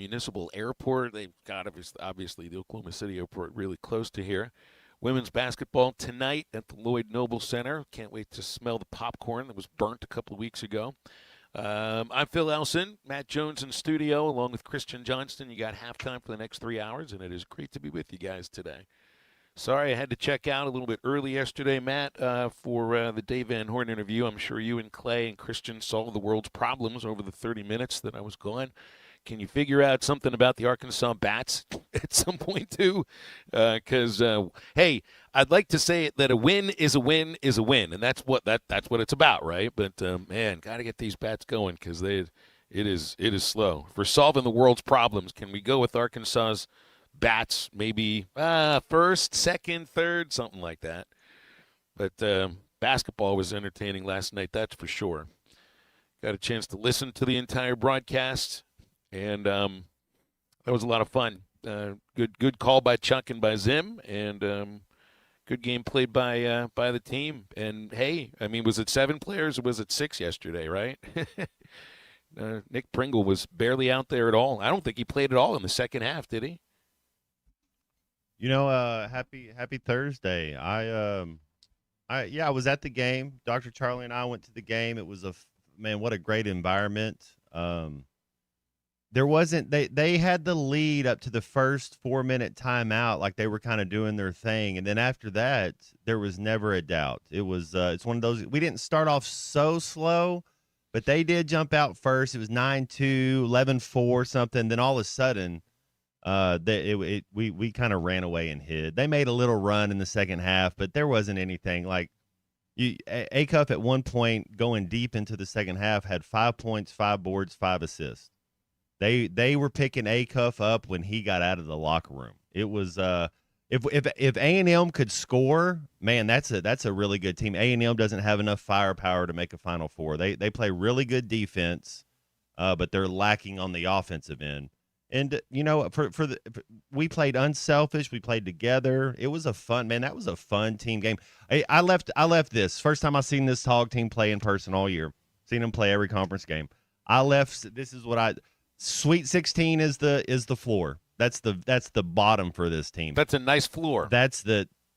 Municipal Airport. They've got, obviously, the Oklahoma City Airport really close to here. Women's basketball tonight at the Lloyd Noble Center. Can't wait to smell the popcorn that was burnt a couple of weeks ago. I'm Phil Elson, Matt Jones in studio, along with Christian Johnston. You got halftime for the next 3 hours, and it is great to be with you guys today. Sorry I had to check out a little bit early yesterday, Matt, for the Dave Van Horn interview. I'm sure you and Clay and Christian solved the world's problems over the 30 minutes that I was gone. Can you figure out something about the Arkansas Bats at some point, too? Because, hey, I'd like to say that a win is a win is a win, and that's what it's about, right? But, man, got to get these Bats going because it is slow. For solving the world's problems, can we go with Arkansas's Bats maybe first, second, third, something like that? But basketball was entertaining last night, that's for sure. Got a chance to listen to the entire broadcast. And that was a lot of fun. Good call by Chuck and by Zim, and good game played by the team. And hey, I mean, was it 7 players or was it 6 yesterday? Right? Nick Pringle was barely out there at all. I don't think he played at all in the second half, did he? Happy Thursday. I was at the game. Dr. Charlie and I went to the game. It was what a great environment. There wasn't they had the lead up to the first 4-minute timeout, like they were kind of doing their thing, and then after that there was never a doubt. It was it's one of those, we didn't start off so slow, but they did jump out first. It was 9-2, 11-4 something, then all of a sudden we kind of ran away and hid. They made a little run in the second half, but there wasn't anything like Acuff at one point going deep into the second half had 5 points, 5 boards, 5 assists. They were picking Acuff up when he got out of the locker room. It was if A&M could score, man, that's a really good team. A&M doesn't have enough firepower to make a Final Four. They play really good defense, but they're lacking on the offensive end. And we played unselfish. We played together. It was that was a fun team game. I left this first time I seen this Hog team play in person all year. Seen them play every conference game. I left. This is what Sweet 16 is the floor. That's the bottom for this team. That's a nice floor.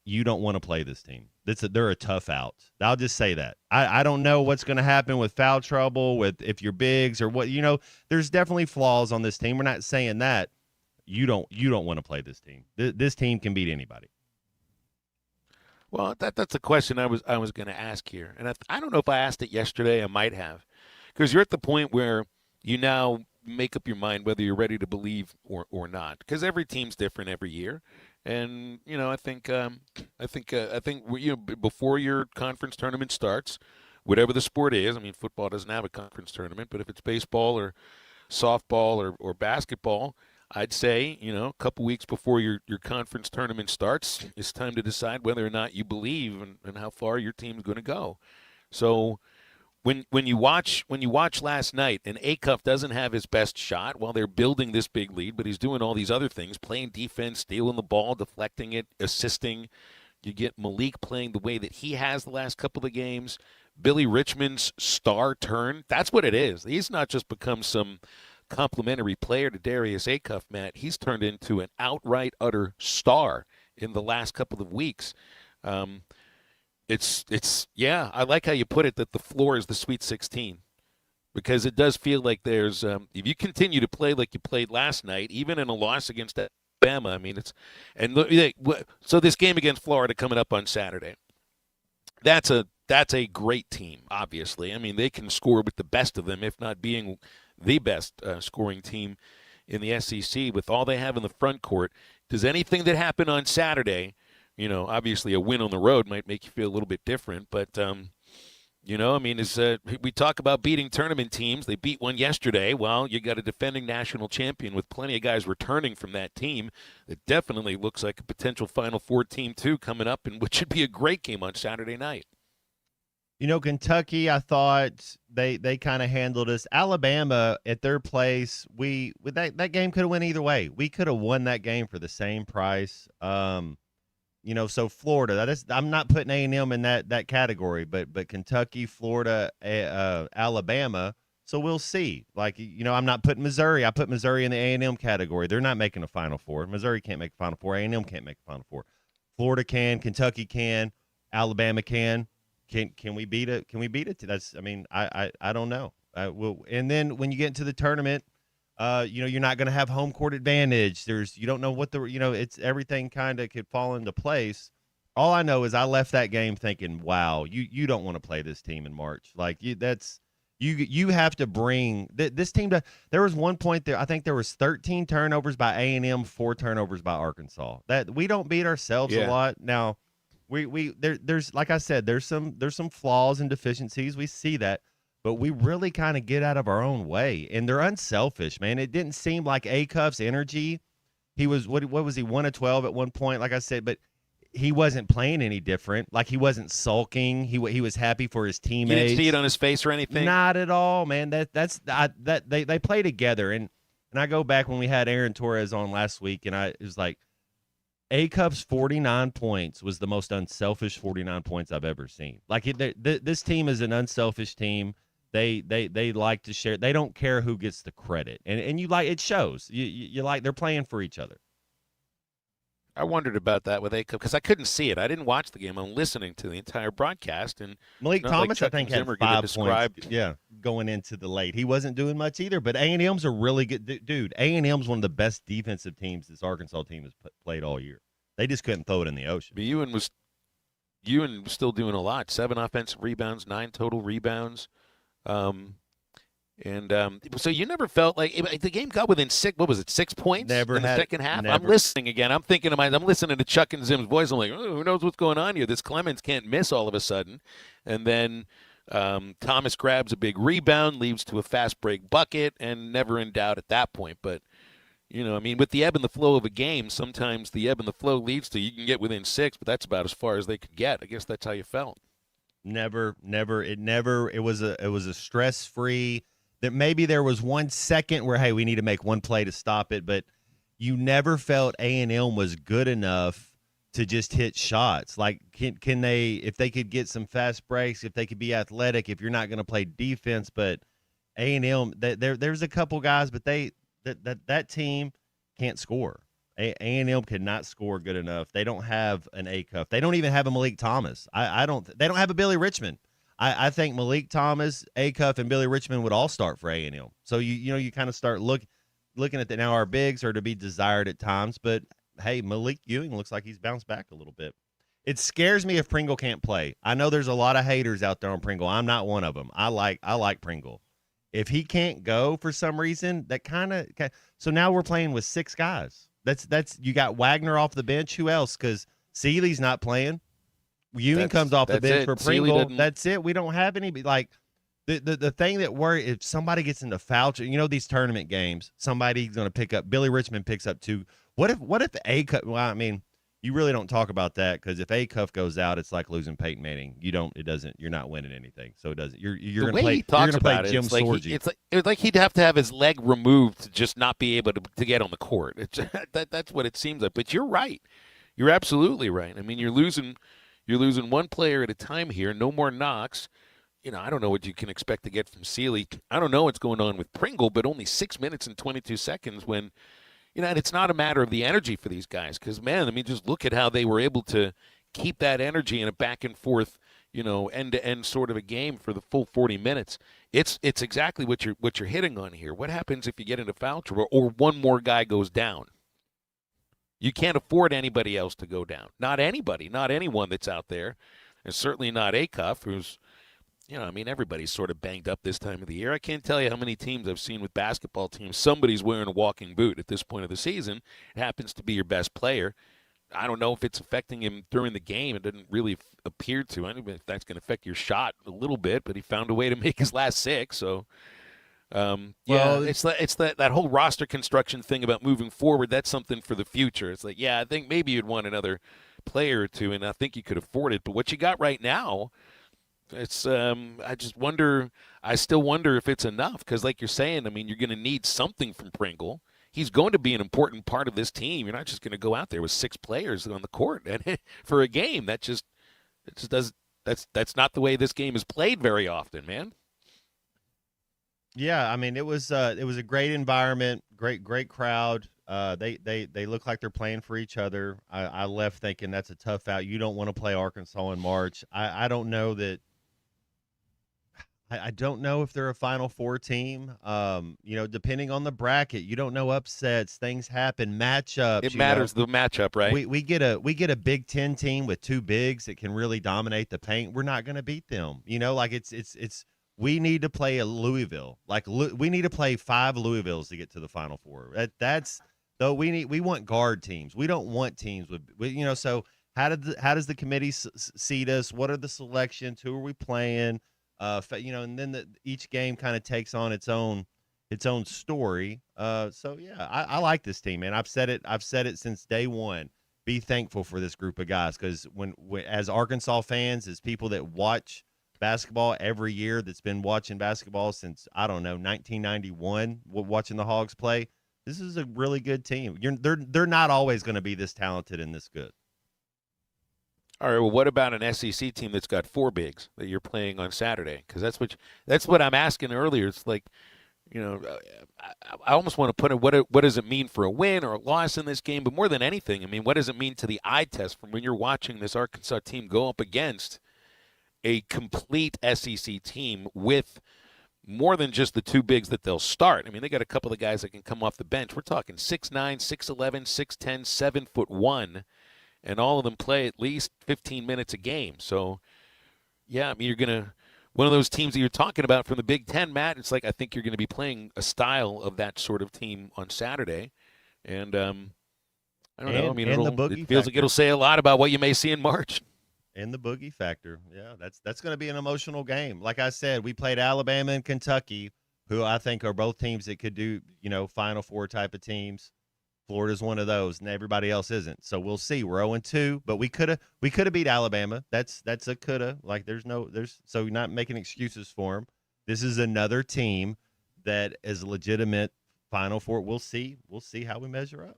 You don't want to play this team. They're a tough out. I'll just say that. I don't know what's going to happen with foul trouble, with if you're bigs or what. There's definitely flaws on this team. We're not saying that. You don't want to play this team. This team can beat anybody. Well, that's a question I was going to ask here, and I don't know if I asked it yesterday. I might have, because you're at the point where you now make up your mind whether you're ready to believe or not, because every team's different every year. And I think before your conference tournament starts, whatever the sport is, I mean, football doesn't have a conference tournament, but if it's baseball or softball or basketball, I'd say a couple weeks before your conference tournament starts, it's time to decide whether or not you believe and how far your team's going to go. So When you watch last night, and Acuff doesn't have his best shot while they're building this big lead, but he's doing all these other things, playing defense, stealing the ball, deflecting it, assisting. You get Malik playing the way that he has the last couple of games. Billy Richmond's star turn. That's what it is. He's not just become some complimentary player to Darius Acuff, Matt. He's turned into an outright, utter star in the last couple of weeks. I like how you put it, that the floor is the Sweet 16, because it does feel like there's if you continue to play like you played last night, even in a loss against Alabama, I mean, so this game against Florida coming up on Saturday, that's a great team, obviously. I mean, they can score with the best of them, if not being the best scoring team in the SEC with all they have in the front court. Does anything that happened on Saturday, obviously a win on the road might make you feel a little bit different, but, we talk about beating tournament teams. They beat one yesterday. Well, you got a defending national champion with plenty of guys returning from that team. It definitely looks like a potential Final Four team, too, coming up, and which should be a great game on Saturday night. Kentucky, I thought they kind of handled us. Alabama at their place, that game could have went either way. We could have won that game for the same price. So Florida, I'm not putting A&M in that category, but Kentucky, Florida, Alabama, So we'll see. Like, I'm not putting Missouri. I put Missouri in the A&M category. They're not making a Final Four. Missouri can't make a Final Four. A&M can't make a Final Four. Florida can. Kentucky can. Alabama can. Can we beat it? Can we beat it? I don't know. And then when you get into the tournament, you're not going to have home court advantage. You don't know what it's everything kind of could fall into place. All I know is I left that game thinking, wow, you don't want to play this team in March. Like you have to bring this team to. There was one point there. I think there was 13 turnovers by A&M, 4 turnovers by Arkansas. That we don't beat ourselves a lot. Now, there's like I said, there's some flaws and deficiencies. We see that, but we really kind of get out of our own way, and they're unselfish, man. It didn't seem like Acuff's energy. He was what was he 1 of 12 at one point, like I said, but he wasn't playing any different. Like he wasn't sulking. He was happy for his teammates. You didn't see it on his face or anything? Not at all, man. They play together. And I go back when we had Aaron Torres on last week, and it was like Acuff's 49 points was the most unselfish 49 points I've ever seen. Like this team is an unselfish team. They like to share. They don't care who gets the credit, and you like it shows. You like they're playing for each other. I wondered about that with Acuff because I couldn't see it. I didn't watch the game. I'm listening to the entire broadcast. And Malik Thomas, I think, had 5 points. Yeah, going into the late. He wasn't doing much either, but A&M's a really good dude. A&M's one of the best defensive teams this Arkansas team has played all year. They just couldn't throw it in the ocean. But Ewan was still doing a lot. 7 offensive rebounds, 9 total rebounds. So you never felt like the game got within 6. What was it? 6 points never in the second half. Never. I'm listening again. I'm thinking I'm listening to Chuck and Zim's voice. I'm like, oh, who knows what's going on here? This Clemens can't miss all of a sudden, and then Thomas grabs a big rebound, leads to a fast break bucket, and never in doubt at that point. But with the ebb and the flow of a game, sometimes the ebb and the flow leads to you can get within 6, but that's about as far as they could get. I guess that's how you felt. Never. It was a stress-free. That maybe there was 1 second where, hey, we need to make one play to stop it, but you never felt A&M was good enough to just hit shots. Like, can they, if they could get some fast breaks, if they could be athletic, if you're not going to play defense, but A&M, there's a couple guys, but that team can't score. A&M could not score good enough. They don't have an Acuff. They don't even have a Malik Thomas. They don't have a Billy Richmond. I think Malik Thomas, Acuff, and Billy Richmond would all start for A&M. So you kind of start looking at that. Now our bigs are to be desired at times, but hey, Malik Ewing looks like he's bounced back a little bit. It scares me if Pringle can't play. I know there's a lot of haters out there on Pringle. I'm not one of them. I like Pringle. If he can't go for some reason, that kind of so now we're playing with 6 guys. That's you got Wagner off the bench. Who else? Because Seeley's not playing. Ewing comes off the bench for Pringle. That's it. We don't have any like the thing that worry if somebody gets into foul. These tournament games, somebody's going to pick up. Billy Richmond picks up 2. What if Acuff? Well, I mean, you really don't talk about that because if Acuff goes out, it's like losing Peyton Manning. You're not winning anything. So it doesn't. You're going to play. You're going to play Jim Sorgi. It's like he'd have to have his leg removed to just not be able to get on the court. That's what it seems like. But you're right. You're absolutely right. I mean, you're losing one player at a time here. No more knocks. I don't know what you can expect to get from Seeley. I don't know what's going on with Pringle, but only 6 minutes and 22 seconds when, and it's not a matter of the energy for these guys because, man, I mean, just look at how they were able to keep that energy in a back and forth, end-to-end sort of a game for the full 40 minutes. It's exactly what you're hitting on here. What happens if you get into foul trouble or one more guy goes down? You can't afford anybody else to go down. Not anybody, not anyone that's out there, and certainly not Acuff, who's, everybody's sort of banged up this time of the year. I can't tell you how many teams I've seen with basketball teams. Somebody's wearing a walking boot at this point of the season. It happens to be your best player. I don't know if it's affecting him during the game. It didn't really appear to. I don't know if that's going to affect your shot a little bit, but he found a way to make his last 6, so – it's that whole roster construction thing about moving forward. That's something for the future. It's like, I think maybe you'd want another player or 2, and I think you could afford it. But what you got right now, it's I still wonder if it's enough because, like you're saying, I mean, you're going to need something from Pringle. He's going to be an important part of this team. You're not just going to go out there with 6 players on the court and for a game. That's not the way this game is played very often, man. Yeah, I mean it was a great environment, great crowd. They look like they're playing for each other. I left thinking that's a tough out. You don't want to play Arkansas in March. I don't know that I don't know if they're a Final Four team. Depending on the bracket, you don't know upsets, things happen, It matchups. matters the matchup, right? We get a Big Ten team with two bigs that can really dominate the paint. We're not going to beat them. Like it's. We need to play a Louisville. We need to play 5 Louisvilles to get to the Final Four. That's though we want guard teams. We don't want teams with. So how does the committee seed us? What are the selections? Who are we playing? And then each game kind of takes on its own story. So yeah, I like this team, man. I've said it since day one. Be thankful for this group of guys because when as Arkansas fans, as people that watch basketball every year, that's been watching basketball since I don't know 1991, watching the Hogs play. This is a really good team. They're not always going to be this talented and this good. All right. Well, what about an SEC team that's got 4 bigs that you're playing on Saturday? Because that's what I'm asking earlier. It's like, I almost want to put it. What does it mean for a win or a loss in this game? But more than anything, I mean, what does it mean to the eye test from when you're watching this Arkansas team go up against a complete SEC team with more than just the 2 bigs that they'll start? I mean, they got a couple of guys that can come off the bench. We're talking 6'9", 6'11", 6'10", 7'1", and all of them play at least 15 minutes a game. So, yeah, I mean, you're going to – one of those teams that you're talking about from the Big Ten, Matt, it's like I think you're going to be playing a style of that sort of team on Saturday. And I don't know. I mean, it feels like it'll say a lot about what you may see in March. And the boogie factor. Yeah, that's going to be an emotional game. Like I said, we played Alabama and Kentucky, who I think are both teams that could do, Final Four type of teams. Florida's one of those, and everybody else isn't. So we'll see. We're 0-2, but we could have beat Alabama. That's a coulda. Like so you're not making excuses for them. This is another team that is legitimate Final Four. We'll see. We'll see how we measure up.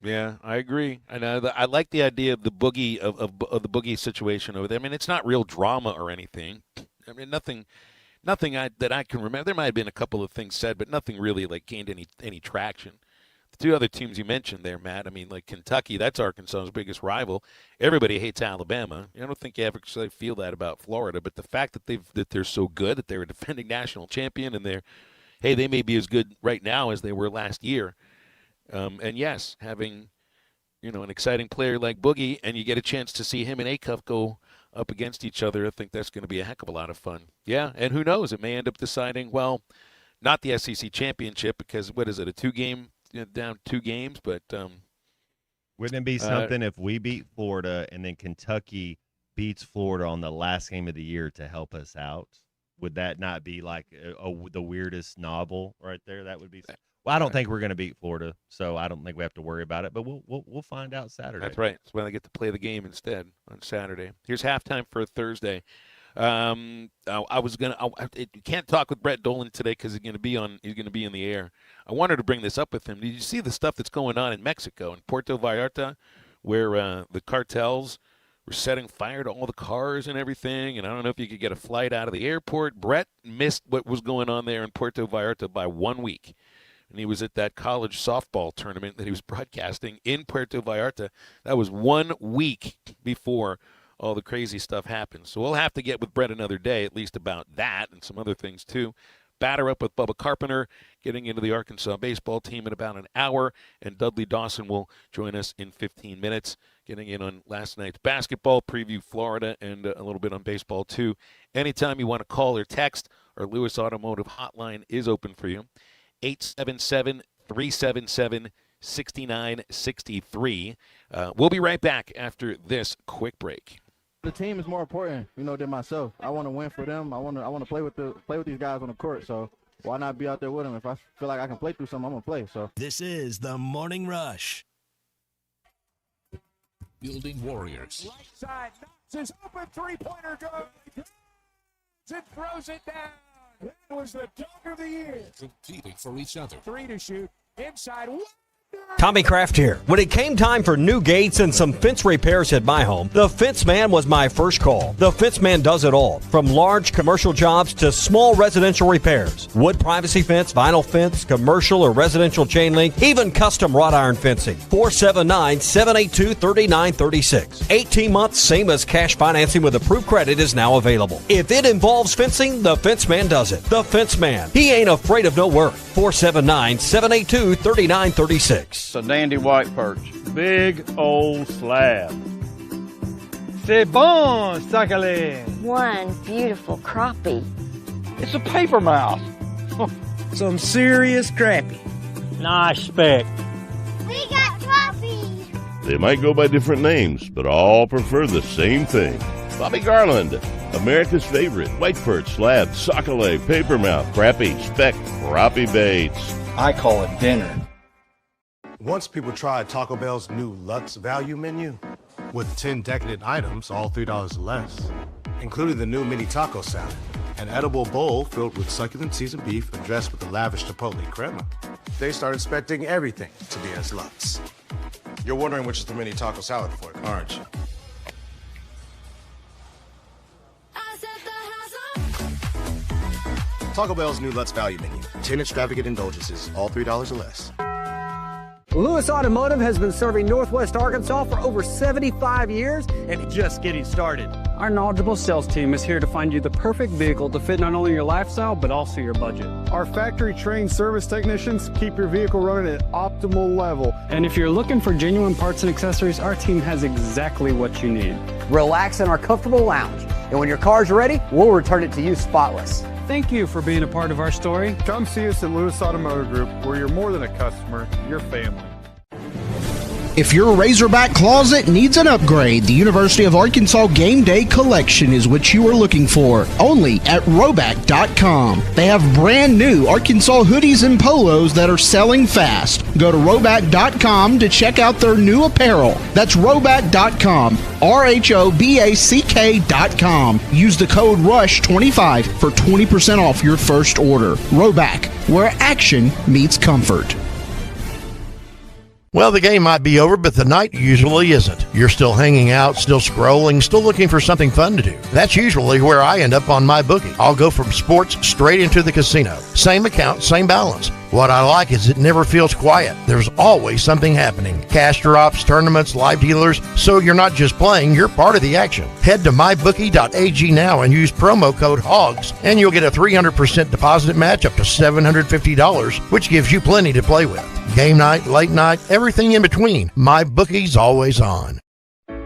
Yeah, I agree. And I like the idea of the boogie of the boogie situation over there. I mean, it's not real drama or anything. I mean, nothing that I can remember. There might have been a couple of things said, but nothing really like gained any traction. The 2 other teams you mentioned there, Matt, I mean, like Kentucky, that's Arkansas's biggest rival. Everybody hates Alabama. I don't think you ever feel that about Florida, but the fact that they're so good, that they're a defending national champion, and they may be as good right now as they were last year. And yes, having an exciting player like Boogie, and you get a chance to see him and Acuff go up against each other, I think that's going to be a heck of a lot of fun. Yeah, and who knows? It may end up deciding, well, not the SEC championship because what is it, a 2-game down 2 games, but wouldn't it be something if we beat Florida and then Kentucky beats Florida on the last game of the year to help us out? Would that not be like the weirdest novel right there? That would be. Well, I don't think we're going to beat Florida, so I don't think we have to worry about it. But we'll find out Saturday. That's right. That's when I get to play the game instead on Saturday. Here's halftime for Thursday. You can't talk with Brett Dolan today because he's going to be in the air. I wanted to bring this up with him. Did you see the stuff that's going on in Mexico, in Puerto Vallarta, where the cartels were setting fire to all the cars and everything? And I don't know if you could get a flight out of the airport. Brett missed what was going on there in Puerto Vallarta by 1 week. And he was at that college softball tournament that he was broadcasting in Puerto Vallarta. That was 1 week before all the crazy stuff happened. So we'll have to get with Brett another day, at least about that and some other things too. Batter up with Bubba Carpenter, getting into the Arkansas baseball team in about an hour, and Dudley Dawson will join us in 15 minutes, getting in on last night's basketball, preview Florida, and a little bit on baseball too. Anytime you want to call or text, our Lewis Automotive hotline is open for you. 877-377-6963. We'll be right back after this quick break. The team is more important, than myself. I want to win for them. I want to play with these guys on the court. So why not be out there with them? If I feel like I can play through something, I'm gonna play. So this is the Morning Rush. Building Warriors. Right side, knocks his open three-pointer goes. It throws it down. That was the dunk of the year. Competing for each other. 3 to shoot. Inside, Wonder Tommy Kraft here. When it came time for new gates and some fence repairs at my home, the Fence Man was my first call. The Fence Man does it all, from large commercial jobs to small residential repairs. Wood privacy fence, vinyl fence, commercial or residential chain link, even custom wrought iron fencing. 479-782-3936. 18 months, same as cash financing with approved credit is now available. If it involves fencing, the Fence Man does it. The Fence Man. He ain't afraid of no work. 479-782-3936. A dandy white perch. Big old slab. C'est bon, sacalé. One beautiful crappie. It's a paper mouth. Some serious crappie. Nice speck. We got crappies. They might go by different names, but all prefer the same thing. Bobby Garland, America's favorite white perch, slab, sockeye, papermouth, crappie, speck, crappie baits. I call it dinner. Once people tried Taco Bell's new Lux value menu with 10 decadent items, all $3 or less, including the new mini taco salad, an edible bowl filled with succulent seasoned beef and dressed with a lavish chipotle crema, they started expecting everything to be as Lux. You're wondering which is the mini taco salad for, aren't you? Taco Bell's new Lux value menu, 10 extravagant indulgences, all $3 or less. Lewis Automotive has been serving Northwest Arkansas for over 75 years and just getting started. Our knowledgeable sales team is here to find you the perfect vehicle to fit not only your lifestyle, but also your budget. Our factory-trained service technicians keep your vehicle running at optimal level. And if you're looking for genuine parts and accessories, our team has exactly what you need. Relax in our comfortable lounge, and when your car's ready, we'll return it to you spotless. Thank you for being a part of our story. Come see us at Lewis Automotive Group, where you're more than a customer, you're family. If your Razorback closet needs an upgrade, the University of Arkansas Game Day Collection is what you are looking for, only at Roback.com. They have brand new Arkansas hoodies and polos that are selling fast. Go to Roback.com to check out their new apparel. That's Roback.com, RHOBACK.com. Use the code RUSH25 for 20% off your first order. Roback, where action meets comfort. Well, the game might be over, but the night usually isn't. You're still hanging out, still scrolling, still looking for something fun to do. That's usually where I end up on my bookie. I'll go from sports straight into the casino. Same account, same balance. What I like is it never feels quiet. There's always something happening. Cash drops, tournaments, live dealers. So you're not just playing, you're part of the action. Head to mybookie.ag now and use promo code HOGS, and you'll get a 300% deposit match up to $750, which gives you plenty to play with. Game night, late night, everything in between. MyBookie's always on.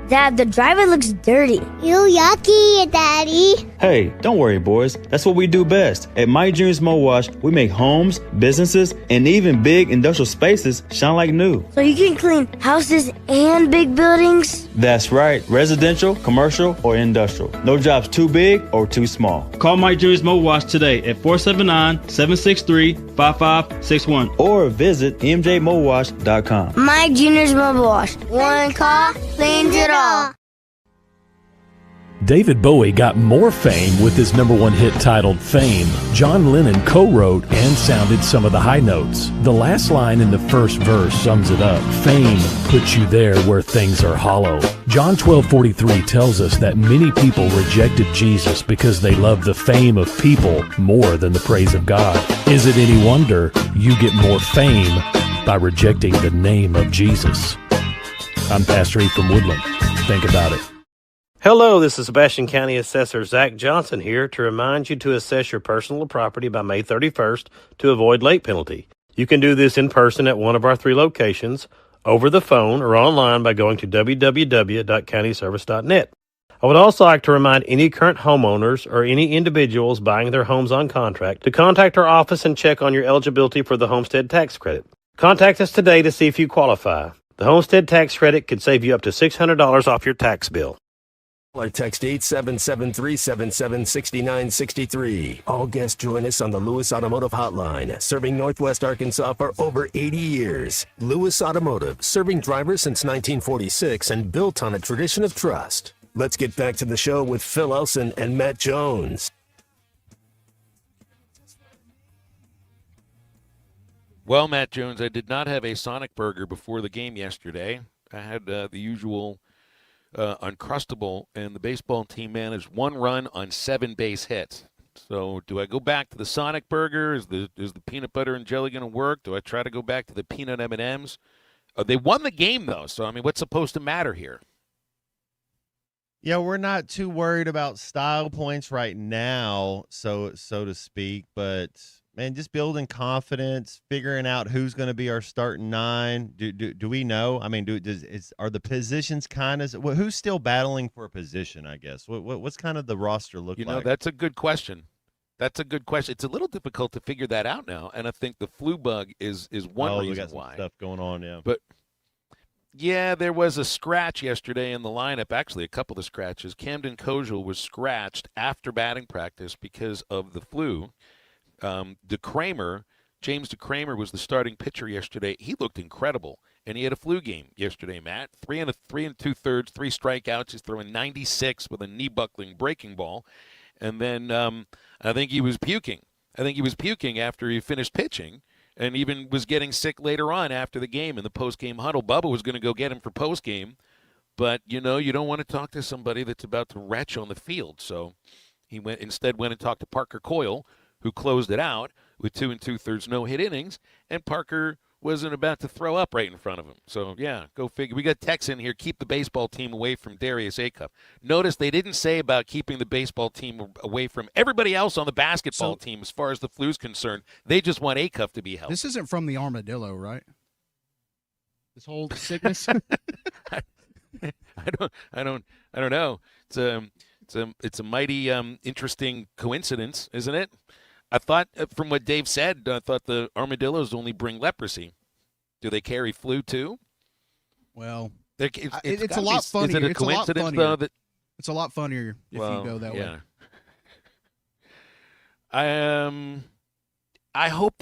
Dad, the driver looks dirty. You yucky, Daddy. Hey, don't worry, boys. That's what we do best. At My Dreams Mo Wash, we make homes, businesses, and even big industrial spaces shine like new. So you can clean houses and big buildings? That's right. Residential, commercial, or industrial. No job's too big or too small. Call My Dreams Mo Wash today at 479-763-5561 or visit mjmowash.com. My Junior's Mobile Wash. One call cleans it all. David Bowie got more fame with his #1 hit titled Fame. John Lennon co-wrote and sounded some of the high notes. The last line in the first verse sums it up. Fame puts you there where things are hollow. John 12:43 tells us that many people rejected Jesus because they loved the fame of people more than the praise of God. Is it any wonder you get more fame by rejecting the name of Jesus? I'm Pastor E from Woodland. Think about it. Hello, this is Sebastian County Assessor Zach Johnson here to remind you to assess your personal property by May 31st to avoid late penalty. You can do this in person at one of our 3 locations, over the phone, or online by going to www.countyservice.net. I would also like to remind any current homeowners or any individuals buying their homes on contract to contact our office and check on your eligibility for the homestead tax credit. Contact us today to see if you qualify. The homestead tax credit could save you up to $600 off your tax bill. Or text 877-377-6963. All guests join us on the Lewis Automotive Hotline, serving Northwest Arkansas for over 80 years. Lewis Automotive, serving drivers since 1946 and built on a tradition of trust. Let's get back to the show with Phil Elson and Matt Jones. Well, Matt Jones, I did not have a Sonic burger before the game yesterday. I had the usual Uncrustable, and the baseball team managed 1 run on 7 base hits. So, do I go back to the Sonic burger? Is the peanut butter and jelly going to work? Do I try to go back to the peanut M&Ms? They won the game though, so I mean, what's supposed to matter here? Yeah, we're not too worried about style points right now, so to speak. But man, just building confidence, figuring out who's going to be our starting 9. Do we know? I mean, are the positions kind of who's still battling for a position? I guess what's kind of the roster look like? That's a good question. That's a good question. It's a little difficult to figure that out now, and I think the flu bug is one reason we got some why. stuff going on, yeah. But yeah, there was a scratch yesterday in the lineup. Actually, a couple of scratches. Camden Kojal was scratched after batting practice because of the flu. James DeCramer was the starting pitcher yesterday. He looked incredible, and he had a flu game yesterday, Matt. 3 2/3, 3 strikeouts. He's throwing 96 with a knee-buckling breaking ball. And then I think he was puking. After he finished pitching, and even was getting sick later on after the game in the post-game huddle. Bubba was going to go get him for post-game, but, you don't want to talk to somebody that's about to retch on the field. So he instead went and talked to Parker Coyle, who closed it out with 2 2/3 no-hit innings, and Parker wasn't about to throw up right in front of him. So, yeah, go figure. We got text in here, keep the baseball team away from Darius Acuff. Notice they didn't say about keeping the baseball team away from everybody else on the basketball team as far as the flu's concerned. They just want Acuff to be healthy. This isn't from the armadillo, right? This whole sickness? I don't know. It's a mighty interesting coincidence, isn't it? I thought, from what Dave said, I thought the armadillos only bring leprosy. Do they carry flu too? Well, it's a lot funnier. Is it a coincidence, though? It's a lot funnier if you go that way. I hope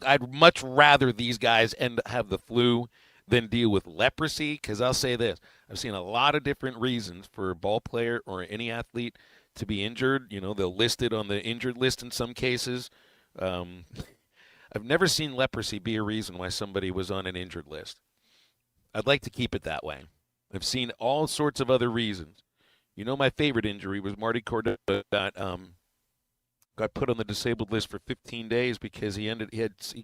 I'd much rather these guys have the flu than deal with leprosy, because I'll say this. I've seen a lot of different reasons for a ball player or any athlete to be injured. They'll list it on the injured list in some cases. I've never seen leprosy be a reason why somebody was on an injured list. I'd like to keep it that way. I've seen all sorts of other reasons. My favorite injury was Marty Cordova got put on the disabled list for 15 days because he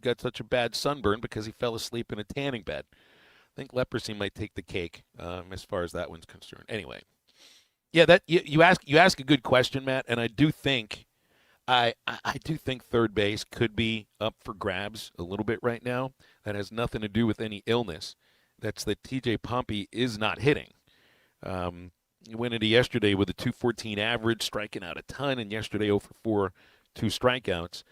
got such a bad sunburn because he fell asleep in a tanning bed. I think leprosy might take the cake as far as that one's concerned. Anyway. Yeah, that you ask a good question, Matt, and I do think I do think third base could be up for grabs a little bit right now. That has nothing to do with any illness. That's that TJ Pompey is not hitting. He went into yesterday with a 214 average, striking out a ton, and yesterday 0 for 4, 2 strikeouts.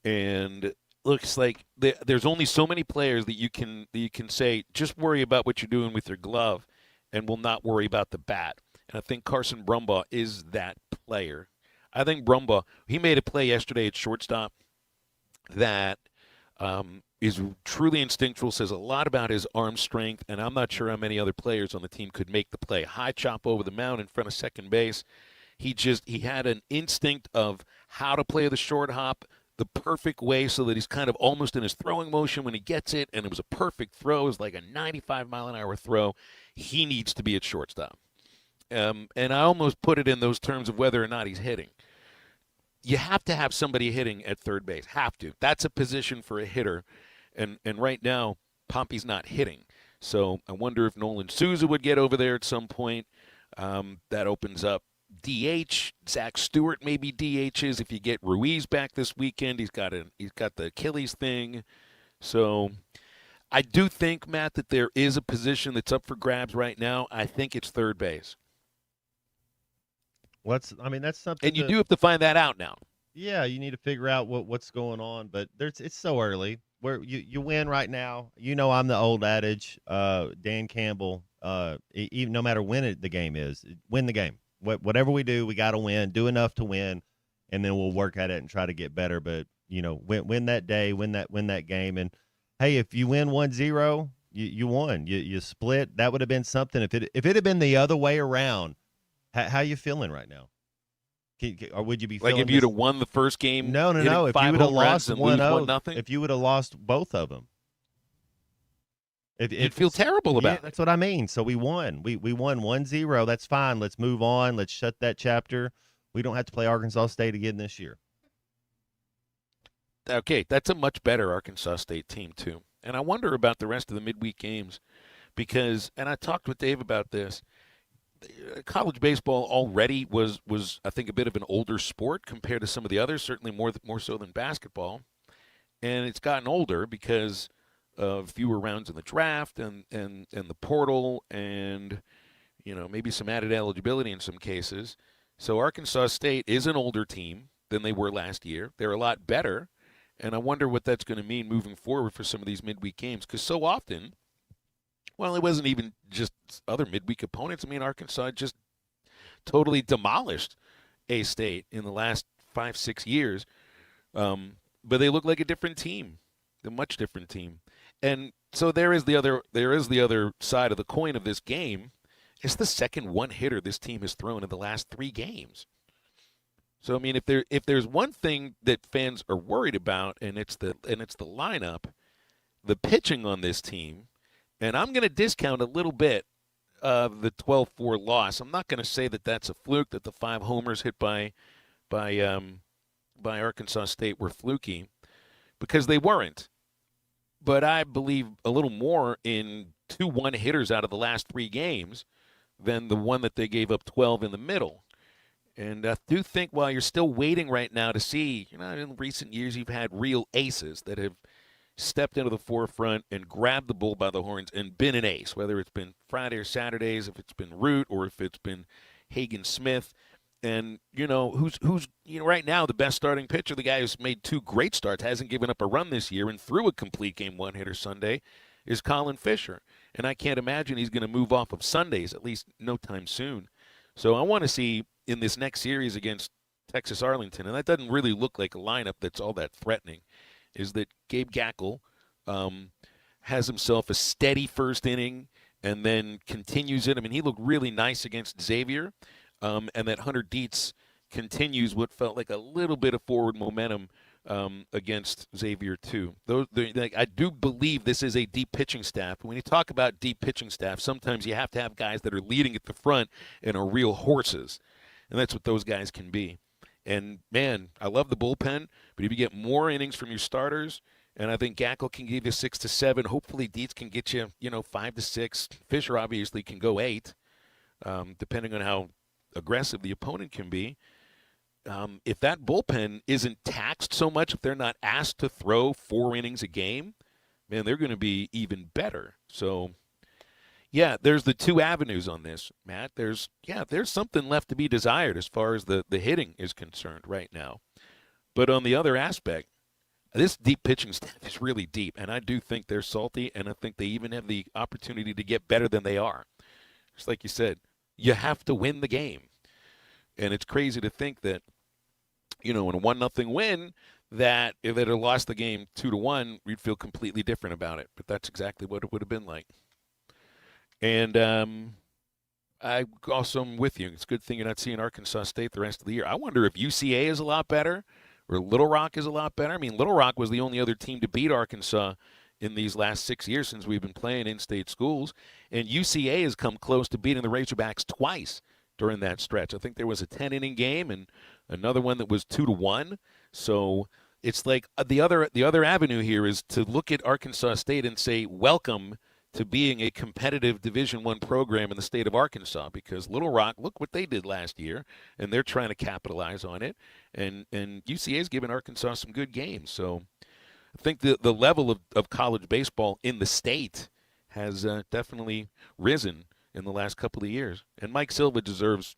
And looks like there's only so many players that you can say just worry about what you're doing with your glove, and will not worry about the bat. And I think Carson Brumbaugh is that player. I think Brumbaugh, he made a play yesterday at shortstop that is truly instinctual, says a lot about his arm strength, and I'm not sure how many other players on the team could make the play. High chop over the mound in front of second base. He had an instinct of how to play the short hop the perfect way so that he's kind of almost in his throwing motion when he gets it, and it was a perfect throw. It was like a 95-mile-an-hour throw. He needs to be at shortstop. And I almost put it in those terms of whether or not he's hitting. You have to have somebody hitting at third base. Have to. That's a position for a hitter. And right now, Pompey's not hitting. So I wonder if Nolan Souza would get over there at some point. That opens up DH. Zach Stewart maybe DHs if you get Ruiz back this weekend. He's got the Achilles thing. So I do think, Matt, that there is a position that's up for grabs right now. I think it's third base. That's something. And you do have to find that out now. Yeah, you need to figure out what's going on, but it's so early. Where you win right now. I'm the old adage, Dan Campbell. Even no matter when the game is, win the game. Whatever we do, we got to win. Do enough to win, and then we'll work at it and try to get better. But win that day, win that game, and hey, if you win 1-0, you won. You split. That would have been something. If it had been the other way around. How you feeling right now? Or would you be like feeling if you'd this? have won the first game? No. hitting If you 5 would have home runs lost and lose 1-0, if you would have lost both of them, you'd feel terrible about it. That's what I mean. So we won. We won 1-0. That's fine. Let's move on. Let's shut that chapter. We don't have to play Arkansas State again this year. Okay, that's a much better Arkansas State team too. And I wonder about the rest of the midweek games because, and I talked with Dave about this, college baseball already was I think a bit of an older sport compared to some of the others, certainly more so than basketball. And it's gotten older because of fewer rounds in the draft and the portal and maybe some added eligibility in some cases. So Arkansas State is an older team than they were last year. They're a lot better, and I wonder what that's going to mean moving forward for some of these midweek games because so often, well, it wasn't even just other midweek opponents. I mean, Arkansas just totally demolished A-State in the last 5-6 years, but they look like a different team, a much different team. And so there is the other side of the coin of this game. It's the second one-hitter this team has thrown in the last 3 games. So I mean, if there's one thing that fans are worried about, and it's the lineup, the pitching on this team, and I'm going to discount a little bit of the 12-4 loss. I'm not going to say that that's a fluke, that the 5 homers hit by Arkansas State were fluky, because they weren't. But I believe a little more in 2 one-hitters out of the last 3 games than the one that they gave up 12 in the middle. And I do think while you're still waiting right now to see, in recent years you've had real aces that have stepped into the forefront and grabbed the bull by the horns and been an ace, whether it's been Friday or Saturdays, if it's been Root or if it's been Hagen Smith. And, who's right now the best starting pitcher, the guy who's made 2 great starts, hasn't given up a run this year and threw a complete game one-hitter Sunday, is Colin Fisher. And I can't imagine he's going to move off of Sundays, at least no time soon. So I want to see in this next series against Texas Arlington, and that doesn't really look like a lineup that's all that threatening, is that Gabe Gackle has himself a steady first inning and then continues it. I mean, he looked really nice against Xavier, and that Hunter Dietz continues what felt like a little bit of forward momentum against Xavier too. I do believe this is a deep pitching staff. When you talk about deep pitching staff, sometimes you have to have guys that are leading at the front and are real horses, and that's what those guys can be. And, man, I love the bullpen, but if you get more innings from your starters, and I think Gackle can give you 6 to 7, hopefully Dietz can get you, 5 to 6. Fisher obviously can go 8, depending on how aggressive the opponent can be. If that bullpen isn't taxed so much, if they're not asked to throw 4 innings a game, man, they're going to be even better. So, yeah, there's the 2 avenues on this, Matt. There's something left to be desired as far as the hitting is concerned right now. But on the other aspect, this deep pitching staff is really deep, and I do think they're salty, and I think they even have the opportunity to get better than they are. Just like you said, you have to win the game. And it's crazy to think that, in a 1-0 win, that if it had lost the game 2-1, we'd feel completely different about it. But that's exactly what it would have been like. And I also am with you. It's a good thing you're not seeing Arkansas State the rest of the year. I wonder if UCA is a lot better or Little Rock is a lot better. I mean, Little Rock was the only other team to beat Arkansas in these last 6 years since we've been playing in-state schools. And UCA has come close to beating the Razorbacks twice during that stretch. I think there was a 10-inning game and another one that was 2-1. So it's like the other avenue here is to look at Arkansas State and say, welcome to being a competitive Division I program in the state of Arkansas, because Little Rock, look what they did last year, and they're trying to capitalize on it. And UCA's given Arkansas some good games. So I think the level of college baseball in the state has definitely risen in the last couple of years. And Mike Silva deserves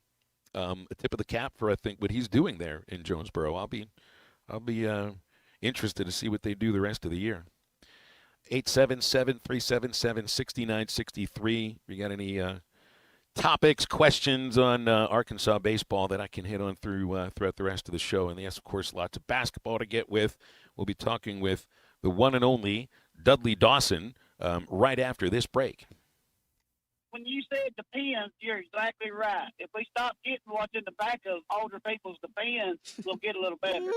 a tip of the cap for, I think, what he's doing there in Jonesboro. I'll be interested to see what they do the rest of the year. 877-377-6963. If you got any topics, questions on Arkansas baseball that I can hit on throughout the rest of the show. And yes, of course, lots of basketball to get with. We'll be talking with the one and only Dudley Dawson right after this break. when you said depends, you're exactly right. If we stop getting what's in the back of older people's depends, we'll get a little better.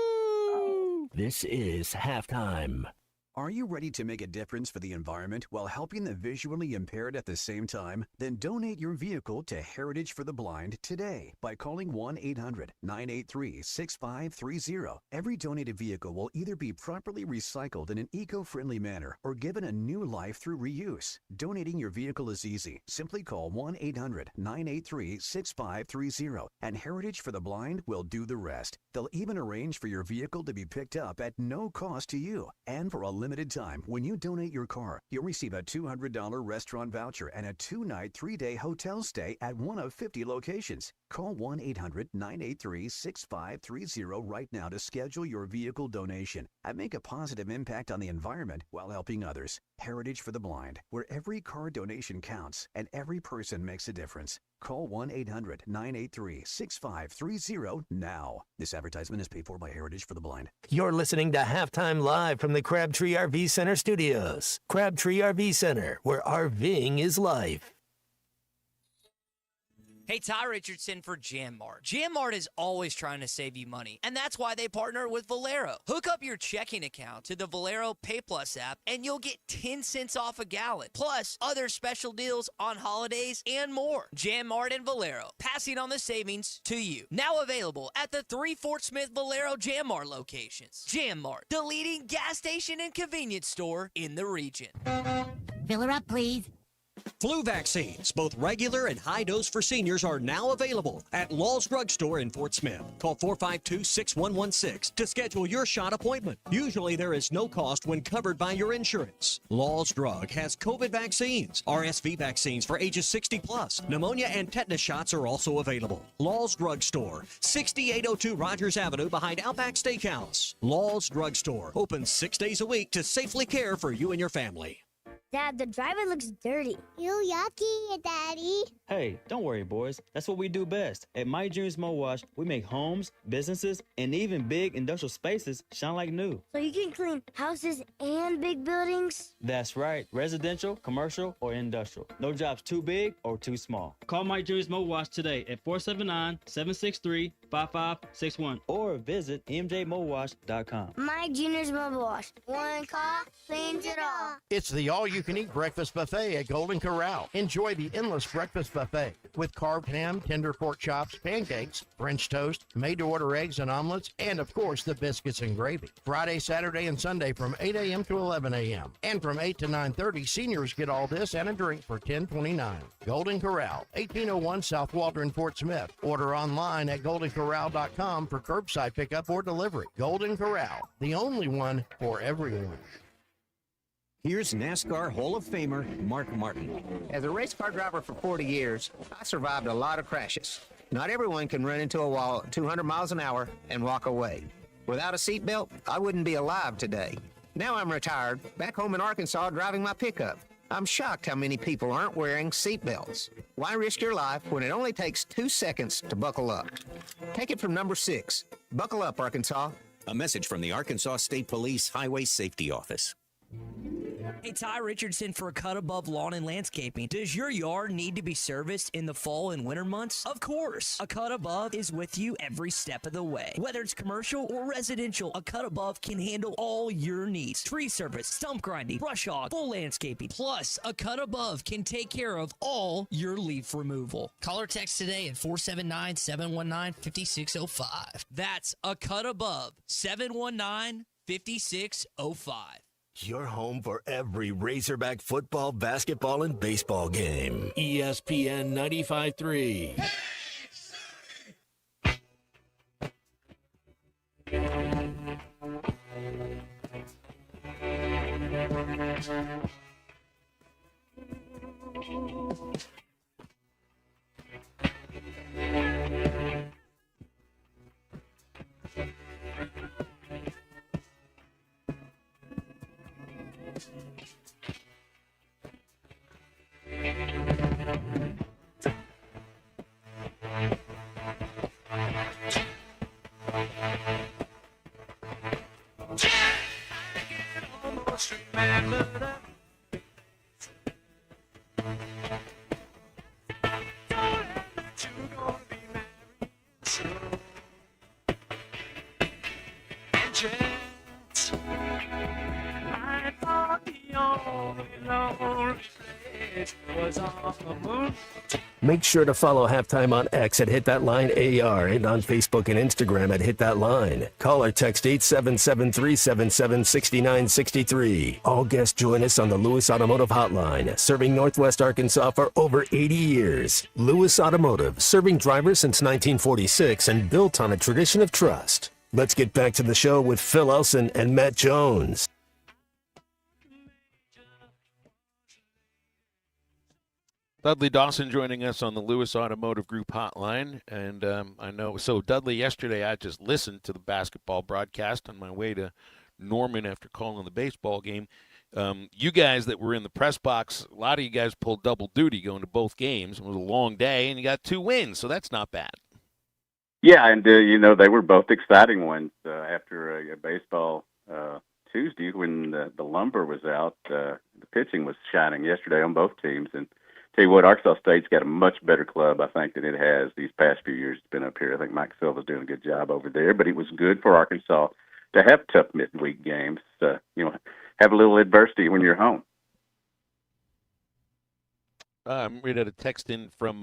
This is halftime. Are you ready to make a difference for the environment while helping the visually impaired at the same time? Then donate your vehicle to Heritage for the Blind today by calling 1-800-983-6530. Every donated vehicle will either be properly recycled in an eco-friendly manner or given a new life through reuse. Donating your vehicle is easy. Simply call 1-800-983-6530 and Heritage for the Blind will do the rest. They'll even arrange for your vehicle to be picked up at no cost to you. And for a limited time, when you donate your car, you'll receive a $200 restaurant voucher and a 2-night, 3-day hotel stay at one of 50 locations. Call 1-800-983-6530 right now to schedule your vehicle donation and make a positive impact on the environment while helping others. Heritage for the Blind, where every car donation counts and every person makes a difference. Call 1-800-983-6530 now. This advertisement is paid for by Heritage for the Blind. You're listening to Halftime Live from the Crabtree RV Center studios. Crabtree RV Center, where RVing is life. Hey, Ty Richardson for JamMart. JamMart is always trying to save you money, and that's why they partner with Valero. Hook up your checking account to the Valero Pay Plus app, and you'll get 10 cents off a gallon, plus other special deals on holidays and more. JamMart and Valero, passing on the savings to you. Now available at the 3 Fort Smith Valero JamMart locations. JamMart, the leading gas station and convenience store in the region. Fill her up, please. Flu vaccines, both regular and high dose for seniors, are now available at Law's Drug Store in Fort Smith. Call 452-6116 to schedule your shot appointment. Usually there is no cost when covered by your insurance. Law's Drug has COVID vaccines, RSV vaccines for ages 60 plus. Pneumonia and tetanus shots are also available. Law's Drug Store, 6802 Rogers Avenue behind Outback Steakhouse. Law's Drug Store, open 6 days a week to safely care for you and your family. Dad, the driver looks dirty. Ew, yucky, Daddy. Hey, don't worry, boys. That's what we do best. At My Dreams Mo Wash, we make homes, businesses, and even big industrial spaces shine like new. So you can clean houses and big buildings? That's right. Residential, commercial, or industrial. No job's too big or too small. Call My Dreams Mo Wash today at 479-763-5561 or visit mjmowash.com. My Junior's Mobile Wash. One call cleans it all. It's the all-you-can-eat breakfast buffet at Golden Corral. Enjoy the endless breakfast buffet with carved ham, tender pork chops, pancakes, French toast, made-to-order eggs and omelets, and, of course, the biscuits and gravy. Friday, Saturday, and Sunday from 8 a.m. to 11 a.m. And from 8 to 9:30, seniors get all this and a drink for $10.29. Golden Corral, 1801 South Waldron, Fort Smith. Order online at goldencorral.com for curbside pickup or delivery. Golden Corral, the only one for everyone. Here's NASCAR Hall of Famer Mark Martin. As a race car driver for 40 years, I survived a lot of crashes. Not everyone can run into a wall at 200 miles an hour and walk away. Without a seatbelt, I wouldn't be alive today. Now I'm retired, back home in Arkansas driving my pickup. I'm shocked how many people aren't wearing seatbelts. Why risk your life when it only takes 2 seconds to buckle up? Take it from number 6. Buckle up, Arkansas. A message from the Arkansas State Police Highway Safety Office. Hey, Ty Richardson for Cut Above Lawn and Landscaping. Does your yard need to be serviced in the fall and winter months? Of course. A Cut Above is with you every step of the way. Whether it's commercial or residential, a Cut Above can handle all your needs. Tree service, stump grinding, brush hog, full landscaping. Plus, a Cut Above can take care of all your leaf removal. Call or text today at 479-719-5605. That's a Cut Above, 719-5605. Your home for every Razorback football, basketball, and baseball game. ESPN 95.3. it was on the moon. Make sure to follow Halftime on X at Hit That Line AR and on Facebook and Instagram at Hit That Line. Call or text 877-377-6963. All guests join us on the Lewis Automotive Hotline, serving Northwest Arkansas for over 80 years. Lewis Automotive, serving drivers since 1946 and built on a tradition of trust. Let's get back to the show with Phil Elson and Matt Jones. Dudley Dawson joining us on the Lewis Automotive Group hotline. And I know, so Dudley, yesterday I just listened to the basketball broadcast on my way to Norman after calling the baseball game. You guys that were in the press box, a lot of you guys pulled double duty going to both games. It was a long day, and you got 2 wins, so that's not bad. Yeah, and, they were both exciting ones after a baseball Tuesday when the lumber was out. The pitching was shining yesterday on both teams, and tell you what, Arkansas State's got a much better club, I think, than it has these past few years. It's been up here. I think Mike Silva's doing a good job over there, but it was good for Arkansas to have tough midweek games, have a little adversity when you're home. We had a text in from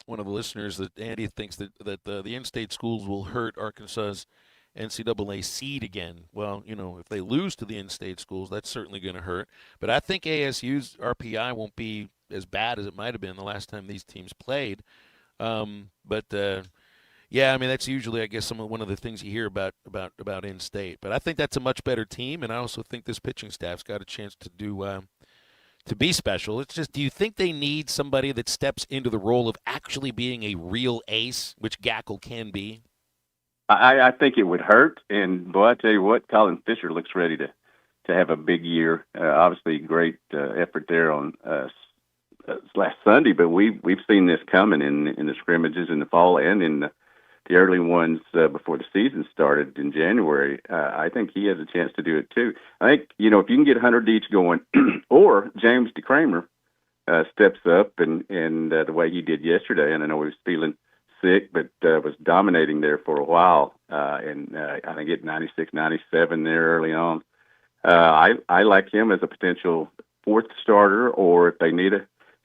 one of the listeners that Andy thinks that the in-state schools will hurt Arkansas's NCAA seed again. Well, if they lose to the in-state schools, that's certainly going to hurt. But I think ASU's RPI won't be as bad as it might have been the last time these teams played. Yeah, I mean, that's usually, I guess, one of the things you hear about in-state. But I think that's a much better team, and I also think this pitching staff's got a chance to be special. It's just, do you think they need somebody that steps into the role of actually being a real ace, which Gackle can be? I think it would hurt, and boy, I tell you what, Colin Fisher looks ready to have a big year. Obviously, great effort there on last Sunday, but we've seen this coming in the scrimmages in the fall and in the early ones before the season started in January. I think he has a chance to do it too. I think if you can get 100 each going, or James DeCramer steps up and the way he did yesterday, and I know he was feeling sick, but was dominating there for a while, and I think at 96, 97 there early on. I like him as a potential fourth starter, or if they need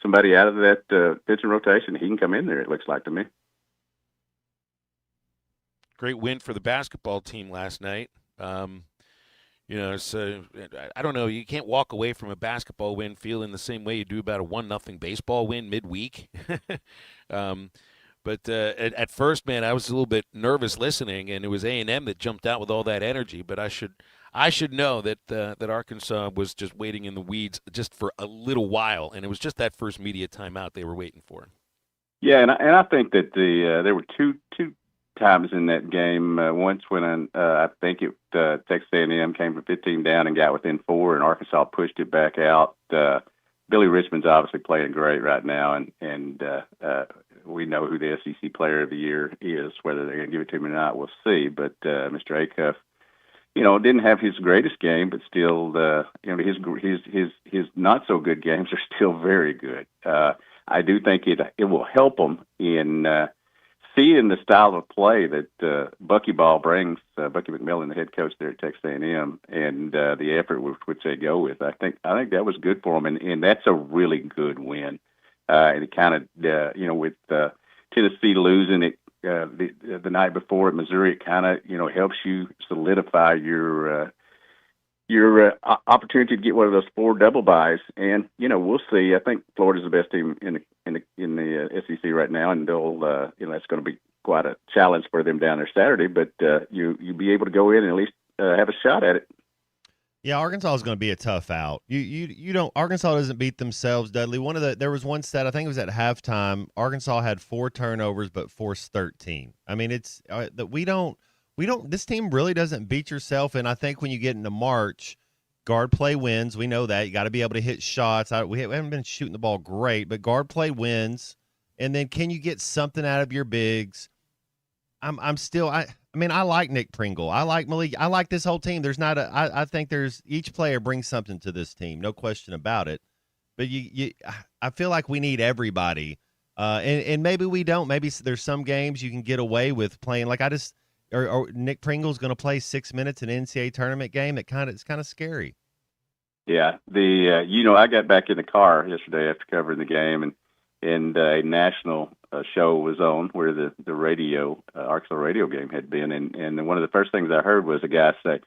somebody out of that pitching rotation, he can come in there, it looks like to me. Great win for the basketball team last night. So I don't know. You can't walk away from a basketball win feeling the same way you do about a 1-0 baseball win midweek. But at first, man, I was a little bit nervous listening, and it was A&M that jumped out with all that energy. But I should know that Arkansas was just waiting in the weeds just for a little while, and it was just that first media timeout they were waiting for. Yeah, and I think that there were two times in that game. Once when I think Texas A&M came from 15 down and got within 4, and Arkansas pushed it back out. Billy Richmond's obviously playing great right now, and we know who the SEC Player of the Year is. Whether they're going to give it to him or not, we'll see. But Mr. Acuff, didn't have his greatest game, but still, his not so good games are still very good. I do think it will help him in seeing the style of play that Bucky Ball brings. Bucky McMillan, the head coach there at Texas A&M, and the effort with which they go with. I think that was good for him, and that's a really good win. And it kind of, with Tennessee losing it the night before at Missouri, it kind of, helps you solidify your opportunity to get one of those 4 double buys. And we'll see. I think Florida's the best team in the SEC right now, and they'll that's going to be quite a challenge for them down there Saturday. But you'll be able to go in and at least have a shot at it. Yeah, Arkansas is going to be a tough out. You don't. Arkansas doesn't beat themselves, Dudley. There was one stat, I think it was at halftime. Arkansas had 4 turnovers but forced 13. I mean, it's that we don't. This team really doesn't beat yourself. And I think when you get into March, guard play wins. We know that you got to be able to hit shots. We haven't been shooting the ball great, but guard play wins. And then can you get something out of your bigs? I like Nick Pringle. I like Malik. I like this whole team. I think each player brings something to this team, no question about it. But I feel like we need everybody. And maybe we don't. Maybe there's some games you can get away with playing. Like or Nick Pringle's going to play 6 minutes in an NCAA tournament game. It's kind of scary. Yeah, I got back in the car yesterday after covering the game, and a national show was on where the radio Arkansas radio game had been, and one of the first things I heard was a guy say,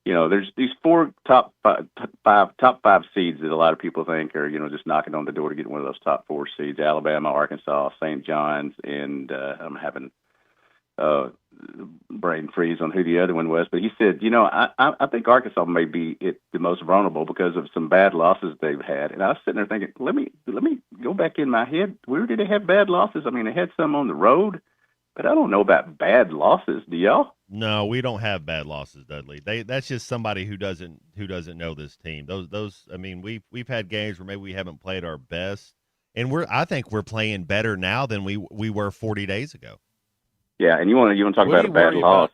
there's these four top five seeds that a lot of people think are just knocking on the door to get one of those top four seeds: Alabama, Arkansas, St. John's, and I'm having brain freeze on who the other one was, but he said, I think Arkansas may be the most vulnerable because of some bad losses they've had. And I was sitting there thinking, let me go back in my head. Where did they have bad losses? I mean, they had some on the road, but I don't know about bad losses. Do y'all? No, we don't have bad losses, Dudley. That's just somebody who doesn't know this team. Those. I mean, we've had games where maybe we haven't played our best, and I think we're playing better now than we were 40 days ago. Yeah, and you want to talk about a bad loss?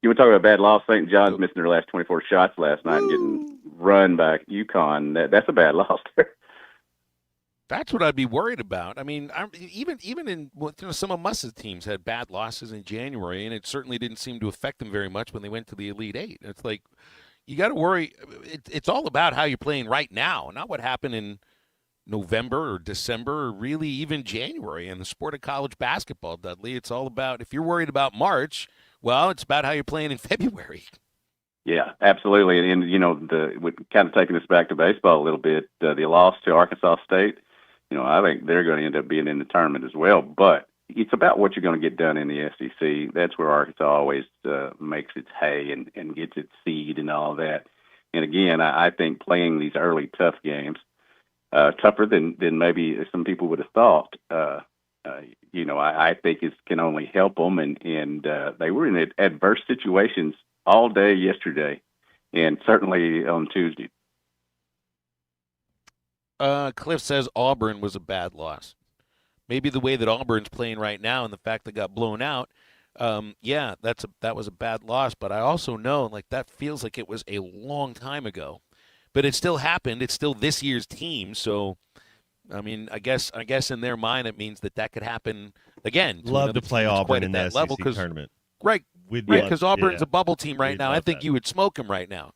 You want to talk about a bad loss? St. John's missing their last 24 shots last night and getting run by UConn. That's a bad loss. That's what I'd be worried about. I mean, even in some of Muss's teams had bad losses in January, and it certainly didn't seem to affect them very much when they went to the Elite Eight. It's like you got to worry. It's all about how you're playing right now, not what happened in November or December or really even January in the sport of college basketball, Dudley. It's all about, if you're worried about March, well, it's about how you're playing in February. Yeah, absolutely. And kind of taking us back to baseball a little bit, the loss to Arkansas State, I think they're going to end up being in the tournament as well. But it's about what you're going to get done in the SEC. That's where Arkansas always makes its hay and gets its seed and all that. And again, I think playing these early tough games, tougher than maybe some people would have thought. I think it can only help them, and they were in adverse situations all day yesterday, and certainly on Tuesday. Cliff says Auburn was a bad loss. Maybe the way that Auburn's playing right now and the fact they got blown out, that was a bad loss. But I also know that feels like it was a long time ago. But it still happened. It's still this year's team. So, I mean, I guess in their mind it means that could happen again. Love to play Auburn in that level tournament. Right, because Auburn's a bubble team right now. I think you would smoke them right now.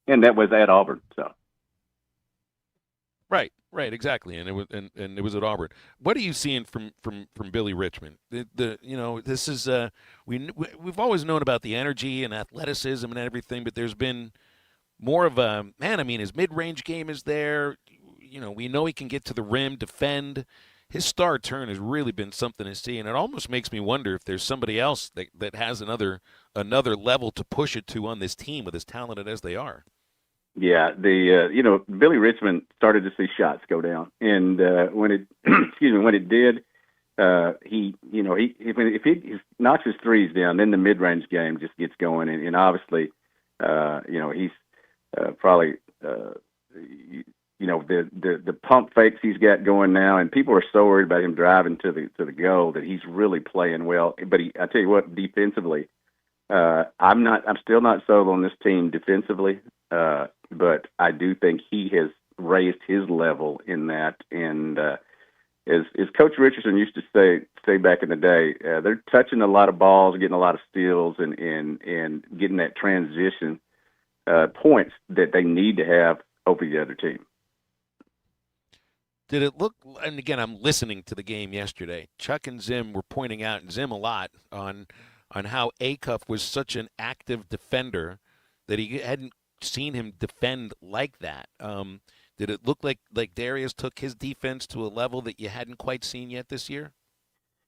And that was at Auburn, so. Right, exactly, and it was at Auburn. What are you seeing from Billy Richmond? This is we've always known about the energy and athleticism and everything, but there's been more of a man. I mean, his mid-range game is there. We know he can get to the rim, defend. His star turn has really been something to see, and it almost makes me wonder if there's somebody else that has another level to push it to on this team with as talented as they are. Yeah, Billy Richmond started to see shots go down, and when it did, if he knocks his threes down, then the mid-range game just gets going, and obviously, he's probably the pump fakes he's got going now, and people are so worried about him driving to the goal that he's really playing well. But I tell you what, defensively, I'm still not sold on this team defensively, but I do think he has raised his level in that. And as Coach Richardson used to say back in the day, they're touching a lot of balls, getting a lot of steals, and getting that transition points that they need to have over the other team. Did it look, and again, I'm listening to the game yesterday, Chuck and Zim were pointing out, and Zim a lot, on how Acuff was such an active defender that he hadn't seen him defend like that. Did it look like Darius took his defense to a level that you hadn't quite seen yet this year?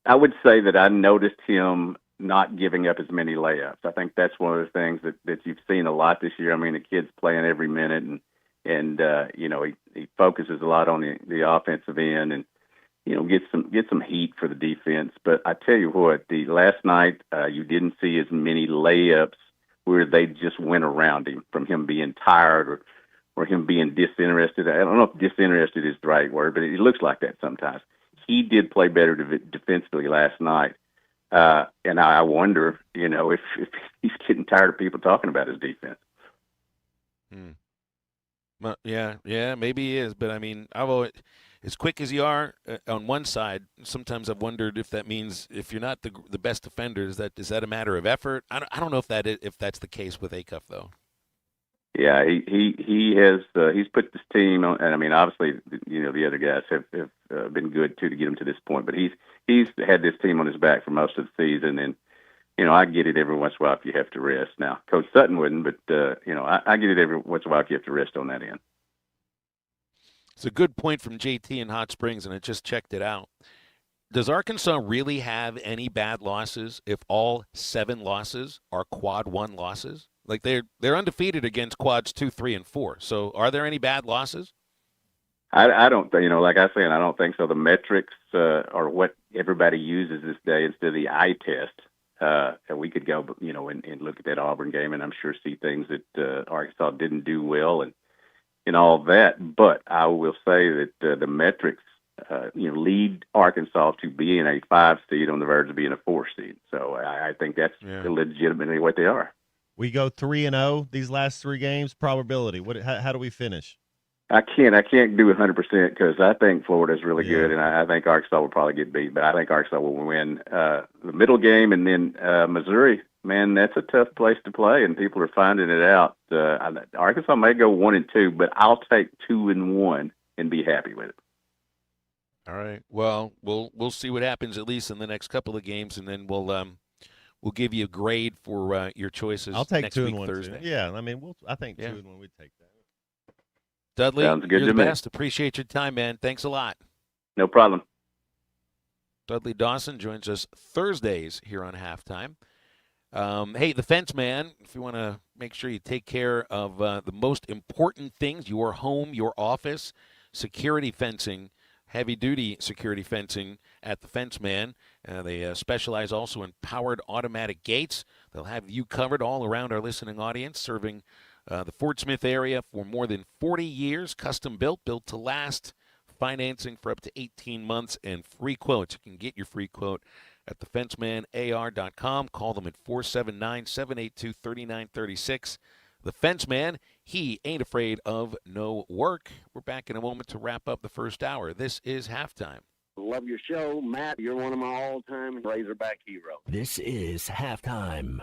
I would say that I noticed him not giving up as many layups. I think that's one of the things that you've seen a lot this year. I mean, the kid's playing every minute, and he focuses a lot on the offensive end, and get some heat for the defense. But I tell you what, the last night you didn't see as many layups where they just went around him, from him being tired or him being disinterested. I don't know if disinterested is the right word, but it looks like that sometimes. He did play better defensively last night, and I wonder, if he's getting tired of people talking about his defense. Well, yeah, maybe he is. But I mean, I've always, as quick as you are on one side, sometimes I've wondered if that means if you're not the best defender, is that a matter of effort? I don't know if that's the case with Acuff though. Yeah, he has he's put this team on, and I mean, obviously, the other guys have been good too to get him to this point. But he's had this team on his back for most of the season, and I get it every once in a while if you have to rest. Now, Coach Sutton wouldn't, but I get it every once in a while if you have to rest on that end. It's a good point from JT in Hot Springs, and I just checked it out. Does Arkansas really have any bad losses if all 7 losses are quad 1 losses? Like they're undefeated against quads 2, 3, and 4. So are there any bad losses? I don't, like I said, I don't think so. The metrics are what everybody uses this day instead of the eye test. And we could go, and look at that Auburn game, and I'm sure see things that Arkansas didn't do well, and all that. But I will say that the metrics, lead Arkansas to being a 5 seed on the verge of being a 4 seed. So I think that's legitimately what they are. We go 3-0 these last 3 games. Probability. How do we finish? I can't do 100% because I think Florida's really good, and I think Arkansas will probably get beat. But I think Arkansas will win the middle game, and then Missouri. Man, that's a tough place to play, and people are finding it out. Arkansas may go 1-2, but I'll take 2-1 and be happy with it. All right. Well, we'll see what happens at least in the next couple of games, and then we'll give you a grade for your choices. I'll take next 2-1 Thursday. Too. Yeah, I mean, I think 2-1 we'd take that. Dudley, Sounds good you're to the me. best. Appreciate your time, man. Thanks a lot. No problem. Dudley Dawson joins us Thursdays here on Halftime. Hey, the Fence Man, if you want to make sure you take care of the most important things, your home, your office, security fencing, heavy-duty security fencing at the Fence Man. They specialize also in powered automatic gates. They'll have you covered all around our listening audience, serving the Fort Smith area for more than 40 years, custom built to last, financing for up to 18 months, and free quotes. You can get your free quote at thefencemanAR.com. Call them at 479-782-3936. The Fence Man, he ain't afraid of no work. We're back in a moment to wrap up the first hour. This is Halftime. Love your show, Matt. You're one of my all-time Razorback heroes. This is Halftime.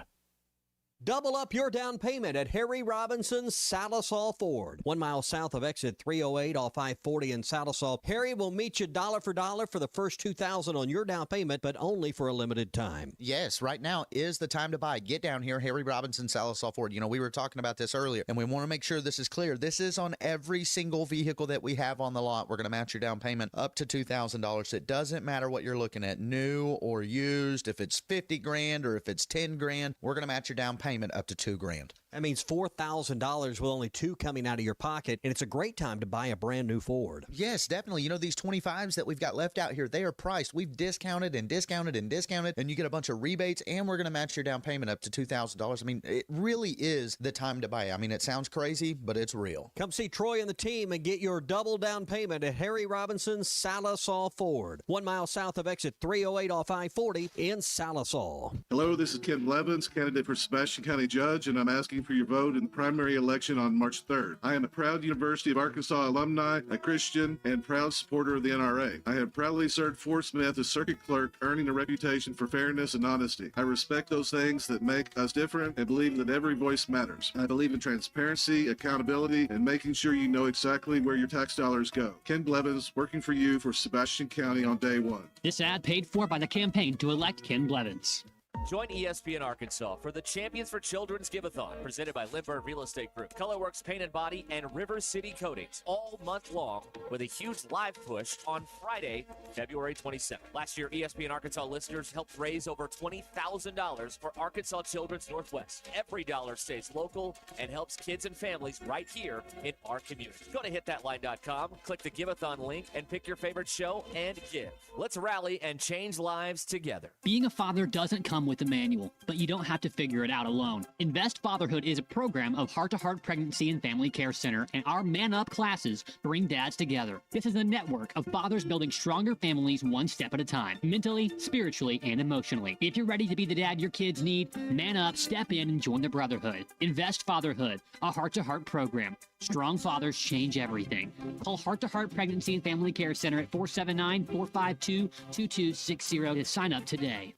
Double up your down payment at Harry Robinson's Salisaw Ford. 1 mile south of exit 308 off I-40 in Salisaw. Harry will meet you dollar for dollar for the first $2,000 on your down payment, but only for a limited time. Yes, right now is the time to buy. Get down here, Harry Robinson, Salisaw Ford. We were talking about this earlier, and we want to make sure this is clear. This is on every single vehicle that we have on the lot. We're going to match your down payment up to $2,000. It doesn't matter what you're looking at, new or used. If it's $50,000 or if it's $10,000, we're going to match your down payment up to $2,000. That means $4,000 with only $2,000 coming out of your pocket, and it's a great time to buy a brand new Ford. Yes, definitely. These 25s that we've got left out here, they are priced. We've discounted, and you get a bunch of rebates, and we're going to match your down payment up to $2,000. I mean, it really is the time to buy. I mean, it sounds crazy, but it's real. Come see Troy and the team and get your double down payment at Harry Robinson's Salisaw Ford. 1 mile south of exit 308 off I-40 in Salisaw. Hello, this is Ken Blevins, candidate for Sebastian County Judge, and I'm asking for your vote in the primary election on March 3rd. I am a proud University of Arkansas alumni, a Christian, and proud supporter of the NRA. I have proudly served Fort Smith as circuit clerk, earning a reputation for fairness and honesty. I respect those things that make us different and believe that every voice matters. I believe in transparency, accountability, and making sure you know exactly where your tax dollars go. Ken Blevins, working for you for Sebastian County on day one. This ad paid for by the campaign to elect Ken Blevins. Join ESPN Arkansas for the Champions for Children's Give-a-thon, presented by Lindbergh Real Estate Group, Colorworks Paint and Body, and River City Coatings, all month long, with a huge live push on Friday, February 27th. Last year, ESPN Arkansas listeners helped raise over $20,000 for Arkansas Children's Northwest. Every dollar stays local and helps kids and families right here in our community. Go to hitthatline.com, click the Give-a-thon link, and pick your favorite show and give. Let's rally and change lives together. Being a father doesn't come with a manual, but you don't have to figure it out alone. Invest Fatherhood is a program of Heart to Heart Pregnancy and Family Care Center, and our Man Up classes bring dads together. This is a network of fathers building stronger families one step at a time, mentally, spiritually, and emotionally. If you're ready to be the dad your kids need, man up, step in, and join the brotherhood. Invest Fatherhood, a Heart to Heart program. Strong fathers change everything. Call Heart to Heart Pregnancy and Family Care Center at 479-452-2260 to sign up today.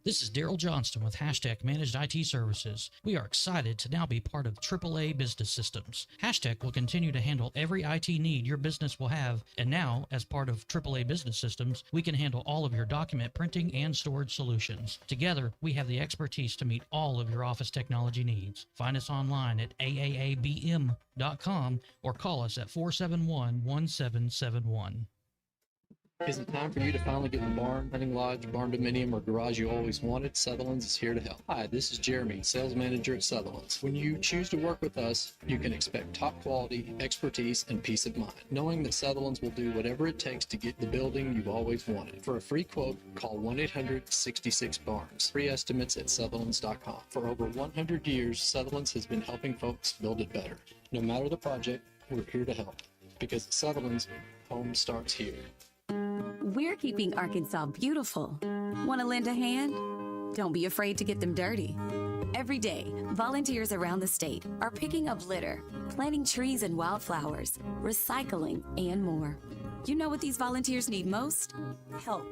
This is Daryl Johnston with Hashtag Managed IT Services. We are excited to now be part of AAA Business Systems. Hashtag will continue to handle every IT need your business will have, and now, as part of AAA Business Systems, we can handle all of your document printing and storage solutions. Together, we have the expertise to meet all of your office technology needs. Find us online at aaabm.com or call us at 471-1771. Is it time for you to finally get the barn, hunting lodge, barn dominium, or garage you always wanted? Sutherland's is here to help. Hi, this is Jeremy, sales manager at Sutherland's. When you choose to work with us, you can expect top quality, expertise, and peace of mind, knowing that Sutherland's will do whatever it takes to get the building you've always wanted. For a free quote, call 1-800-66-BARNS. Free estimates at Sutherland's.com. For over 100 years, Sutherland's has been helping folks build it better. No matter the project, we're here to help. Because at Sutherland's, home starts here. We're keeping Arkansas beautiful. Want to lend a hand? Don't be afraid to get them dirty. Every day, volunteers around the state are picking up litter, planting trees and wildflowers, recycling, and more. You know what these volunteers need most? Help.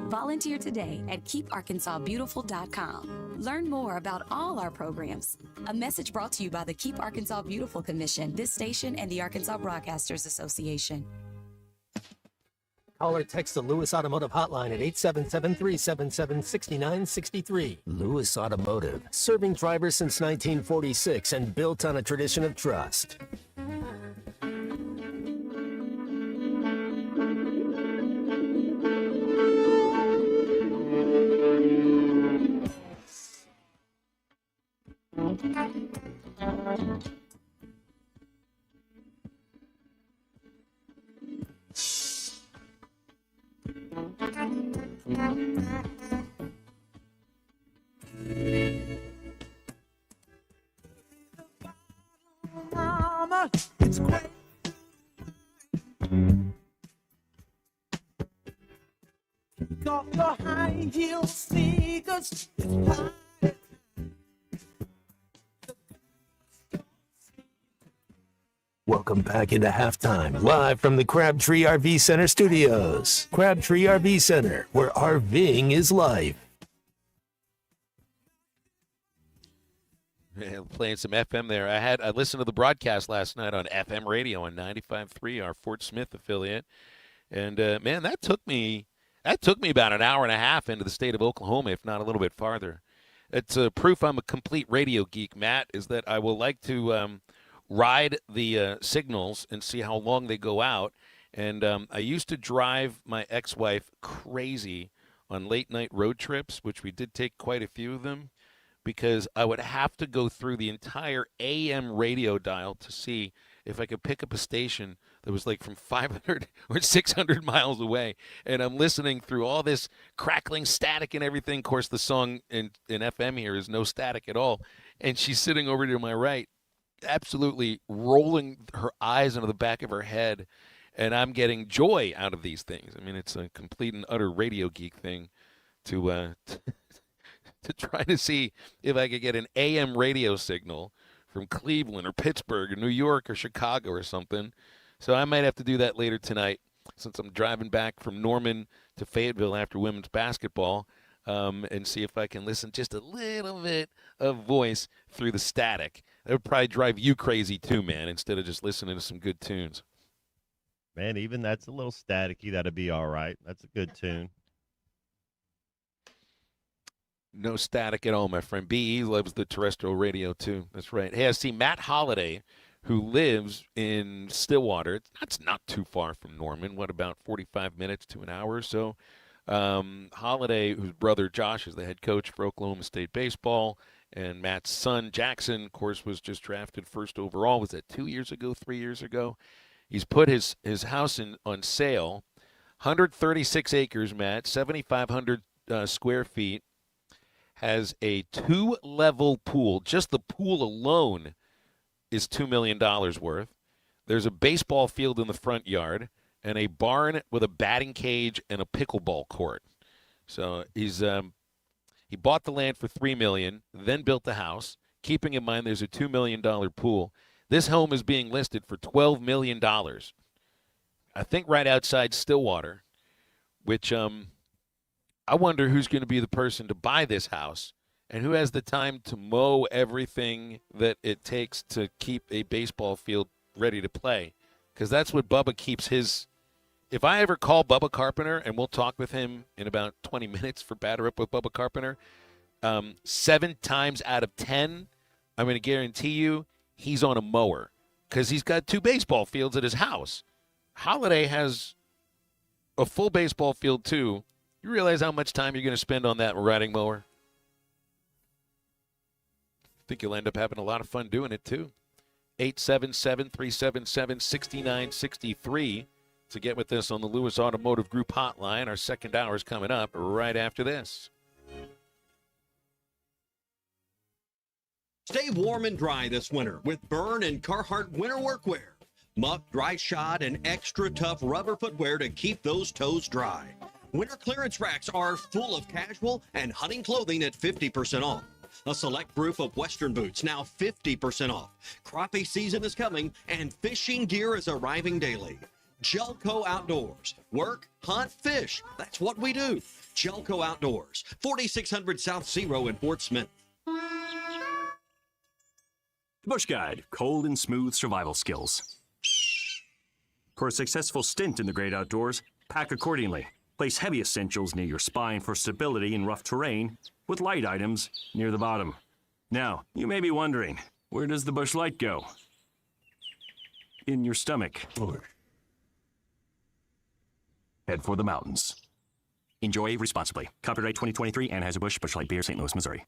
Volunteer today at keeparkansasbeautiful.com. Learn more about all our programs. A message brought to you by the Keep Arkansas Beautiful Commission, this station, and the Arkansas Broadcasters Association. Call or text the Lewis Automotive Hotline at 877-377-6963. Lewis Automotive, serving drivers since 1946 and built on a tradition of trust. Mama, it's great. Got your high heel sneakers. It's fine. Welcome back into halftime, live from the Crabtree RV Center studios. Crabtree RV Center, where RVing is life. Yeah, playing some FM there. I listened to the broadcast last night on FM radio on 95.3, our Fort Smith affiliate, and man, that took me about an hour and a half into the state of Oklahoma, if not a little bit farther. It's proof I'm a complete radio geek, Matt, is that I will like to ride the signals and see how long they go out. And I used to drive my ex-wife crazy on late-night road trips, which we did take quite a few of them, because I would have to go through the entire AM radio dial to see if I could pick up a station that was like from 500 or 600 miles away. And I'm listening through all this crackling static and everything. Of course, the song in FM here is no static at all. And she's sitting over to my right, absolutely rolling her eyes into the back of her head. And I'm getting joy out of these things. I mean, it's a complete and utter radio geek thing to try to see if I could get an AM radio signal from Cleveland or Pittsburgh or New York or Chicago or something. So I might have to do that later tonight since I'm driving back from Norman to Fayetteville after women's basketball, and see if I can listen just a little bit of voice through the static. That would probably drive you crazy too, man, instead of just listening to some good tunes. Man, even that's a little staticky. That'd be all right. That's a good tune. No static at all, my friend. BE loves the terrestrial radio, too. That's right. Hey, I see Matt Holliday, who lives in Stillwater. That's not too far from Norman. What, about 45 minutes to an hour or so? Holliday, whose brother Josh is the head coach for Oklahoma State baseball, and Matt's son Jackson, of course, was just drafted first overall. Was that 2 years ago, 3 years ago? He's put his house on sale. 136 acres, Matt, 7,500 square feet. Has a 2-level pool. Just the pool alone is $2 million worth. There's a baseball field in the front yard and a barn with a batting cage and a pickleball court. So he bought the land for $3 million, then built the house, keeping in mind there's a $2 million pool. This home is being listed for $12 million. I think right outside Stillwater, which I wonder who's going to be the person to buy this house and who has the time to mow everything that it takes to keep a baseball field ready to play. Because that's what Bubba keeps his. If I ever call Bubba Carpenter, and we'll talk with him in about 20 minutes for Batter Up with Bubba Carpenter, 7 times out of 10, I'm going to guarantee you he's on a mower because he's got 2 baseball fields at his house. Holiday has a full baseball field, too. You realize how much time you're going to spend on that riding mower? I think you'll end up having a lot of fun doing it, too. 877-377-6963 to get with us on the Lewis Automotive Group hotline. Our second hour is coming up right after this. Stay warm and dry this winter with Byrne and Carhartt winter workwear. Muck, dry shod, and extra tough rubber footwear to keep those toes dry. Winter clearance racks are full of casual and hunting clothing at 50% off. A select group of Western boots now 50% off. Crappie season is coming and fishing gear is arriving daily. Gelco Outdoors. Work, hunt, fish. That's what we do. Gelco Outdoors. 4600 South Zero in Fort Smith. Bush Guide, cold and smooth survival skills. For a successful stint in the great outdoors, pack accordingly. Place heavy essentials near your spine for stability in rough terrain, with light items near the bottom. Now, you may be wondering, where does the Bush Light go? In your stomach. Head for the mountains. Enjoy responsibly. Copyright 2023, Anheuser-Busch, Busch Light Beer, St. Louis, Missouri.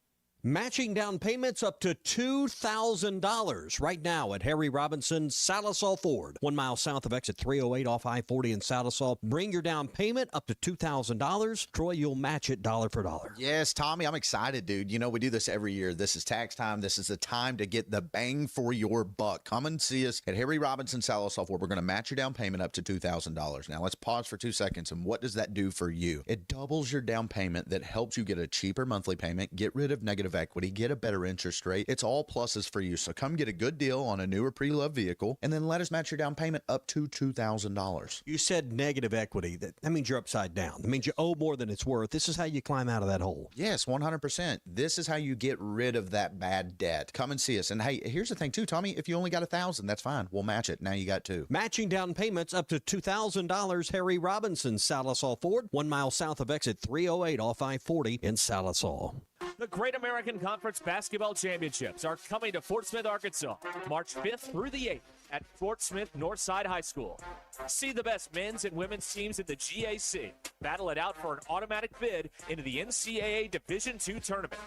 Matching down payments up to $2,000 right now at Harry Robinson Salisal Ford, 1 mile south of exit 308 off I-40 in Salisal. Bring your down payment up to $2,000. Troy, you'll match it dollar for dollar. Yes, Tommy, I'm excited, dude. You know, we do this every year. This is tax time. This is the time to get the bang for your buck. Come and see us at Harry Robinson Salisal Ford. We're going to match your down payment up to $2,000. Now, let's pause for 2 seconds. And what does that do for you? It doubles your down payment that helps you get a cheaper monthly payment, get rid of negative equity, get a better interest rate. It's all pluses for you. So come get a good deal on a newer pre-loved vehicle and then let us match your down payment up to $2,000. You said negative equity. That means you're upside down. That means you owe more than it's worth. This is how you climb out of that hole. Yes, 100%. This is how you get rid of that bad debt. Come and see us. And hey, here's the thing too, Tommy, if you only got $1,000, that's fine. We'll match it. Now you got 2. Matching down payments up to $2,000. Harry Robinson Salisal Ford, 1 mile south of exit 308 off I-40 in Salisal. The Great American Conference Basketball Championships are coming to Fort Smith, Arkansas, March 5th through the 8th at Fort Smith Northside High School. See the best men's and women's teams in the GAC. Battle it out for an automatic bid into the NCAA Division II tournament.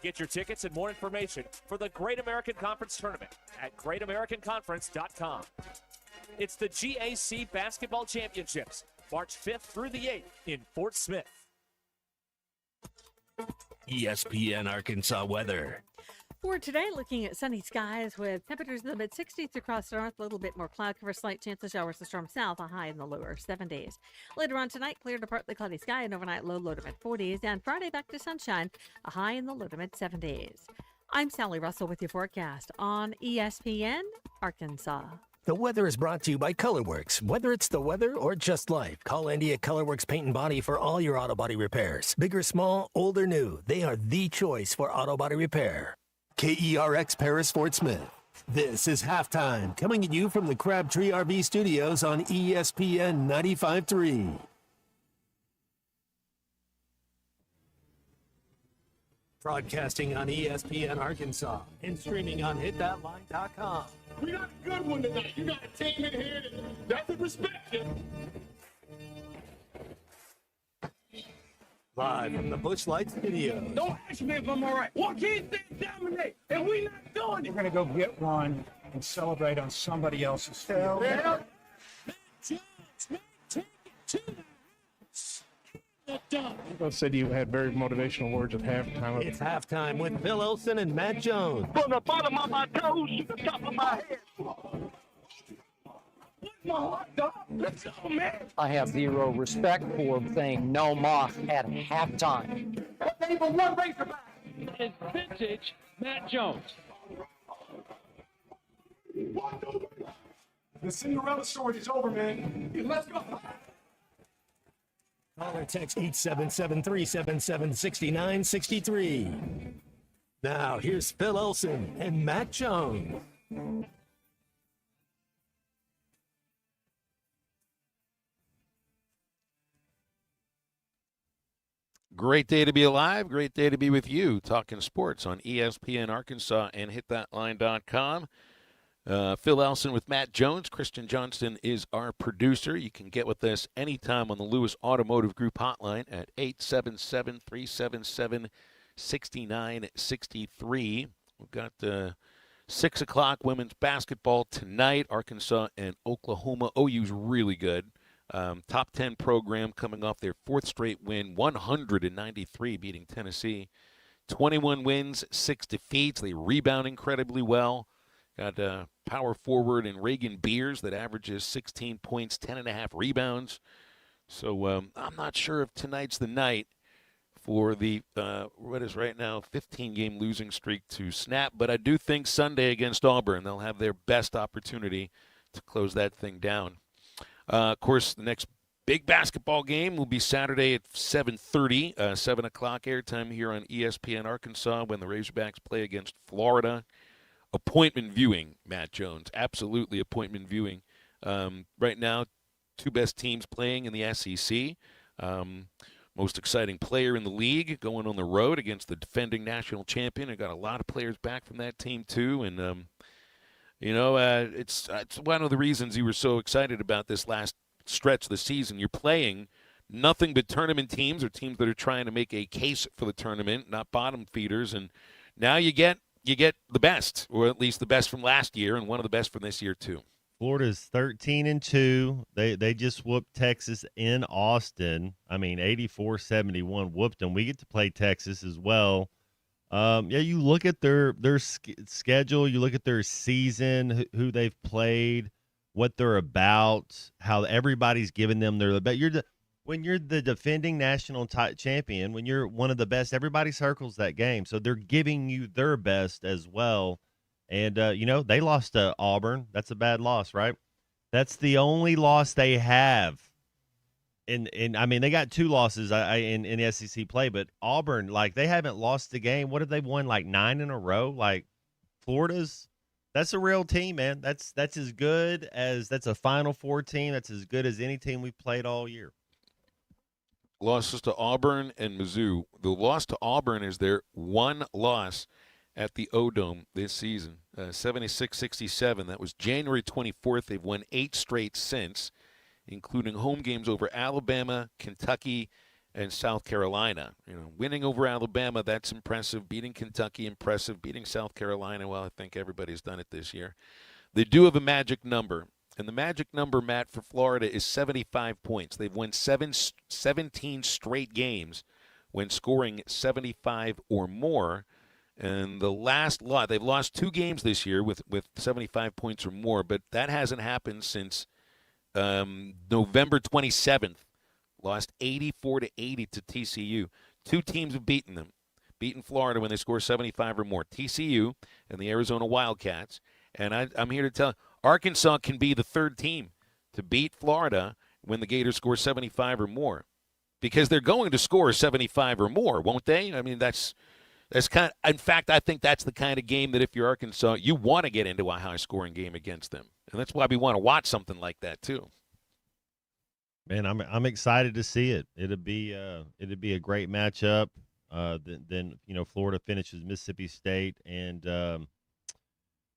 Get your tickets and more information for the Great American Conference Tournament at greatamericanconference.com. It's the GAC Basketball Championships, March 5th through the 8th in Fort Smith. ESPN Arkansas weather. For today, looking at sunny skies with temperatures in the mid-60s across the north, a little bit more cloud cover, slight chance of showers to storm south, a high in the lower 70s. Later on tonight, clear to partly cloudy sky and overnight low to mid-40s. And Friday, back to sunshine, a high in the low to mid-70s. I'm Sally Russell with your forecast on ESPN Arkansas. The weather is brought to you by ColorWorks. Whether it's the weather or just life, call Andy at ColorWorks Paint and Body for all your auto body repairs. Big or small, old or new, they are the choice for auto body repair. KERX Paris Fort Smith. This is Halftime, coming at you from the Crabtree RV Studios on ESPN 95.3. Broadcasting on ESPN Arkansas and streaming on hitthatline.com. We got a good one tonight. You got a team in here that doesn't respect you. Live from the Busch Light Studios. Don't ask me if I'm all right. What can't they dominate? And we not doing it. We're going to go get one and celebrate on somebody else's field. Yeah. People said you had very motivational words at halftime. It's halftime with Bill Olsen and Matt Jones. From the bottom of my toes to the top of my head. My hot dog. Let's go, man. I have zero respect for saying no moss at halftime. What name of one Razorback? It's vintage Matt Jones. The Cinderella story is over, man. Let's go. Call or text 877-377-6963. Now, here's Phil Olson and Matt Jones. Great day to be alive. Great day to be with you, talking sports on ESPN Arkansas and hitthatline.com. Phil Elson with Matt Jones. Christian Johnston is our producer. You can get with us anytime on the Lewis Automotive Group hotline at 877-377-6963. We've got 6 o'clock women's basketball tonight, Arkansas and Oklahoma. OU's really good. Top 10 program coming off their 4th straight win, 193 beating Tennessee. 21 wins, 6 defeats. They rebound incredibly well. Got power forward in Reagan Beers that averages 16 points, 10.5 rebounds. So I'm not sure if tonight's the night for the, what is right now, 15-game losing streak to snap. But I do think Sunday against Auburn, they'll have their best opportunity to close that thing down. Of course, the next big basketball game will be Saturday at 7:30, 7 o'clock airtime here on ESPN Arkansas when the Razorbacks play against Florida. Appointment viewing, Matt Jones. Absolutely appointment viewing. Right now, 2 best teams playing in the SEC. Most exciting player in the league going on the road against the defending national champion. I got a lot of players back from that team, too. And, it's one of the reasons you were so excited about this last stretch of the season. You're playing nothing but tournament teams or teams that are trying to make a case for the tournament, not bottom feeders. And now you get the best, or at least the best from last year and one of the best from this year, too. Florida's 13-2. They just whooped Texas in Austin. 84-71 whooped them. We get to play Texas as well. You look at their schedule, you look at their season, who they've played, what they're about, how everybody's giving them their best. When you're the defending national champion, when you're one of the best, everybody circles that game. So they're giving you their best as well. And, they lost to Auburn. That's a bad loss, right? That's the only loss they have. And they got 2 losses in the SEC play, but Auburn, they haven't lost the game. What have they won, 9 in a row? Florida's, that's a real team, man. That's as good as, that's a Final Four team. That's as good as any team we've played all year. Losses to Auburn and Mizzou. The loss to Auburn is their one loss at the O-Dome this season, 76-67. That was January 24th. They've won 8 straight since, including home games over Alabama, Kentucky, and South Carolina. Winning over Alabama, that's impressive. Beating Kentucky, impressive. Beating South Carolina, well, I think everybody's done it this year. They do have a magic number. And the magic number, Matt, for Florida is 75 points. They've won 17 straight games when scoring 75 or more. And the last lot, they've lost 2 games this year with 75 points or more, but that hasn't happened since November 27th. Lost 84-80 to TCU. 2 teams have beaten them. Beaten Florida when they score 75 or more. TCU and the Arizona Wildcats. And I'm here to tell you, Arkansas can be the 3rd team to beat Florida when the Gators score 75 or more, because they're going to score 75 or more, won't they? That's kind of, in fact, I think that's the kind of game that if you're Arkansas, you want to get into a high-scoring game against them, and that's why we want to watch something like that too. Man, I'm excited to see it. It'd be a great matchup. Then Florida finishes Mississippi State and.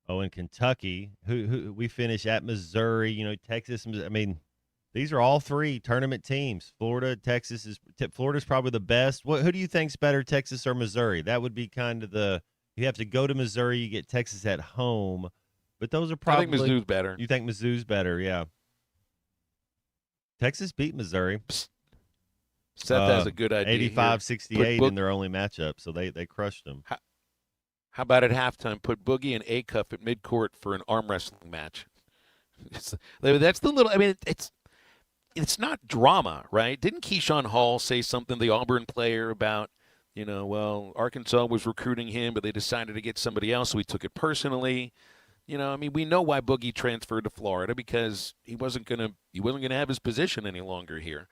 In Kentucky, who we finish at Missouri, Texas. These are all 3 tournament teams. Florida's probably the best. Who do you think's better, Texas or Missouri? That would be kind of you have to go to Missouri, you get Texas at home, but those are probably. I think Mizzou's better. You think Mizzou's better? Yeah. Texas beat Missouri. Seth has a good idea. 85-68 in their only matchup, so they crushed them. How about at halftime, put Boogie and Acuff at midcourt for an arm wrestling match? That's the little. It's not drama, right? Didn't Keyshawn Hall say something, the Auburn player, about, Arkansas was recruiting him, but they decided to get somebody else, so he took it personally. We know why Boogie transferred to Florida, because he wasn't gonna have his position any longer here.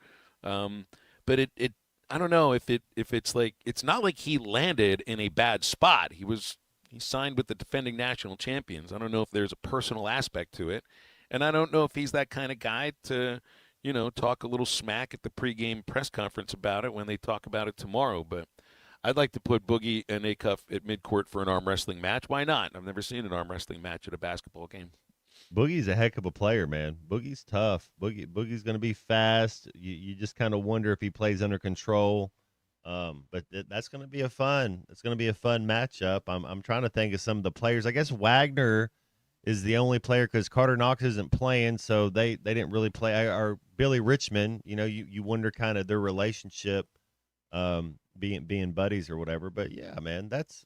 but it I don't know if it's like it's not like he landed in a bad spot. He signed with the defending national champions. I don't know if there's a personal aspect to it, and I don't know if he's that kind of guy to, talk a little smack at the pregame press conference about it when they talk about it tomorrow. But I'd like to put Boogie and Acuff at midcourt for an arm wrestling match. Why not? I've never seen an arm wrestling match at a basketball game. Boogie's a heck of a player, man. Boogie's tough. Boogie's going to be fast. You just kind of wonder if he plays under control. But that's going to be it's going to be a fun matchup. I'm trying to think of some of the players. I guess Wagner is the only player because Carter Knox isn't playing, so they didn't really play. Or Billy Richmond, you wonder kind of their relationship, being buddies or whatever. But yeah, man, that's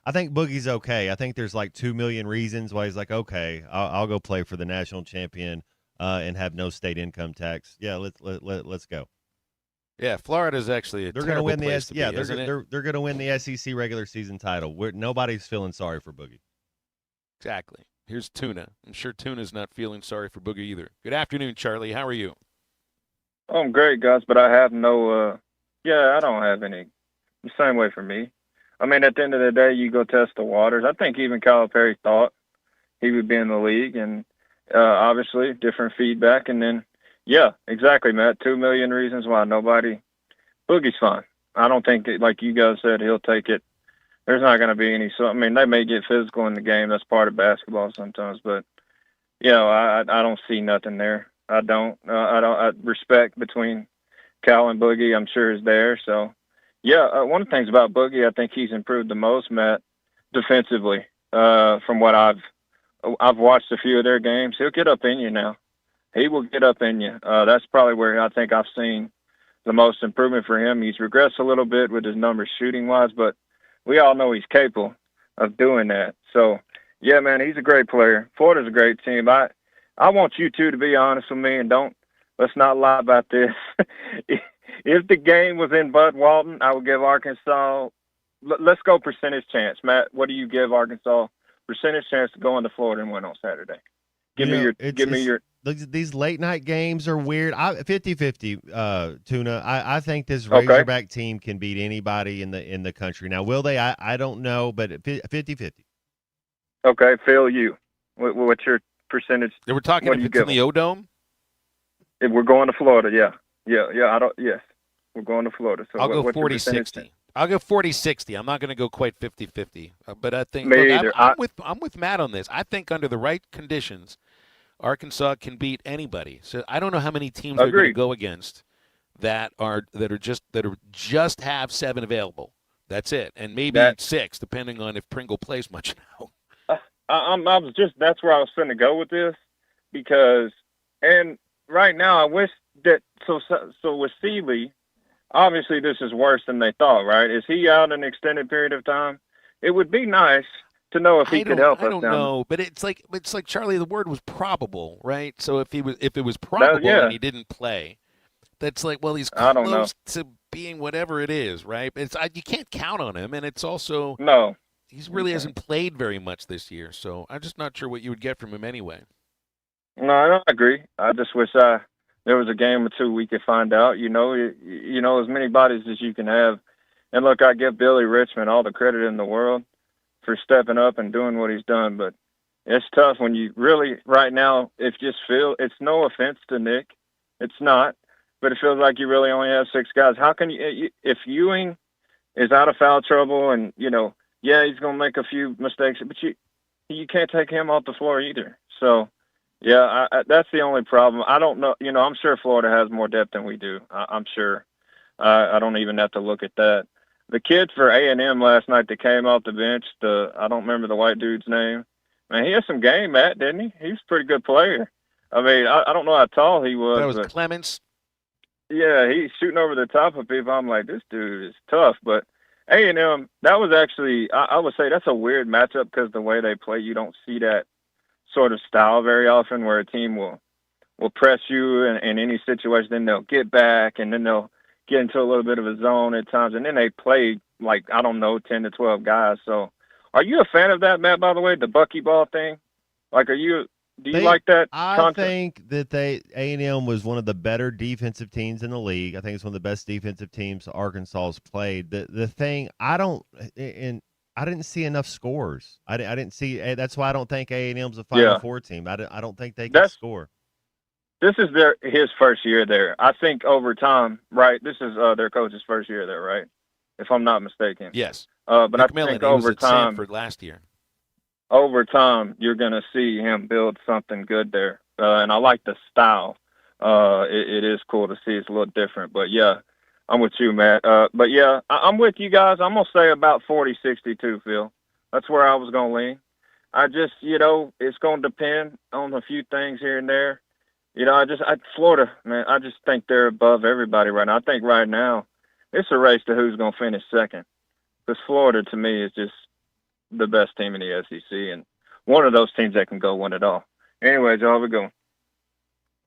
I think Boogie's okay. I think there's like 2 million reasons why he's like, okay, I'll go play for the national champion and have no state income tax. Yeah, let's go. Yeah, Florida's actually they're going to win place to be, they're going to win the SEC regular season title. Nobody's feeling sorry for Boogie. Exactly. Here's Tuna. I'm sure Tuna's not feeling sorry for Boogie either. Good afternoon, Charlie. How are you? Oh, I'm great, guys, but I have no I don't have any. The same way for me. I mean, at the end of the day, you go test the waters. I think even Calipari thought he would be in the league, and obviously different feedback. And then, yeah, exactly, Matt. 2 million reasons why nobody. Boogie's fine. I don't think, like you guys said, he'll take it. There's not going to be any. So I mean, they may get physical in the game. That's part of basketball sometimes, but I don't see nothing there. I don't. Respect between Cal and Boogie, I'm sure, is there. So, one of the things about Boogie, I think he's improved the most, Matt, defensively. From what I've watched a few of their games, he'll get up in you now. He will get up in you. That's probably where I think I've seen the most improvement for him. He's regressed a little bit with his numbers shooting-wise, but we all know he's capable of doing that. So, yeah, man, he's a great player. Florida's a great team. I want you two to be honest with me, and let's not lie about this. If the game was in Bud Walton, I would give Arkansas. Let's go percentage chance, Matt. What do you give Arkansas percentage chance to go into Florida and win on Saturday? Give me your. These late night games are weird. 50-50, Tuna. I think this Razorback team can beat anybody in the country. Now, will they? I don't know, but 50-50. Okay, Phil, what's your percentage? We're talking if it's in the O-Dome? If we're going to Florida, yeah. Yes, we're going to Florida. So I'll go 40-60. I'll go 40-60. I'm not going to go quite 50-50. But I think I'm with Matt on this. I think under the right conditions, Arkansas can beat anybody. So I don't know how many teams they're going to go against that just have 7 available. That's it, and maybe 6, depending on if Pringle plays much now. That's where I was going to go with this, because right now I wish that so with Seeley, obviously this is worse than they thought, right? Is he out an extended period of time? It would be nice to know if he could help us. I don't know, but it's like Charlie. The word was probable, right? So if it was probable and he didn't play, that's like, well, he's close to being whatever it is, right? You can't count on him, and it's also he really hasn't played very much this year, so I'm just not sure what you would get from him anyway. No, I agree. I just wish there was a game or two we could find out. You know, as many bodies as you can have. And look, I give Billy Richmond all the credit in the world for stepping up and doing what he's done. But it's tough when you really, right now, it's no offense to Nick. It's not. But it feels like you really only have 6 guys. How can you, if Ewing is out of foul trouble and, he's going to make a few mistakes, but you can't take him off the floor either. So, yeah, that's the only problem. I don't know. I'm sure Florida has more depth than we do. I'm sure. I don't even have to look at that. The kid for A&M last night that came off the bench, I don't remember the white dude's name. Man, he had some game, Matt, didn't he? He was a pretty good player. I mean, I don't know how tall he was. That was Clements. Yeah, he's shooting over the top of people. I'm like, this dude is tough. But A&M, that was actually, I would say that's a weird matchup because the way they play, you don't see that sort of style very often where a team will press you in any situation, then they'll get back, and then they'll get into a little bit of a zone at times, and then they play like, I don't know, 10 to 12 guys. So are you a fan of that, Matt, by the way, the bucky ball thing? Like, are you Do you like that? I think that A&M was one of the better defensive teams in the league. I think it's one of the best defensive teams Arkansas's played. The thing I didn't see enough scores. I didn't see. That's why I don't think A&M's a Final Four team. I don't think they can score. This is his first year there. I think over time, right? This is their coach's first year there, right? If I'm not mistaken. Yes. But McMillan, I think he was over at time, Sanford last year. over time, you're going to see him build something good there. And I like the style. It is cool to see. It's a little different. But, yeah, I'm with you, Matt. But, yeah, I'm with you guys. I'm going to say about 40-62, Phil. That's where I was going to lean. I just, it's going to depend on a few things here and there. Florida, man, I just think they're above everybody right now. I think right now it's a race to who's going to finish second. Because Florida, to me, is just the best team in the SEC and one of those teams that can go win it all. Anyways, y'all have a good one.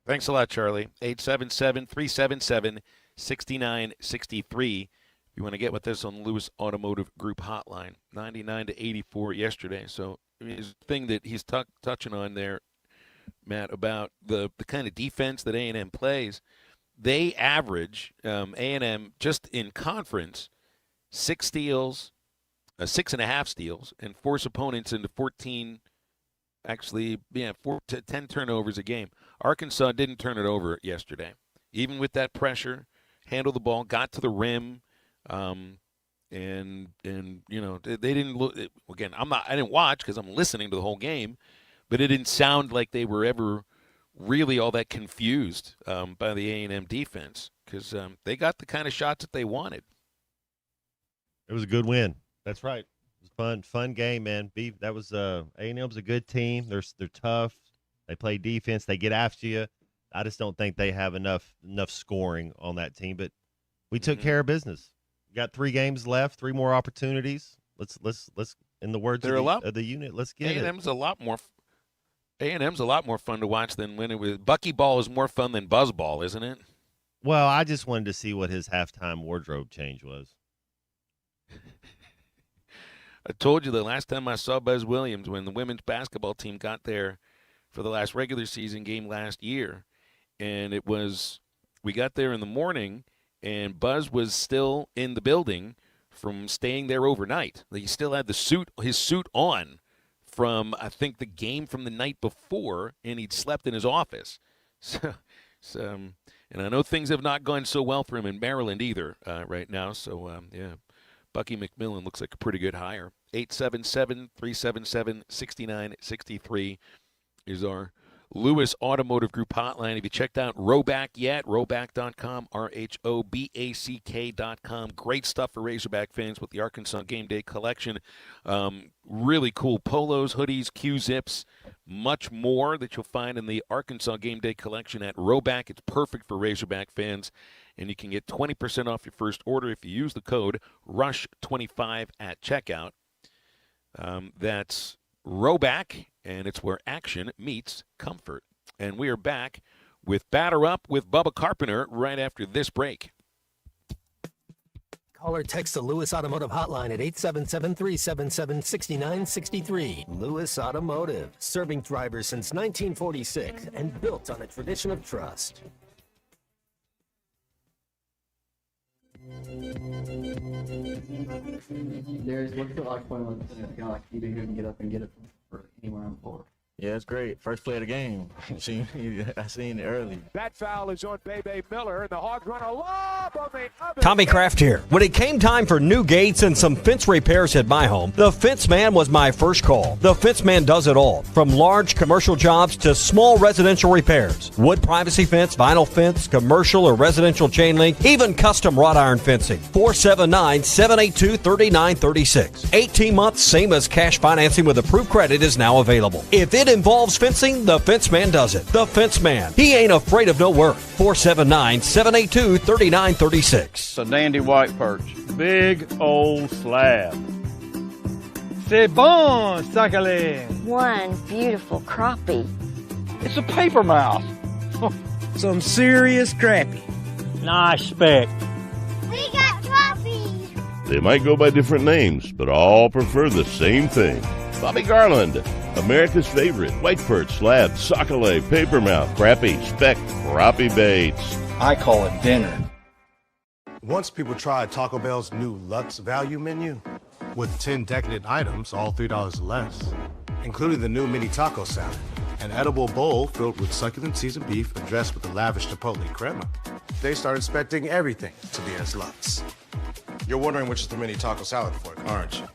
Thanks a lot, Charlie. 877-377-6963. If you want to get with us on Lewis Automotive Group Hotline, 99-84 yesterday. So his thing that he's touching on there, Matt, about the kind of defense that A&M plays, they average, A&M just in conference, 6 steals, 6.5 steals, and force opponents into 10 turnovers a game. Arkansas didn't turn it over yesterday. Even with that pressure, handled the ball, got to the rim, and they didn't look. Again, I didn't watch because I'm listening to the whole game, but it didn't sound like they were ever really all that confused by the A&M defense because they got the kind of shots that they wanted. It was a good win. That's right. It was fun game, man. That was A&M's a good team. They're tough. They play defense. They get after you. I just don't think they have enough scoring on that team. But we took care of business. We got 3 games left, 3 more opportunities. Let's in the words of the unit, let's get it. A&M's a lot more fun to watch than when it was. Bucky ball is more fun than buzz ball, isn't it? Well, I just wanted to see what his halftime wardrobe change was. I told you the last time I saw Buzz Williams when the women's basketball team got there for the last regular season game last year, and we got there in the morning, and Buzz was still in the building from staying there overnight. He still had his suit on from, I think, the game from the night before, and he'd slept in his office. So, and I know things have not gone so well for him in Maryland either right now. So, yeah, Bucky McMillan looks like a pretty good hire. 877-377-6963 is our Lewis Automotive Group hotline. Have you checked out Roback yet? Roback.com, RHOBACK.com. Great stuff for Razorback fans with the Arkansas Game Day collection. Really cool polos, hoodies, Q-zips, much more that you'll find in the Arkansas Game Day collection at Roback. It's perfect for Razorback fans, and you can get 20% off your first order if you use the code RUSH25 at checkout. That's Roback, and it's where action meets comfort. And we are back with Batter Up with Bubba Carpenter right after this break. Call or text the Lewis Automotive hotline at 877-377-6963. Lewis Automotive, serving drivers since 1946 and built on a tradition of trust. Darius, what's it like playing with a guy like you who can get up and get it for anywhere on the floor? Yeah, it's great. First play of the game. I seen it early. That foul is on Bebe Miller, and the Hogs run a lob on the other. Tommy Kraft here. When it came time for new gates and some fence repairs at my home, the Fence Man was my first call. The Fence Man does it all, from large commercial jobs to small residential repairs. Wood privacy fence, vinyl fence, commercial or residential chain link, even custom wrought iron fencing. 479-782-3936. 18 months, same as cash financing with approved credit is now available. If it involves fencing, the Fence Man does it. The Fence Man. He ain't afraid of no work. 479-782-3936. It's a dandy white perch. Big old slab. C'est bon, sacale. One beautiful crappie. It's a paper mouth. Some serious crappie. Nice speck. We got crappies. They might go by different names, but all prefer the same thing. Bobby Garland America's favorite, white perch, slab, sockeye, papermouth, crappie, speck, crappie baits. I call it dinner. Once people tried Taco Bell's new Lux value menu with 10 decadent items, all $3 or less, including the new mini taco salad, an edible bowl filled with succulent seasoned beef and dressed with a lavish chipotle crema, they started expecting everything to be as Lux. You're wondering which is the mini taco salad for, aren't you?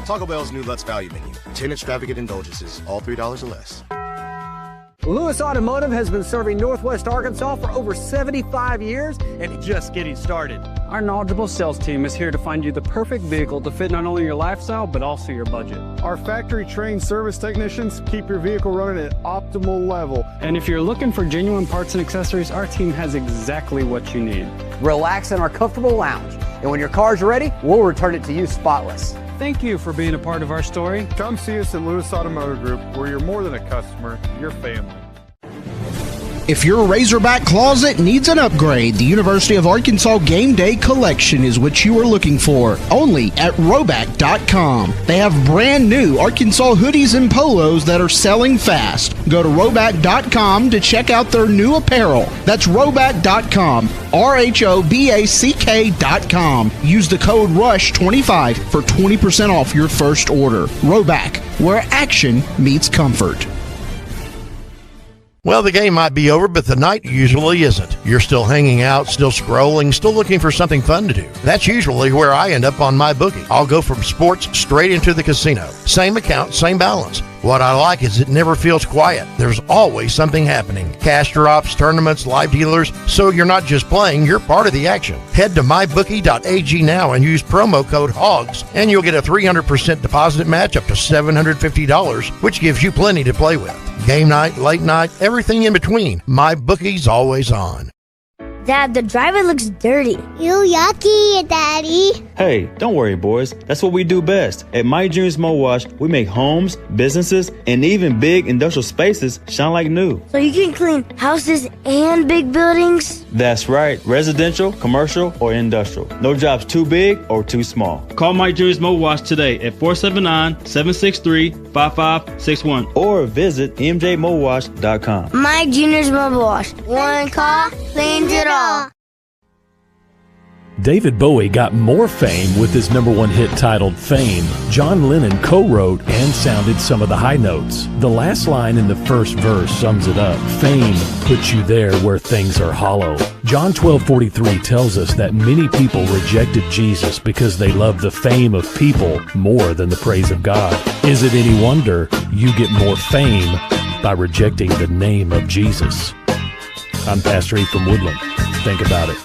Taco Bell's new Lux value menu, 10 extravagant indulgences, all $3 or less. Lewis Automotive has been serving Northwest Arkansas for over 75 years and just getting started. Our knowledgeable sales team is here to find you the perfect vehicle to fit not only your lifestyle, but also your budget. Our factory-trained service technicians keep your vehicle running at optimal level. And if you're looking for genuine parts and accessories, our team has exactly what you need. Relax in our comfortable lounge, and when your car's ready, we'll return it to you spotless. Thank you for being a part of our story. Come see us at Lewis Automotive Group, where you're more than a customer, you're family. If your Razorback closet needs an upgrade, the University of Arkansas Game Day Collection is what you are looking for, only at Roback.com. They have brand new Arkansas hoodies and polos that are selling fast. Go to Roback.com to check out their new apparel. That's Roback.com, RHOBACK.com. Use the code RUSH25 for 20% off your first order. Roback, where action meets comfort. Well, the game might be over, but the night usually isn't. You're still hanging out, still scrolling, still looking for something fun to do. That's usually where I end up on MyBookie. I'll go from sports straight into the casino. Same account, same balance. What I like is it never feels quiet. There's always something happening. Cash drops, tournaments, live dealers. So you're not just playing, you're part of the action. Head to mybookie.ag now and use promo code HOGS, and you'll get a 300% deposit match up to $750, which gives you plenty to play with. Game night, late night, everything in between. MyBookie's always on. Dad, the driver looks dirty. You yucky, Daddy. Hey, don't worry, boys. That's what we do best. At My Junior's Mo Wash, we make homes, businesses, and even big industrial spaces shine like new. So you can clean houses and big buildings? That's right. Residential, commercial, or industrial. No job's too big or too small. Call My Junior's Mo Wash today at 479-763-5561 or visit mjmowash.com. My Junior's Mo Wash. One call cleans it all. David Bowie got more fame with his #1 hit titled Fame. John Lennon co-wrote and sounded some of the high notes. The last line in the first verse sums it up. Fame puts you there where things are hollow. John 12:43 tells us that many people rejected Jesus because they love the fame of people more than the praise of God. Is it any wonder you get more fame by rejecting the name of Jesus? I'm Pastor E from Woodland. Think about it.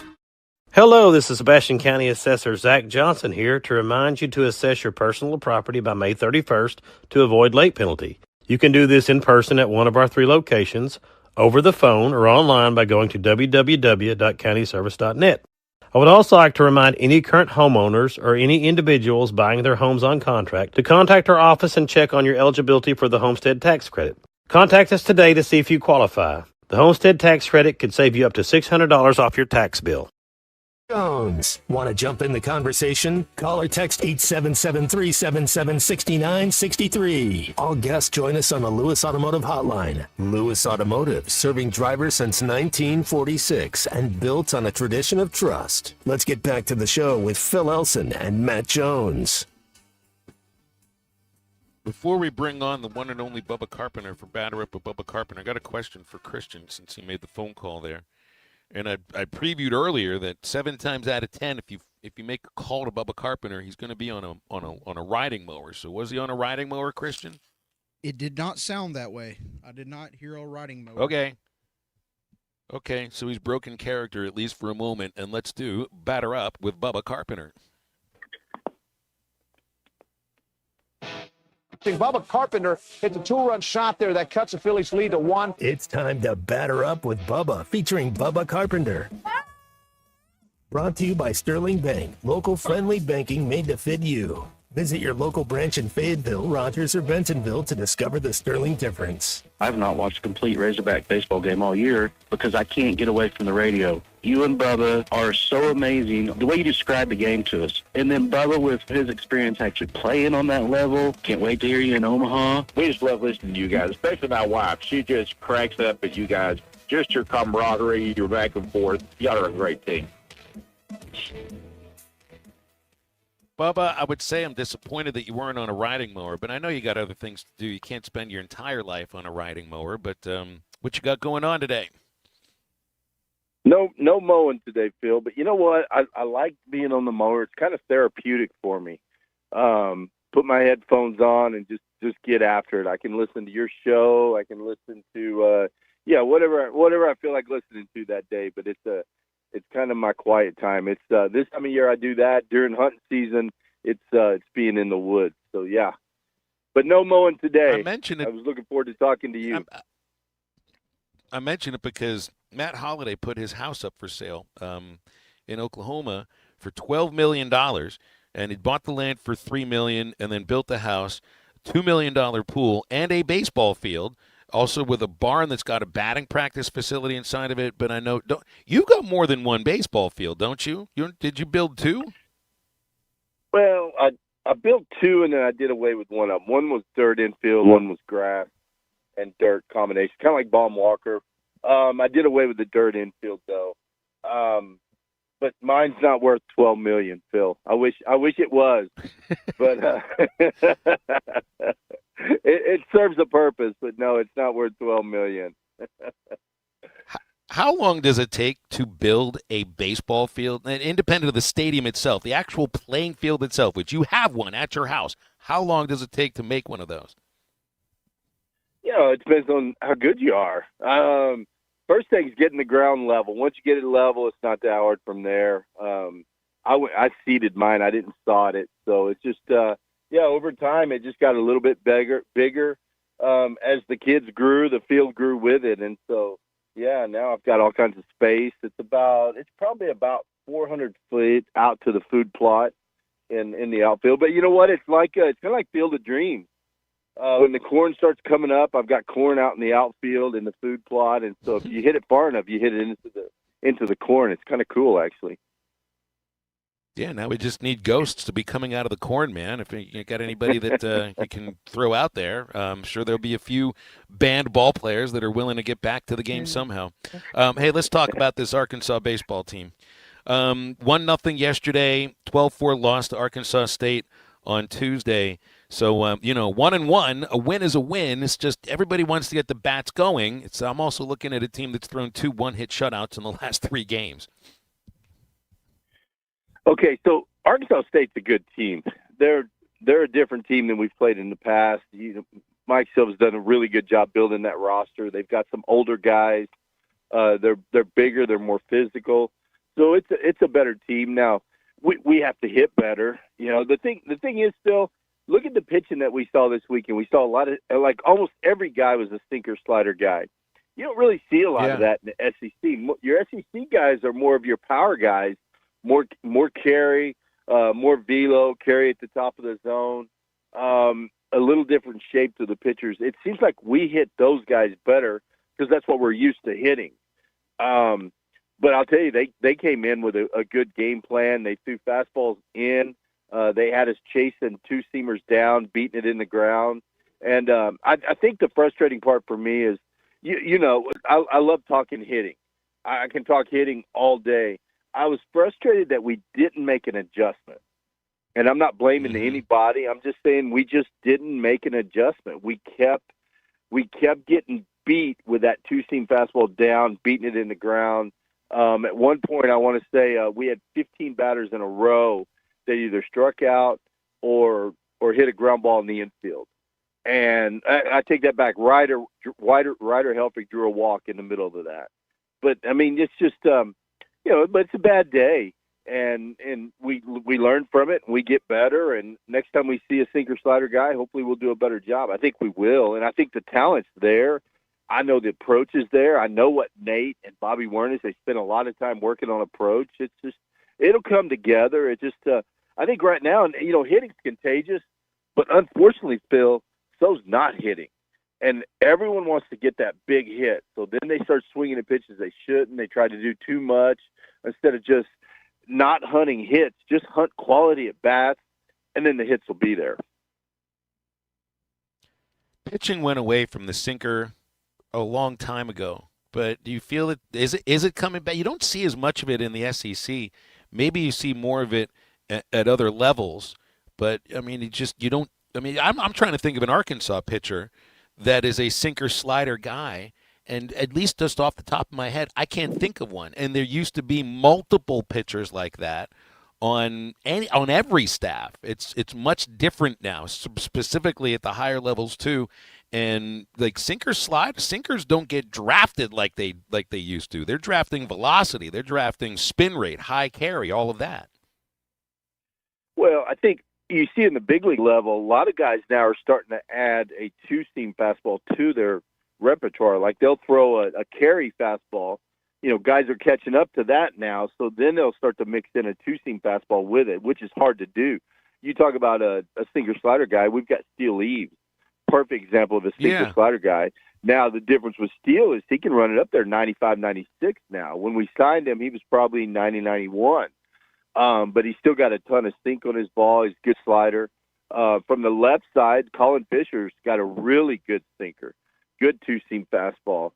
Hello, this is Sebastian County Assessor Zach Johnson here to remind you to assess your personal property by May 31st to avoid late penalty. You can do this in person at one of our 3 locations, over the phone, or online by going to www.countyservice.net. I would also like to remind any current homeowners or any individuals buying their homes on contract to contact our office and check on your eligibility for the homestead tax credit. Contact us today to see if you qualify. The homestead tax credit could save you up to $600 off your tax bill. Jones. Want to jump in the conversation? Call or text 877-377-6963. All guests join us on the Lewis Automotive Hotline. Lewis Automotive, serving drivers since 1946 and built on a tradition of trust. Let's get back to the show with Phil Elson and Matt Jones. Before we bring on the one and only Bubba Carpenter for Batter Up with Bubba Carpenter, I got a question for Christian since he made the phone call there. And I previewed earlier that 7 times out of 10, if you make a call to Bubba Carpenter, he's going to be on a riding mower. So was he on a riding mower, Christian? It did not sound that way. I did not hear a riding mower. Okay, so he's broken character at least for a moment, and let's do Batter Up with Bubba Carpenter. Bubba Carpenter hits a 2-run shot there that cuts the Phillies' lead to 1. It's time to Batter Up with Bubba, featuring Bubba Carpenter. Brought to you by Sterling Bank, local friendly banking made to fit you. Visit your local branch in Fayetteville, Rogers, or Bentonville to discover the sterling difference. I've not watched a complete Razorback baseball game all year because I can't get away from the radio. You and Bubba are so amazing, the way you describe the game to us. And then Bubba, with his experience actually playing on that level, can't wait to hear you in Omaha. We just love listening to you guys, especially my wife. She just cracks up at you guys. Just your camaraderie, your back and forth. Y'all are a great team. Bubba, I would say I'm disappointed that you weren't on a riding mower, but I know you got other things to do. You can't spend your entire life on a riding mower, but what you got going on today? No mowing today, Phil. But you know what? I like being on the mower. It's kind of therapeutic for me. Put my headphones on and just get after it. I can listen to your show. I can listen to whatever I feel like listening to that day. But it's kind of my quiet time. It's this time of year I do that. During hunting season, it's being in the woods. So yeah, but no mowing today. I mentioned it. I was looking forward to talking to you. I mention it because Matt Holliday put his house up for sale in Oklahoma for $12 million, and he bought the land for $3 million and then built the house, $2 million pool, and a baseball field, also with a barn that's got a batting practice facility inside of it. But I know you've got more than one baseball field, don't you? Did you build two? Well, I built two, and then I did away with one of them. One was dirt infield, one was grass and dirt combination, kind of like Baum Walker. I did away with the dirt infield though, but mine's not worth $12 million, Phil. I wish it was, but it serves a purpose. But no, it's not worth $12 million. How long does it take to build a baseball field, and independent of the stadium itself, the actual playing field itself, which you have one at your house? How long does it take to make one of those? It depends on how good you are. First thing is getting the ground level. Once you get it level, it's not that hard from there. I seeded mine. I didn't sod it. So it's just, over time, it just got a little bit bigger. As the kids grew, the field grew with it. And so, now I've got all kinds of space. It's probably about 400 feet out to the food plot in the outfield. But you know what? It's kind of like Field of Dreams. When the corn starts coming up, I've got corn out in the outfield in the food plot, and so if you hit it far enough, you hit it into the corn. It's kind of cool, actually. Yeah, now we just need ghosts to be coming out of the corn, man. If you got anybody that you can throw out there, I'm sure there'll be a few banned ball players that are willing to get back to the game somehow. Hey, let's talk about this Arkansas baseball team. 1-0 yesterday, 12-4 loss to Arkansas State on Tuesday. So, 1-1, a win is a win. It's just everybody wants to get the bats going. I'm also looking at a team that's thrown 2 one-hit shutouts in the last 3 games. Okay, so Arkansas State's a good team. They're a different team than we've played in the past. Mike Silva's done a really good job building that roster. They've got some older guys. They're bigger. They're more physical. So it's a better team. Now, we have to hit better. The thing is still, look at the pitching that we saw this weekend. We saw a lot of, almost every guy was a sinker slider guy. You don't really see a lot of that in the SEC. Your SEC guys are more of your power guys, more carry, more velo, carry at the top of the zone, a little different shape to the pitchers. It seems like we hit those guys better because that's what we're used to hitting. But I'll tell you, they came in with a good game plan. They threw fastballs in. They had us chasing 2-seamers down, beating it in the ground. And I think the frustrating part for me is, I love talking hitting. I can talk hitting all day. I was frustrated that we didn't make an adjustment. And I'm not blaming anybody. I'm just saying we just didn't make an adjustment. We kept getting beat with that 2-seam fastball down, beating it in the ground. At one point, I want to say we had 15 batters in a row that either struck out or hit a ground ball in the infield. And I take that back. Ryder Helfrich drew a walk in the middle of that. But, I mean, it's just, but it's a bad day. And we learn from it, and we get better. And next time we see a sinker slider guy, hopefully we'll do a better job. I think we will. And I think the talent's there. I know the approach is there. I know what Nate and Bobby Wernes, they spent a lot of time working on approach. It's just, it'll come together. It's just, I think right now, hitting's contagious, but unfortunately, Phil, so's not hitting. And everyone wants to get that big hit. So then they start swinging at pitches they shouldn't. They try to do too much instead of just not hunting hits. Just hunt quality at bats, and then the hits will be there. Pitching went away from the sinker a long time ago, but do you feel it? Is it coming back? You don't see as much of it in the SEC. Maybe you see more of it at other levels, but I mean, you don't. I mean, I'm trying to think of an Arkansas pitcher that is a sinker slider guy, and at least just off the top of my head, I can't think of one. And there used to be multiple pitchers like that on every staff. It's much different now, specifically at the higher levels too. And like sinkers don't get drafted like they used to. They're drafting velocity, they're drafting spin rate, high carry, all of that. Well, I think you see in the big league level, a lot of guys now are starting to add a two-seam fastball to their repertoire. Like they'll throw a carry fastball. Guys are catching up to that now, so then they'll start to mix in a two-seam fastball with it, which is hard to do. You talk about a sinker slider guy. We've got Steele Eves, perfect example of a sinker slider guy. Now the difference with Steele is he can run it up there 95, 96 now. When we signed him, he was probably 90, 91. But he's still got a ton of sink on his ball. He's a good slider. From the left side, Colin Fisher's got a really good sinker, good two-seam fastball.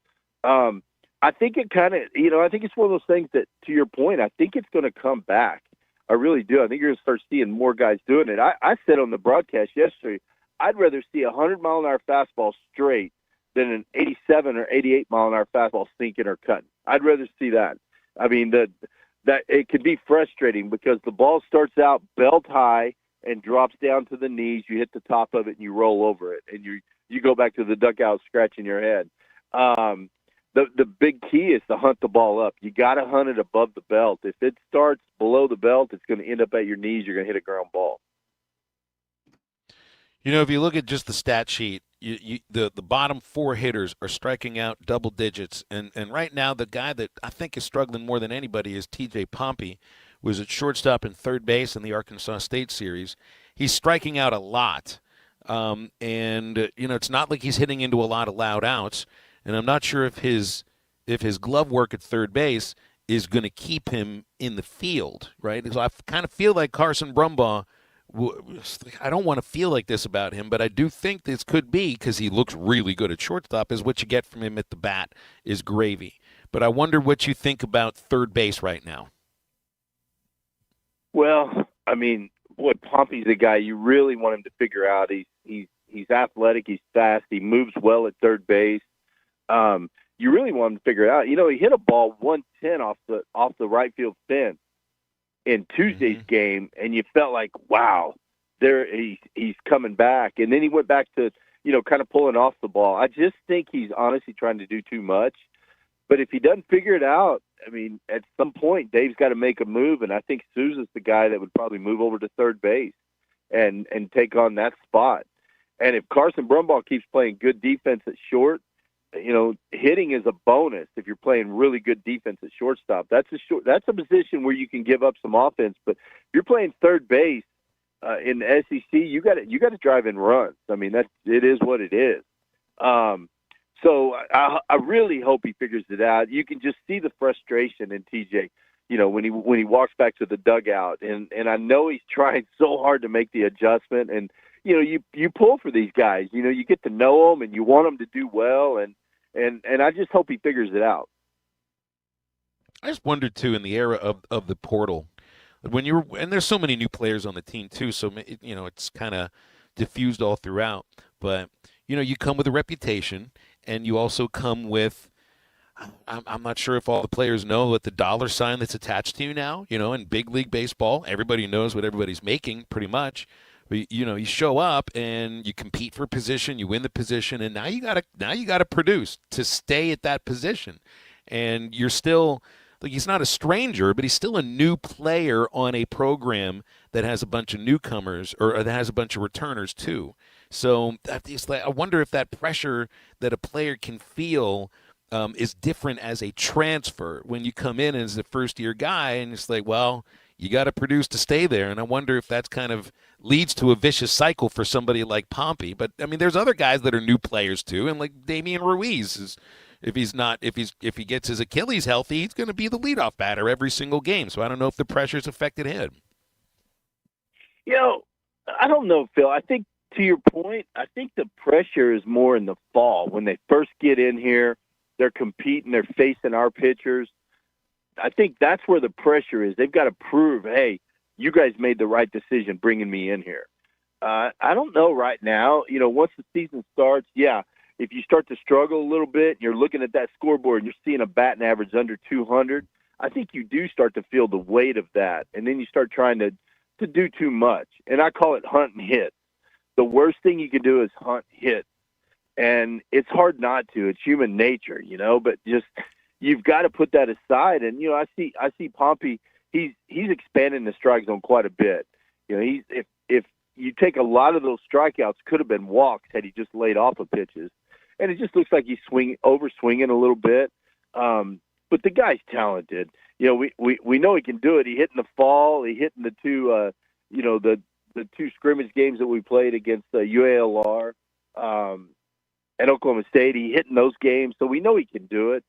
I think it kind of, I think it's one of those things that, to your point, I think it's going to come back. I really do. I think you're going to start seeing more guys doing it. I said on the broadcast yesterday, I'd rather see a 100-mile-an-hour fastball straight than an 87 or 88-mile-an-hour fastball sinking or cutting. I'd rather see that. I mean, that it can be frustrating because the ball starts out belt high and drops down to the knees. You hit the top of it and you roll over it, and you go back to the dugout scratching your head. The big key is to hunt the ball up. You got to hunt it above the belt. If it starts below the belt, it's going to end up at your knees. You're going to hit a ground ball. If you look at just the stat sheet, the bottom four hitters are striking out double digits, and right now the guy that I think is struggling more than anybody is T.J. Pompey, was at shortstop and third base in the Arkansas State series. He's striking out a lot, and it's not like he's hitting into a lot of loud outs, and I'm not sure if his glove work at third base is going to keep him in the field, right? So I kind of feel like Carson Brumbaugh. I don't want to feel like this about him, but I do think this could be, because he looks really good at shortstop, is what you get from him at the bat is gravy. But I wonder what you think about third base right now. Well, I mean, Pompey's a guy you really want him to figure out. He's athletic, he's fast, he moves well at third base. You really want him to figure it out. He hit a ball 110 off the right field fence in Tuesday's game, and you felt like, wow, he's coming back. And then he went back to, kind of pulling off the ball. I just think he's honestly trying to do too much. But if he doesn't figure it out, I mean, at some point, Dave's got to make a move, and I think Sousa's the guy that would probably move over to third base and take on that spot. And if Carson Brumbaugh keeps playing good defense at short, hitting is a bonus if you're playing really good defense at shortstop. That's a position where you can give up some offense. But if you're playing third base in the SEC, you got to drive in runs. I mean, it is what it is. So I really hope he figures it out. You can just see the frustration in TJ, when he walks back to the dugout, and I know he's trying so hard to make the adjustment. And you pull for these guys. You get to know them, and you want them to do well, and I just hope he figures it out. I just wondered too, in the era of the portal, and there's so many new players on the team too, so it's kind of diffused all throughout. But you come with a reputation, and you also come with. I'm not sure if all the players know what the dollar sign that's attached to you now. In big league baseball, everybody knows what everybody's making pretty much. But, you show up and you compete for a position, you win the position, and now you gotta produce to stay at that position. And you're still he's not a stranger, but he's still a new player on a program that has a bunch of newcomers or that has a bunch of returners too. So I wonder if that pressure that a player can feel is different as a transfer when you come in as a first-year guy, and it's like, well, you got to produce to stay there. And I wonder if that's kind of leads to a vicious cycle for somebody like Pompey. But I mean, there's other guys that are new players too, and like Damian Ruiz is. If he gets his Achilles healthy, he's going to be the leadoff batter every single game. So I don't know if the pressure's affected him. I don't know, Phil. I think to your point, I think the pressure is more in the fall when they first get in here. They're competing. They're facing our pitchers. I think that's where the pressure is. They've got to prove, hey, you guys made the right decision bringing me in here. I don't know right now. Once the season starts, if you start to struggle a little bit and you're looking at that scoreboard and you're seeing a batting average under 200, I think you do start to feel the weight of that. And then you start trying to do too much. And I call it hunt and hit. The worst thing you can do is hunt hit. And it's hard not to. It's human nature, but just you've got to put that aside. And, I see Pompey, he's expanding the strike zone quite a bit. If you take a lot of those strikeouts, could have been walks had he just laid off of pitches. And it just looks like he's over-swinging a little bit. But the guy's talented. We know he can do it. He hit in the fall. He hit in the two, the two scrimmage games that we played against UALR and Oklahoma State. He hit in those games, so we know he can do it.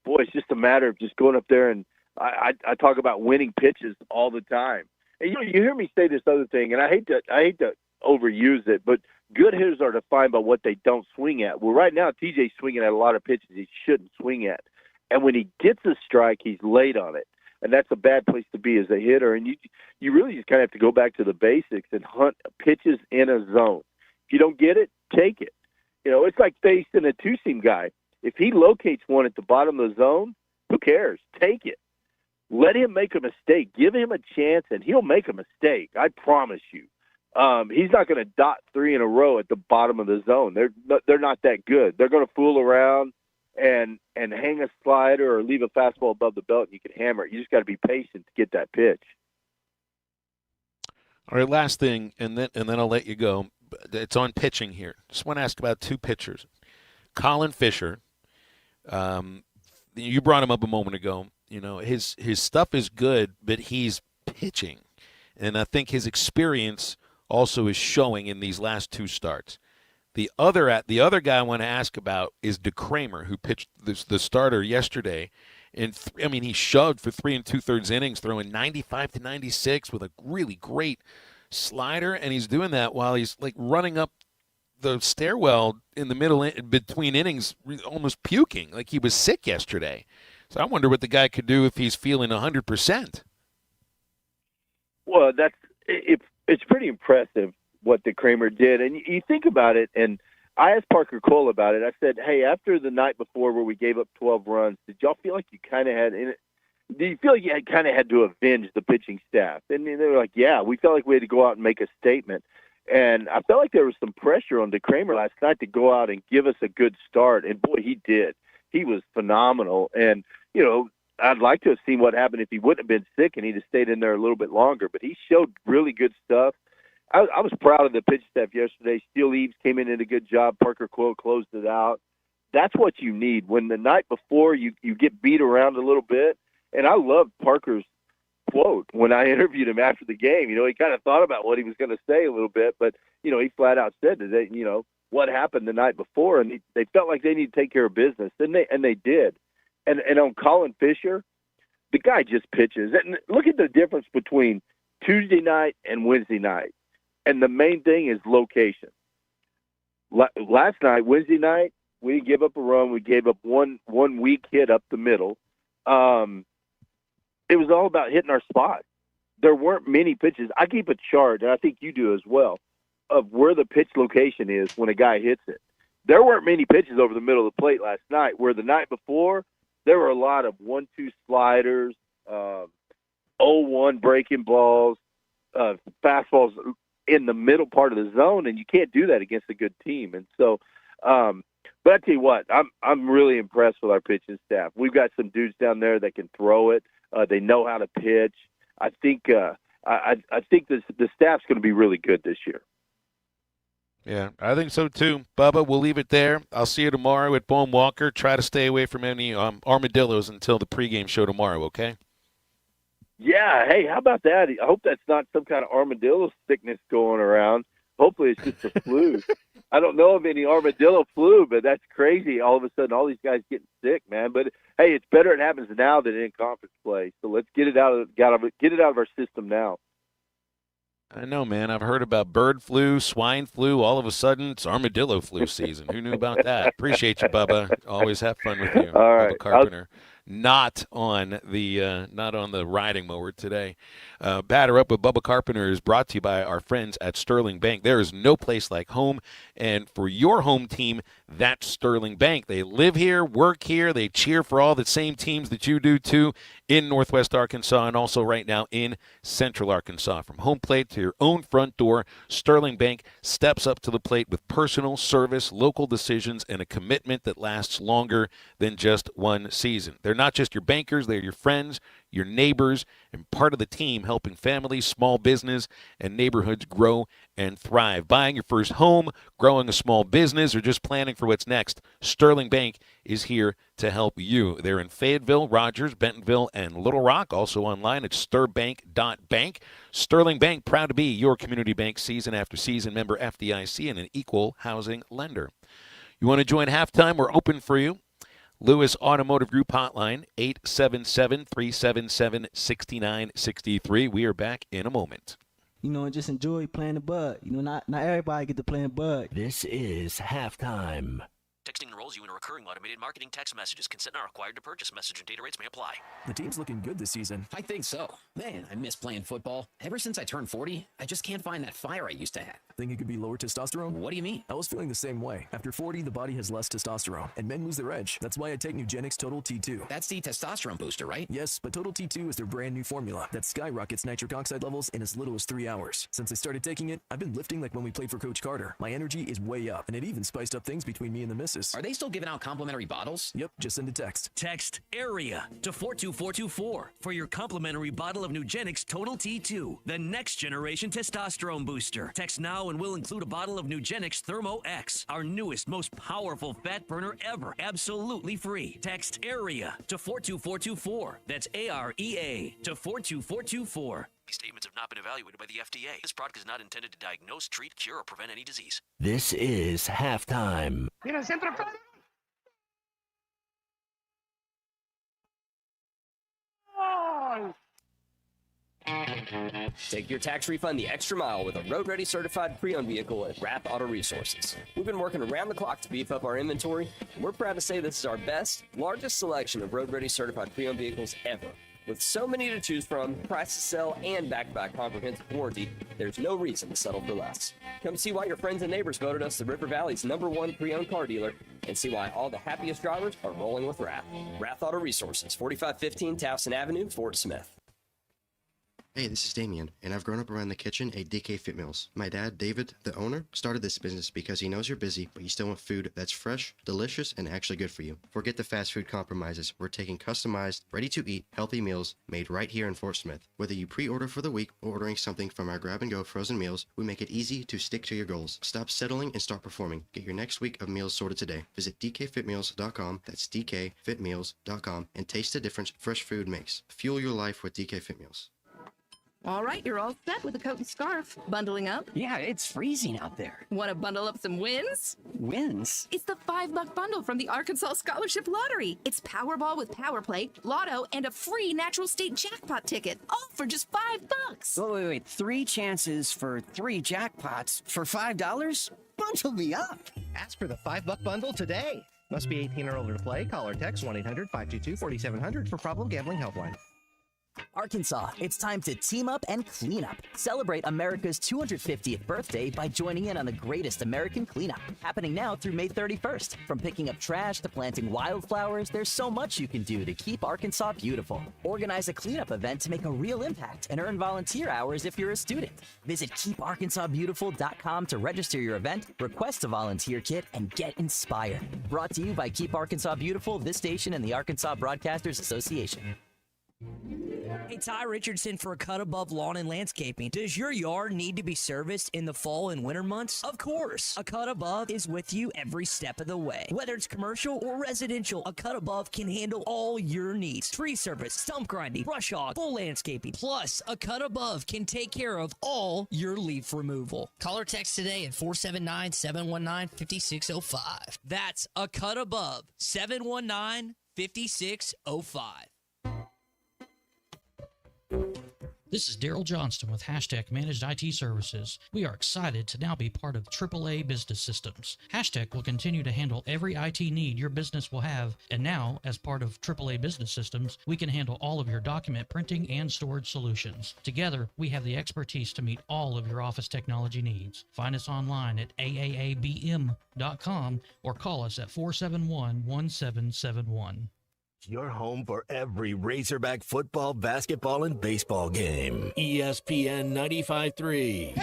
Boy, it's just a matter of just going up there, and I talk about winning pitches all the time. And you hear me say this other thing, and I hate to overuse it, but good hitters are defined by what they don't swing at. Well, right now, TJ's swinging at a lot of pitches he shouldn't swing at. And when he gets a strike, he's late on it. And that's a bad place to be as a hitter. And you really just kind of have to go back to the basics and hunt pitches in a zone. If you don't get it, take it. It's like facing a two-seam guy. If he locates one at the bottom of the zone, who cares? Take it. Let him make a mistake. Give him a chance, and he'll make a mistake. I promise you. He's not going to dot 3 in a row at the bottom of the zone. They're not that good. They're going to fool around and hang a slider or leave a fastball above the belt, and you can hammer it. You just got to be patient to get that pitch. All right, last thing, and then I'll let you go. It's on pitching here. Just want to ask about two pitchers. Colin Fisher, you brought him up a moment ago. His stuff is good, but he's pitching. And I think his experience also is showing in these last two starts. The other guy I want to ask about is DeCramer, who pitched the starter yesterday. And he shoved for 3 2/3 innings, throwing 95 to 96 with a really great slider, and he's doing that while he's like running up the stairwell in the middle between innings, almost puking, like he was sick yesterday. So I wonder what the guy could do if he's feeling 100%. Well, it's pretty impressive what the Kramer did. And you think about it, and I asked Parker Cole about it. I said, hey, after the night before where we gave up 12 runs, did y'all feel like you kind of had – do you feel like you kind of had to avenge the pitching staff? And they were like, yeah, we felt like we had to go out and make a statement. And I felt like there was some pressure on DeCramer last night to go out and give us a good start. And, boy, he did. He was phenomenal. And, I'd like to have seen what happened if he wouldn't have been sick and he'd have stayed in there a little bit longer. But he showed really good stuff. I was proud of the pitch staff yesterday. Steele Eaves came in and did a good job. Parker Quill closed it out. That's what you need. When the night before you get beat around a little bit, and I loved Parker's quote when I interviewed him after the game. He kind of thought about what he was going to say a little bit, but, he flat out said that, what happened the night before, and they felt like they needed to take care of business, and they did. And on Colin Fisher, the guy just pitches. And look at the difference between Tuesday night and Wednesday night. And the main thing is location. Last night, Wednesday night, we didn't give up a run. We gave up one weak hit up the middle. It was all about hitting our spot. There weren't many pitches. I keep a chart, and I think you do as well, of where the pitch location is when a guy hits it. There weren't many pitches over the middle of the plate last night, where the night before, there were a lot of 1-2 sliders, 0-1 breaking balls, fastballs in the middle part of the zone, and you can't do that against a good team. And so, but I tell you what, I'm really impressed with our pitching staff. We've got some dudes down there that can throw it. They know how to pitch. I think I think the staff's going to be really good this year. Yeah, I think so too. Bubba, we'll leave it there. I'll see you tomorrow at Bohm Walker. Try to stay away from any armadillos until the pregame show tomorrow, okay? Yeah, hey, how about that? I hope that's not some kind of armadillo sickness going around. Hopefully it's just a flu. I don't know of any armadillo flu, but that's crazy. All of a sudden, all these guys getting sick, man. But hey, it's better it happens now than in conference play. So let's get it out of our system now. I know, man. I've heard about bird flu, swine flu. All of a sudden, it's armadillo flu season. Who knew about that? Appreciate you, Bubba. Always have fun with you. All right. Bubba Carpenter. Not on the riding mower today. Batter Up with Bubba Carpenter is brought to you by our friends at Sterling Bank. There is no place like home, and for your home team, that's Sterling Bank. They live here, work here, they cheer for all the same teams that you do too in Northwest Arkansas and also right now in Central Arkansas. From home plate to your own front door, Sterling Bank steps up to the plate with personal service, local decisions, and a commitment that lasts longer than just one season. They're not just your bankers, they're your friends, your neighbors, and part of the team helping families, small business, and neighborhoods grow and thrive. Buying your first home, growing a small business, or just planning for what's next, Sterling Bank is here to help you. They're in Fayetteville, Rogers, Bentonville, and Little Rock. Also online at stirbank.bank. Sterling Bank, proud to be your community bank season after season, member FDIC, and an equal housing lender. You want to join halftime? We're open for you. Lewis Automotive Group Hotline, 877-377-6963. We are back in a moment. Just enjoy playing the bud. Not everybody get to play the bud. This is halftime. Texting enrolls you in a recurring automated marketing text messages. Consent not required to purchase. Message and data rates may apply. The team's looking good this season. I think so. Man, I miss playing football. Ever since I turned 40, I just can't find that fire I used to have. Think it could be lower testosterone? What do you mean? I was feeling the same way. After 40, the body has less testosterone, and men lose their edge. That's why I take Nugenix Total T2. That's the testosterone booster, right? Yes, but Total T2 is their brand new formula that skyrockets nitric oxide levels in as little as 3 hours. Since I started taking it, I've been lifting like when we played for Coach Carter. My energy is way up, and it even spiced up things between me and the missus. Are they still giving out complimentary bottles? Yep, just send a text. Text AREA to 42424 for your complimentary bottle of Nugenix Total T2, the next generation testosterone booster. Text now and we'll include a bottle of Nugenix Thermo X, our newest, most powerful fat burner ever, absolutely free. Text AREA to 42424. That's AREA to 42424. These statements have not been evaluated by the FDA. This product is not intended to diagnose, treat, cure, or prevent any disease. This is halftime. Take your tax refund the extra mile with a road-ready certified pre-owned vehicle at Rath Auto Resources. We've been working around the clock to beef up our inventory, and we're proud to say this is our best, largest selection of road-ready certified pre-owned vehicles ever. With so many to choose from, price to sell, and back-to-back comprehensive warranty, there's no reason to settle for less. Come see why your friends and neighbors voted us the River Valley's #1 pre-owned car dealer, and see why all the happiest drivers are rolling with Rath. Rath Auto Resources, 4515 Towson Avenue, Fort Smith. Hey, this is Damien, and I've grown up around the kitchen at DK Fit Meals. My dad, David, the owner, started this business because he knows you're busy, but you still want food that's fresh, delicious, and actually good for you. Forget the fast food compromises. We're taking customized, ready-to-eat, healthy meals made right here in Fort Smith. Whether you pre-order for the week or ordering something from our grab-and-go frozen meals, we make it easy to stick to your goals. Stop settling and start performing. Get your next week of meals sorted today. Visit dkfitmeals.com, that's dkfitmeals.com, and taste the difference fresh food makes. Fuel your life with DK Fit Meals. All right, you're all set with a coat and scarf. Bundling up? Yeah, it's freezing out there. Want to bundle up some wins? Wins? It's the $5 bundle from the Arkansas Scholarship Lottery. It's Powerball with Power Play, Lotto, and a free Natural State Jackpot ticket, all for just $5. Wait. 3 chances for 3 jackpots for $5? Bundle me up. Ask for the $5 bundle today. Must be 18 or older to play. Call or text 1-800-522-4700 for Problem Gambling Helpline. Arkansas, it's time to team up and clean up. Celebrate America's 250th birthday by joining in on the greatest American cleanup, happening now through May 31st. From picking up trash to planting wildflowers, there's so much you can do to keep Arkansas beautiful. Organize a cleanup event to make a real impact and earn volunteer hours if you're a student. Visit keeparkansasbeautiful.com to register your event, request a volunteer kit, and get inspired. Brought to you by Keep Arkansas Beautiful, this station, and the Arkansas Broadcasters Association. Hey, Ty Richardson for Cut Above Lawn and Landscaping. Does your yard need to be serviced in the fall and winter months? Of course. A Cut Above is with you every step of the way. Whether it's commercial or residential, a Cut Above can handle all your needs. Tree service, stump grinding, brush hog, full landscaping. Plus, a Cut Above can take care of all your leaf removal. Call or text today at 479-719-5605. That's a Cut Above, 719-5605. This is Daryl Johnston with Hashtag Managed IT Services. We are excited to now be part of AAA Business Systems. Hashtag will continue to handle every IT need your business will have, and now, as part of AAA Business Systems, we can handle all of your document printing and storage solutions. Together, we have the expertise to meet all of your office technology needs. Find us online at aaabm.com or call us at 471-1771. Your home for every Razorback football, basketball, and baseball game. ESPN 95.3.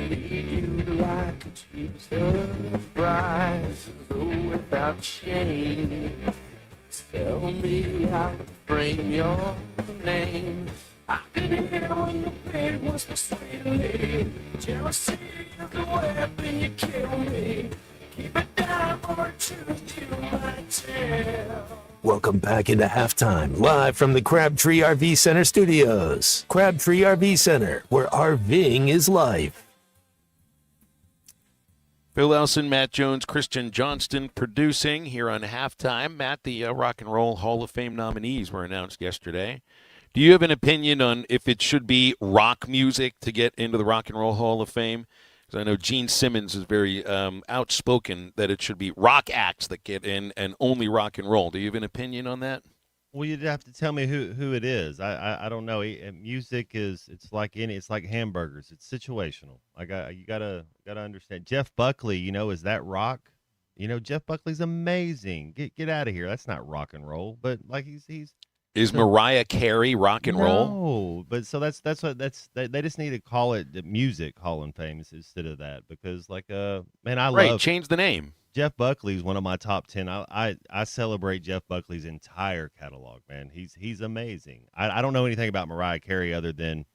You like a Jesus Christ, without shame. Tell me how to frame your name. I can hear when the bed was sweetly. Jealousy is the weapon you kill me. Keep it down or truth you might tell. Welcome back into halftime, live from the Crabtree RV Center studios. Crabtree RV Center, where RVing is life. Bill Elson, Matt Jones, Christian Johnston producing here on halftime. Matt, the Rock and Roll Hall of Fame nominees were announced yesterday. Do you have an opinion on if it should be rock music to get into the Rock and Roll Hall of Fame? Because I know Gene Simmons is very outspoken that it should be rock acts that get in and only rock and roll. Do you have an opinion on that? Well, you'd have to tell me who it is. I don't know. Music it's like hamburgers. It's situational. You gotta understand. Jeff Buckley, is that rock? Jeff Buckley's amazing. Get out of here. That's not rock and roll. But he's is Mariah Carey rock and roll? No, but so they just need to call it the Music Hall of Fame instead of that because love change the name. Jeff Buckley's one of my top 10. I celebrate Jeff Buckley's entire catalog, man. He's amazing. I don't know anything about Mariah Carey other than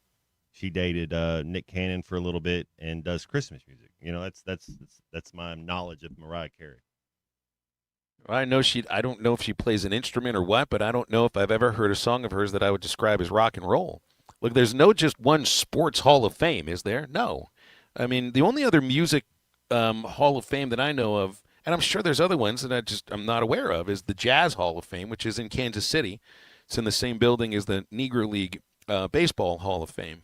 she dated Nick Cannon for a little bit and does Christmas music. That's my knowledge of Mariah Carey. I don't know if she plays an instrument or what, but I don't know if I've ever heard a song of hers that I would describe as rock and roll. Look, there's no just one sports Hall of Fame, is there? No. I mean, the only other music Hall of Fame that I know of, and I'm sure there's other ones that I'm not aware of, is the Jazz Hall of Fame, which is in Kansas City. It's in the same building as the Negro League Baseball Hall of Fame.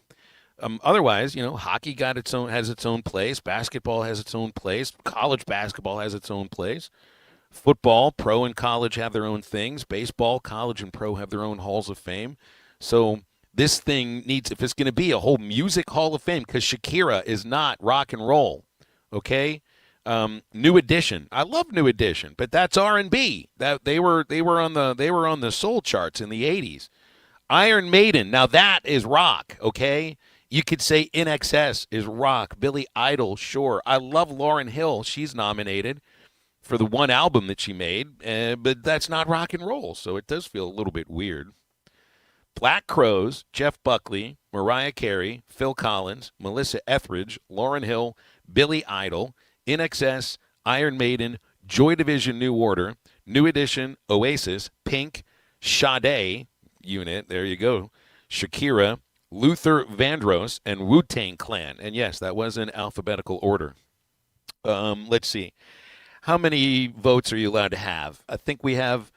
Otherwise, hockey has its own place. Basketball has its own place. College basketball has its own place. Football, pro and college have their own things. Baseball, college, and pro have their own halls of fame. So this thing needs, if it's going to be a whole music Hall of Fame, because Shakira is not rock and roll, okay? New Edition, I love New Edition, but that's R&B. That they were on the soul charts in the 80s. Iron Maiden, now that is rock, okay? You could say In Excess is rock. Billy Idol, sure. I love Lauryn Hill. She's nominated for the one album that she made, but that's not rock and roll, so it does feel a little bit weird. Black Crowes, Jeff Buckley, Mariah Carey, Phil Collins, Melissa Etheridge, Lauryn Hill, Billy Idol, In Excess, Iron Maiden, Joy Division New Order, New Edition, Oasis, Pink, Sade unit, there you go, Shakira, Luther Vandross, and Wu-Tang Clan. And yes, that was in alphabetical order. Let's see. How many votes are you allowed to have? I think we have,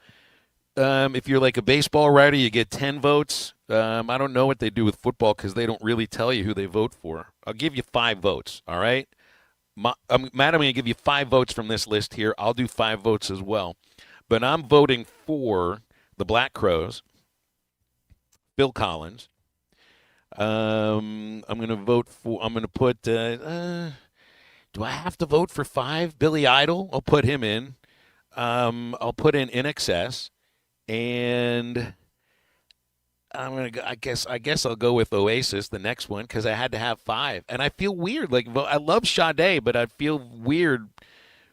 if you're like a baseball writer, you get 10 votes. I don't know what they do with football because they don't really tell you who they vote for. I'll give you 5 votes, all right? Matt, I'm going to give you 5 votes from this list here. I'll do 5 votes as well. But I'm voting for the Black Crowes, Phil Collins. I'm going to put, do I have to vote for 5? Billy Idol, I'll put him in. I'll put in INXS, and I'm gonna go, I guess I'll go with Oasis, the next one, because I had to have 5. And I feel weird. Like, I love Sade, but I feel weird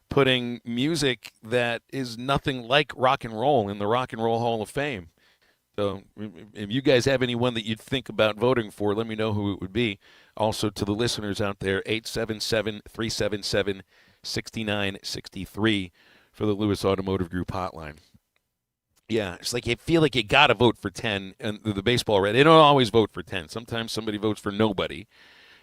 putting music that is nothing like rock and roll in the Rock and Roll Hall of Fame. So if you guys have anyone that you'd think about voting for, let me know who it would be. Also, to the listeners out there, 877-377-6963 for the Lewis Automotive Group hotline. Yeah, it's like you feel like you got to vote for 10, and the baseball red. They don't always vote for 10. Sometimes somebody votes for nobody.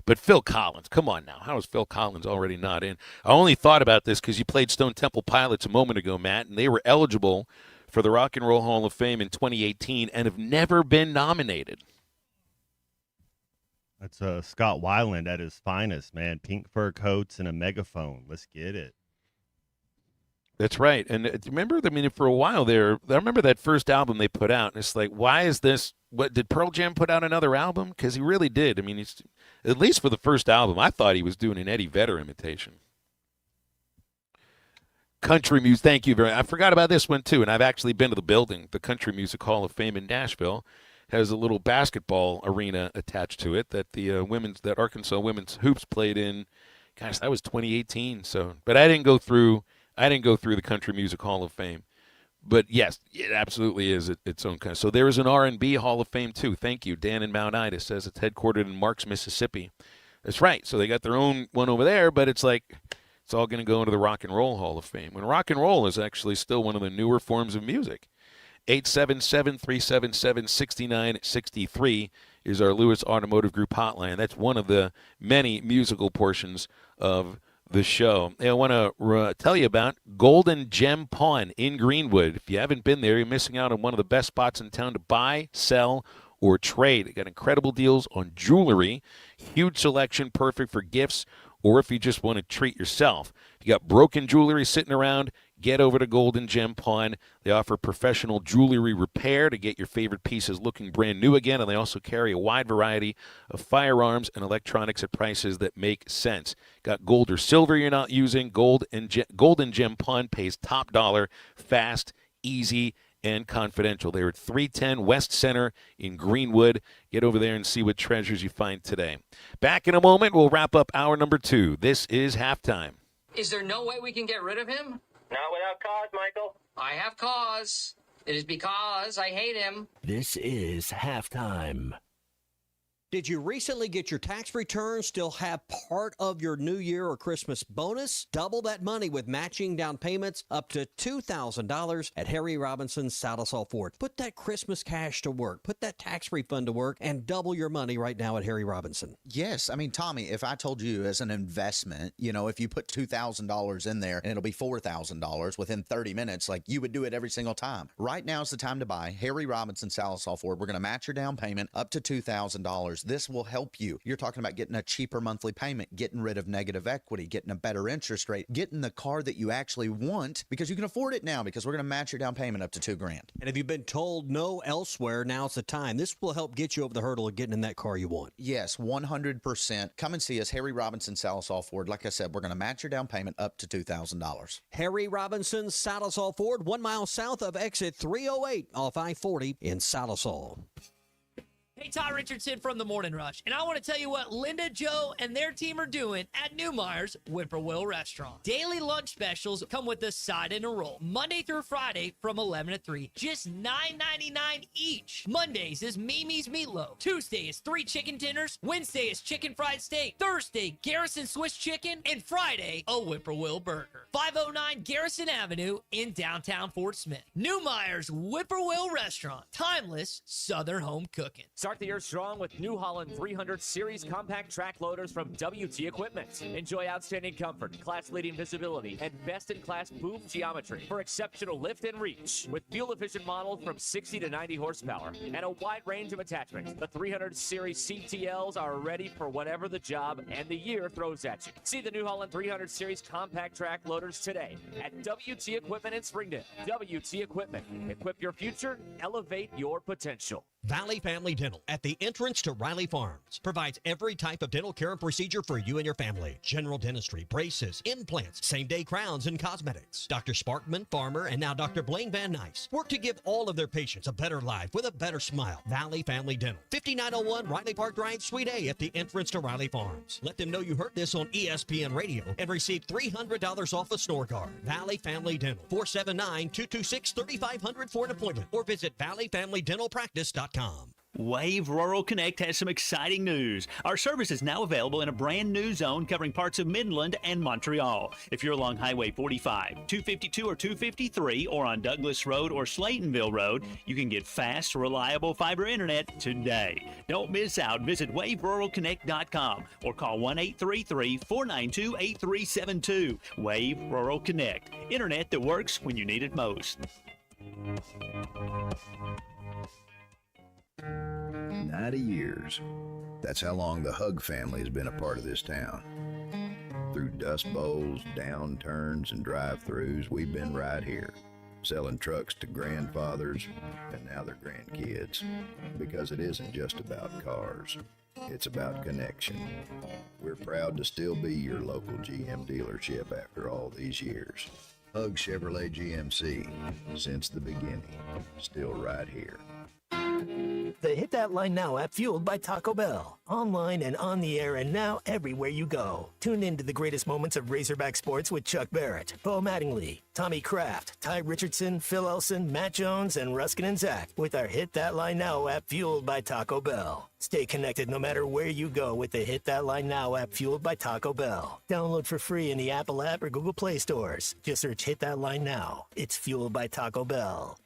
But Phil Collins, come on now. How is Phil Collins already not in? I only thought about this because you played Stone Temple Pilots a moment ago, Matt, and they were eligible for the Rock and Roll Hall of Fame in 2018 and have never been nominated. That's Scott Weiland at his finest, man. Pink fur coats and a megaphone. Let's get it. That's right. And remember, I mean, for a while there, I remember that first album they put out, and it's like, why is this? What did Pearl Jam put out another album? Because he really did. I mean, he's at least for the first album, I thought he was doing an Eddie Vedder imitation. Country music. Thank you very much. I forgot about this one too, and I've actually been to the building. The Country Music Hall of Fame in Nashville has a little basketball arena attached to it that the that Arkansas women's hoops played in. Gosh, that was 2018. So, but I didn't go through the Country Music Hall of Fame. But yes, it absolutely is its own kind. So there is an R&B Hall of Fame too. Thank you. Dan in Mount Ida says it's headquartered in Marks, Mississippi. That's right. So they got their own one over there, but it's like it's all going to go into the Rock and Roll Hall of Fame. When rock and roll is actually still one of the newer forms of music. 877-377-6963 is our Lewis Automotive Group hotline. That's one of the many musical portions of the show. I want to tell you about Golden Gem Pawn in Greenwood. If you haven't been there, you're missing out on one of the best spots in town to buy, sell, or trade. They got incredible deals on jewelry, huge selection, perfect for gifts, or if you just want to treat yourself. If you got broken jewelry sitting around, get over to Golden Gem Pawn. They offer professional jewelry repair to get your favorite pieces looking brand new again, and they also carry a wide variety of firearms and electronics at prices that make sense. Got gold or silver you're not using? Golden Gem Pawn pays top dollar, fast, easy, and confidential. They're at 310 West Center in Greenwood. Get over there and see what treasures you find today. Back in a moment, we'll wrap up hour number 2. This is Halftime. Is there no way we can get rid of him? Not without cause, Michael. I have cause. It is because I hate him. This is Halftime. Did you recently get your tax return? Still have part of your New Year or Christmas bonus? Double that money with matching down payments up to $2,000 at Harry Robinson's Saddle Ford. Put that Christmas cash to work. Put that tax refund to work and double your money right now at Harry Robinson. Yes. I mean, Tommy, if I told you as an investment, if you put $2,000 in there and it'll be $4,000 within 30 minutes, like you would do it every single time. Right now is the time to buy Harry Robinson Saddle Ford. We're going to match your down payment up to $2,000. This will help you. You're talking about getting a cheaper monthly payment, getting rid of negative equity, getting a better interest rate, getting the car that you actually want because you can afford it now because we're going to match your down payment up to $2,000. And if you've been told no elsewhere, now's the time. This will help get you over the hurdle of getting in that car you want. Yes, 100%. Come and see us, Harry Robinson Saddle Ford. Like I said, we're going to match your down payment up to $2,000. Harry Robinson Saddle Ford, 1 mile south of exit 308 off I-40 in Saddle. Hey, Todd Richardson from the Morning Rush, and I want to tell you what Linda, Joe, and their team are doing at Newmeyer's Whippoorwill Restaurant. Daily lunch specials come with a side and a roll, Monday through Friday from 11 to 3, just $9.99 each. Mondays is Mimi's Meatloaf. Tuesday is 3 chicken dinners. Wednesday is chicken fried steak. Thursday, Garrison Swiss chicken. And Friday, a Whippoorwill burger. 509 Garrison Avenue in downtown Fort Smith. Newmeyer's Whippoorwill Restaurant. Timeless Southern home cooking. Start the year strong with New Holland 300 Series compact track loaders from WT Equipment. Enjoy outstanding comfort, class-leading visibility, and best-in-class boom geometry for exceptional lift and reach. With fuel-efficient models from 60 to 90 horsepower and a wide range of attachments, the 300 Series CTLs are ready for whatever the job and the year throws at you. See the New Holland 300 Series compact track loaders today at WT Equipment in Springdale. WT Equipment. Equip your future, elevate your potential. Valley Family Dental at the entrance to Riley Farms provides every type of dental care and procedure for you and your family. General dentistry, braces, implants, same-day crowns, and cosmetics. Dr. Sparkman, Farmer, and now Dr. Blaine Van Nice work to give all of their patients a better life with a better smile. Valley Family Dental, 5901 Riley Park Drive, Suite A at the entrance to Riley Farms. Let them know you heard this on ESPN Radio and receive $300 off a snore guard. Valley Family Dental, 479-226-3500 for an appointment or visit valleyfamilydentalpractice.com. Wave Rural Connect has some exciting news. Our service is now available in a brand new zone covering parts of Midland and Montreal. If you're along Highway 45, 252 or 253, or on Douglas Road or Slaytonville Road, you can get fast, reliable fiber internet today. Don't miss out. Visit waveruralconnect.com or call 1-833-492-8372. Wave Rural Connect. Internet that works when you need it most. 90 years. That's how long the Hug family has been a part of this town. Through dust bowls, downturns, and drive-thrus, we've been right here, selling trucks to grandfathers and now their grandkids. Because it isn't just about cars, it's about connection. We're proud to still be your local GM dealership after all these years. Hug Chevrolet GMC, since the beginning, still right here. The Hit That Line Now app, fueled by Taco Bell. Online and on the air and now everywhere you go. Tune in to the greatest moments of Razorback sports with Chuck Barrett, Bo Mattingly, Tommy Kraft, Ty Richardson, Phil Elson, Matt Jones, and Ruskin and Zach with our Hit That Line Now app, fueled by Taco Bell. Stay connected no matter where you go with the Hit That Line Now app, fueled by Taco Bell. Download for free in the Apple app or Google Play stores. Just search Hit That Line Now. It's fueled by Taco Bell.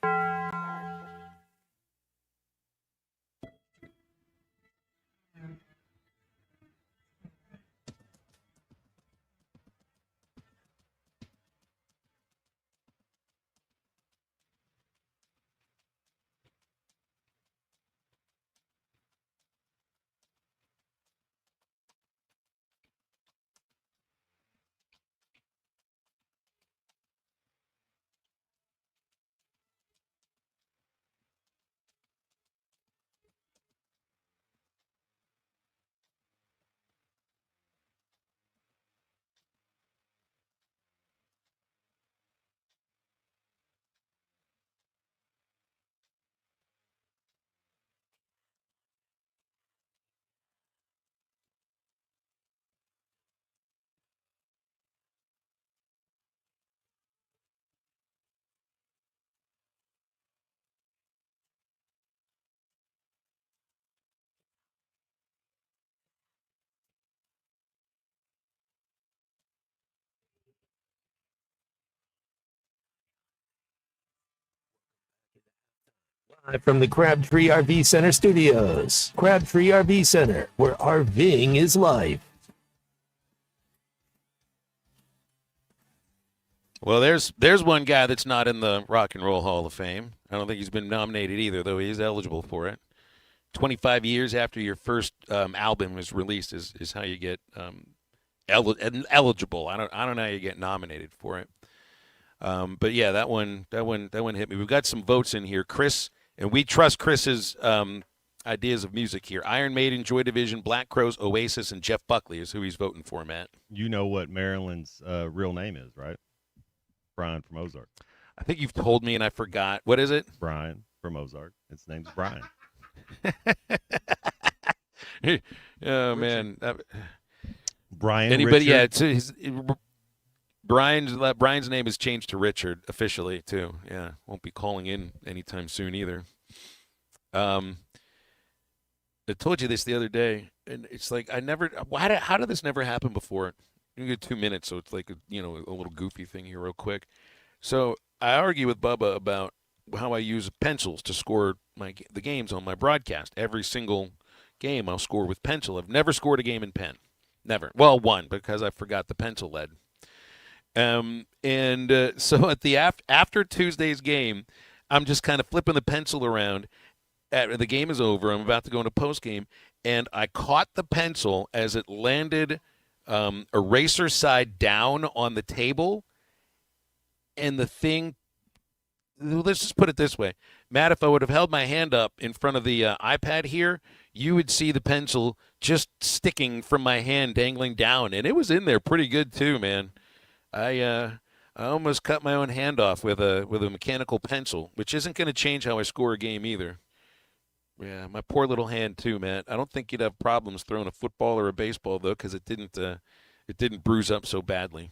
Live from the Crabtree RV Center studios. Crabtree RV Center, where RVing is life. Well, there's one guy that's not in the Rock and Roll Hall of Fame. I don't think he's been nominated either, though he is eligible for it. 25 years after your first album was released is how you get eligible. I don't know how you get nominated for it. But yeah, that one hit me. We've got some votes in here, Chris, and we trust Chris's ideas of music here. Iron Maiden, Joy Division, Black Crowes, Oasis, and Jeff Buckley is who he's voting for, Matt. You know what Marilyn's real name is, right? Brian from Ozark. I think you've told me and I forgot. What is it? Brian from Ozark. His name's Brian. Oh, man. Brian. Anybody? Richard? Yeah, it's Brian's name is changed to Richard officially too. Yeah, won't be calling in anytime soon either. I told you this the other day, and it's like how did this never happen before? You get 2 minutes, so it's like a little goofy thing here, real quick. So I argue with Bubba about how I use pencils to score the games on my broadcast. Every single game I'll score with pencil. I've never scored a game in pen. Never. Well, one, because I forgot the pencil lead. So at the after Tuesday's game, I'm just kind of flipping the pencil around. The game is over. I'm about to go into post game, and I caught the pencil as it landed eraser side down on the table, and the thing let's just put it this way. Matt, if I would have held my hand up in front of the iPad here, you would see the pencil just sticking from my hand dangling down, and it was in there pretty good too, man. I almost cut my own hand off with a mechanical pencil, which isn't going to change how I score a game either. Yeah, my poor little hand too, Matt. I don't think you'd have problems throwing a football or a baseball though, because it didn't bruise up so badly.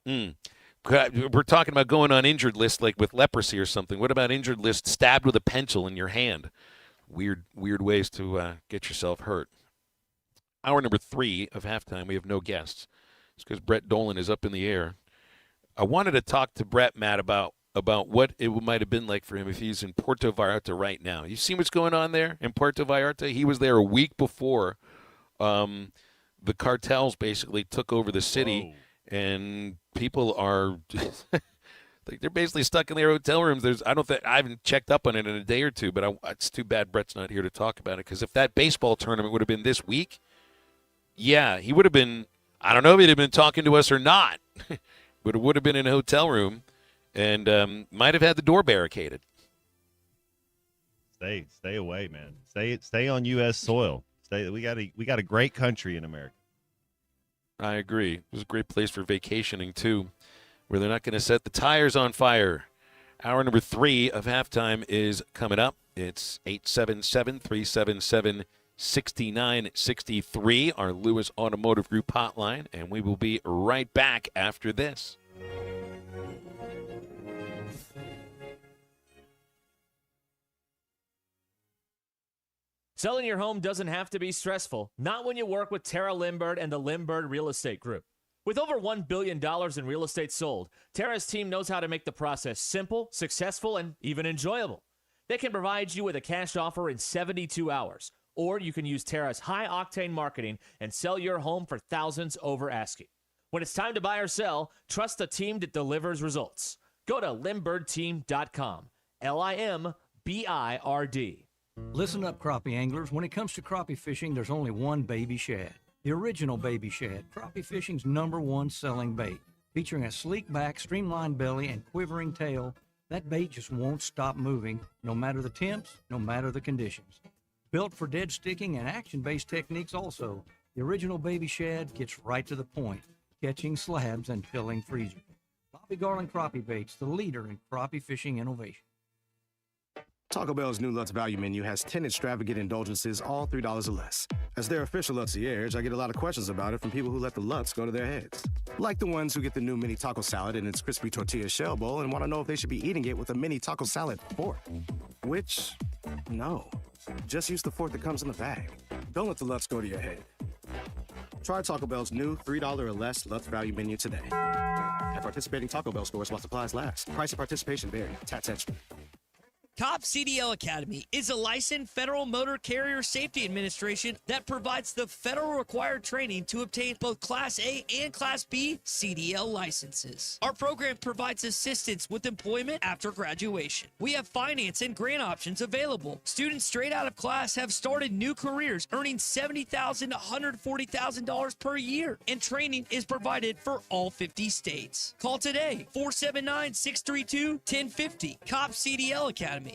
We're talking about going on injured list like with leprosy or something. What about injured list stabbed with a pencil in your hand? Weird ways to get yourself hurt. Hour number 3 of halftime, we have no guests. It's because Brett Dolan is up in the air. I wanted to talk to Brett, Matt, about what it might have been like for him if he's in Puerto Vallarta right now. You see what's going on there in Puerto Vallarta? He was there a week before the cartels basically took over the city. Whoa. And people are like they're basically stuck in their hotel rooms. I haven't checked up on it in a day or two, but it's too bad Brett's not here to talk about it, because if that baseball tournament would have been this week, yeah, he would have been. I don't know if he'd have been talking to us or not, but it would have been in a hotel room, and might have had the door barricaded. Stay away, man. Stay on U.S. soil. We got a great country in America. I agree. It was a great place for vacationing, too, where they're not going to set the tires on fire. Hour number 3 of halftime is coming up. It's 877-377-6963, our Lewis Automotive Group hotline, and we will be right back after this. Selling your home doesn't have to be stressful, not when you work with Tara Lindbergh and the Lindbergh Real Estate Group. With over $1 billion in real estate sold, Tara's team knows how to make the process simple, successful, and even enjoyable. They can provide you with a cash offer in 72 hours, or you can use Tara's high-octane marketing and sell your home for thousands over asking. When it's time to buy or sell, trust the team that delivers results. Go to LindberghTeam.com, LIMBIRD. Listen up, crappie anglers. When it comes to crappie fishing, there's only one baby shad. The original baby shad, crappie fishing's #1 selling bait. Featuring a sleek back, streamlined belly, and quivering tail, that bait just won't stop moving, no matter the temps, no matter the conditions. Built for dead sticking and action-based techniques also, the original baby shad gets right to the point, catching slabs and filling freezers. Bobby Garland Crappie Baits, the leader in crappie fishing innovation. Taco Bell's new Lutz Value Menu has 10 extravagant indulgences, all $3 or less. As their official Lutzierge, I get a lot of questions about it from people who let the Lutz go to their heads. Like the ones who get the new mini taco salad in its crispy tortilla shell bowl and want to know if they should be eating it with a mini taco salad fork. Which, no. Just use the fork that comes in the bag. Don't let the Lutz go to your head. Try Taco Bell's new $3 or less Lutz Value Menu today. At participating Taco Bell stores while supplies last. Price and participation vary. Tax extra. COP CDL Academy is a licensed Federal Motor Carrier Safety Administration that provides the federal required training to obtain both Class A and Class B CDL licenses. Our program provides assistance with employment after graduation. We have finance and grant options available. Students straight out of class have started new careers earning $70,000 to $140,000 per year, and training is provided for all 50 states. Call today, 479-632-1050, COP CDL Academy.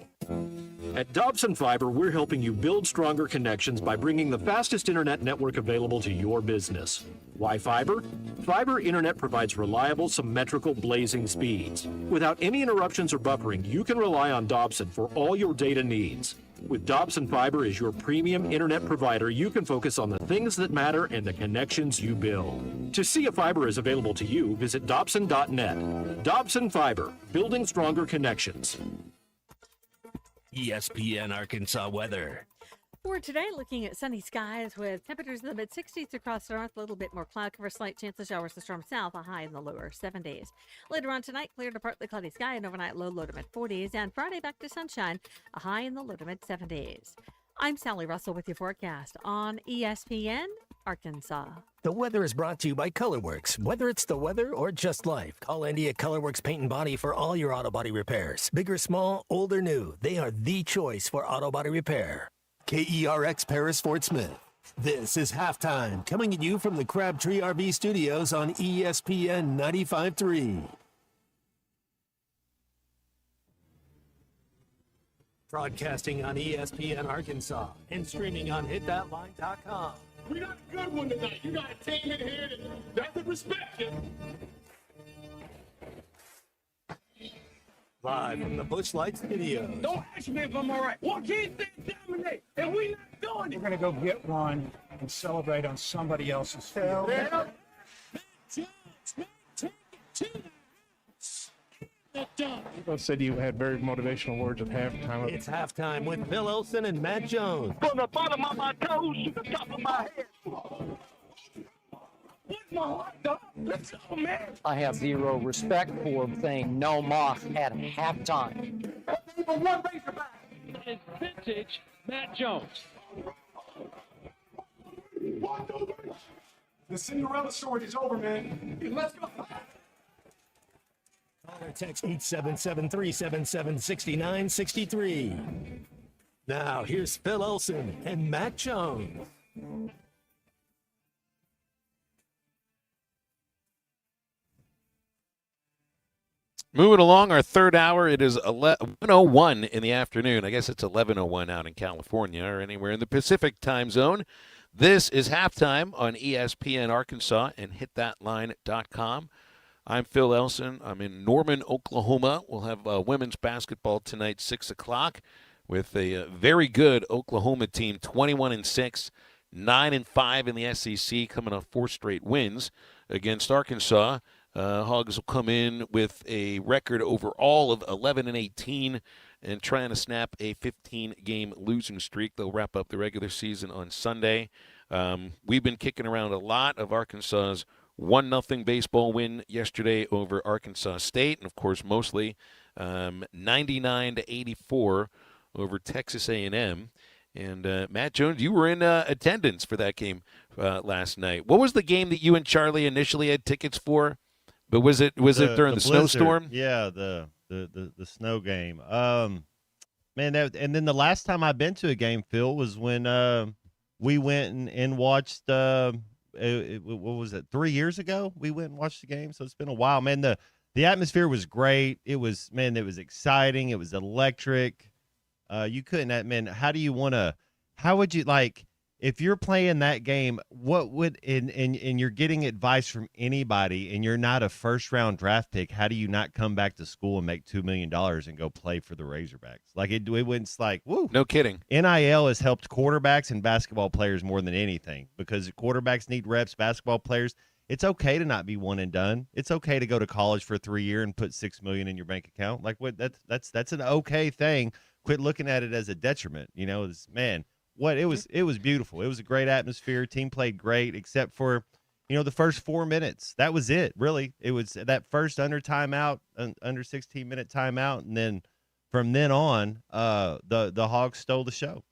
At Dobson Fiber, we're helping you build stronger connections by bringing the fastest internet network available to your business. Why fiber? Fiber internet provides reliable, symmetrical, blazing speeds. Without any interruptions or buffering, you can rely on Dobson for all your data needs. With Dobson Fiber as your premium internet provider, you can focus on the things that matter and the connections you build. To see if fiber is available to you, visit Dobson.net. Dobson Fiber, building stronger connections. ESPN Arkansas weather. For today, looking at sunny skies with temperatures in the mid-60s across the north, a little bit more cloud cover, slight chance of showers to storm south, a high in the lower 70s. Later on tonight, clear to partly cloudy sky and overnight low to mid-40s, and Friday back to sunshine, a high in the low to mid-70s. I'm Sally Russell with your forecast on ESPN Arkansas. The weather is brought to you by Colorworks. Whether it's the weather or just life, call Andy at Colorworks Paint and Body for all your auto body repairs. Big or small, old or new, they are the choice for auto body repair. KERX Paris Fort Smith. This is Halftime, coming at you from the Crabtree RV Studios on ESPN 95.3. Broadcasting on ESPN Arkansas and streaming on hitthatline.com. We got a good one tonight. You got a team in here that doesn't respect you. Live from the Busch Light Studios. Don't ask me if I'm all right. Well, can't they dominate? And we not doing it. We're going to go get one and celebrate on somebody else's field. Yeah. People said you had very motivational words at halftime. It's halftime with Bill Olson and Matt Jones. From the bottom of my toes to the top of my head. What's my hot dog? Let's go, man. I have zero respect for saying no moss at halftime. Number one Razorback. That is vintage Matt Jones. The Cinderella story is over, man. Let's go. Caller text 877-377-6963. Now, here's Phil Olson and Matt Jones. Moving along, our third hour, it is 1:01 in the afternoon. I guess it's 11:01 out in California or anywhere in the Pacific time zone. This is halftime on ESPN Arkansas and hitthatline.com. I'm Phil Elson. I'm in Norman, Oklahoma. We'll have women's basketball tonight, 6 o'clock, with a very good Oklahoma team, 21-6, 9-5 in the SEC, coming off 4 straight wins against Arkansas. Hogs will come in with a record overall of 11-18 and trying to snap a 15-game losing streak. They'll wrap up the regular season on Sunday. We've been kicking around a lot of Arkansas's 1-0 baseball win yesterday over Arkansas State, and of course mostly 99-84 over Texas A&M. And Matt Jones, you were in attendance for that game last night. What was the game that you and Charlie initially had tickets for? But was it during the snowstorm? Yeah, the snow game. Man, and then the last time I've been to a game, Phil, was when we went and watched. What was it? 3 years ago, we went and watched the game. So it's been a while, man. The atmosphere was great. It was exciting. It was electric. You couldn't, man. How would you like? If you're playing that game, what would and you're getting advice from anybody and you're not a first-round draft pick, how do you not come back to school and make $2 million and go play for the Razorbacks? Like it wouldn't like, woo. No kidding. NIL has helped quarterbacks and basketball players more than anything because quarterbacks need reps, basketball players. It's okay to not be one and done. It's okay to go to college for 3 years and put $6 million in your bank account. Like what? That's an okay thing. Quit looking at it as a detriment. You know, it was beautiful. It was a great atmosphere. Team played great, except for, the first 4 minutes. That was it, really. It was that first under 16-minute timeout, and then from then on, the Hogs stole the show.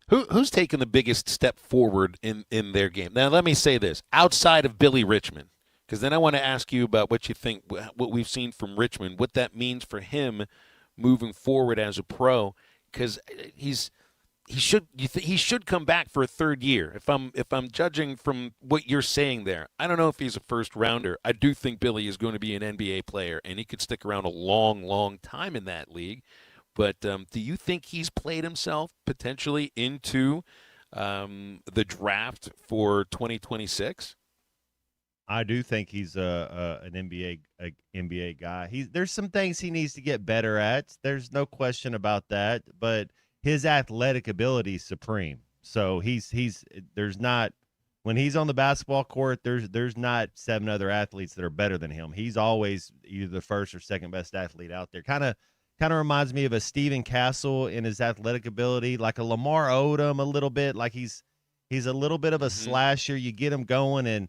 Who's taken the biggest step forward in their game? Now, let me say this: outside of Billy Richmond, because then I want to ask you about what you think, what we've seen from Richmond, what that means for him moving forward as a pro. Because he should come back for a third year. If I'm judging from what you're saying there, I don't know if he's a first rounder. I do think Billy is going to be an NBA player, and he could stick around a long, long time in that league. But do you think he's played himself potentially into the draft for 2026? I do think he's an NBA guy. There's some things he needs to get better at. There's no question about that. But his athletic ability is supreme. So there's not, when he's on the basketball court, there's not 7 other athletes that are better than him. He's always either the first or second best athlete out there. Kind of reminds me of a Steven Castle in his athletic ability, like a Lamar Odom a little bit. Like he's a little bit of a slasher. You get him going, and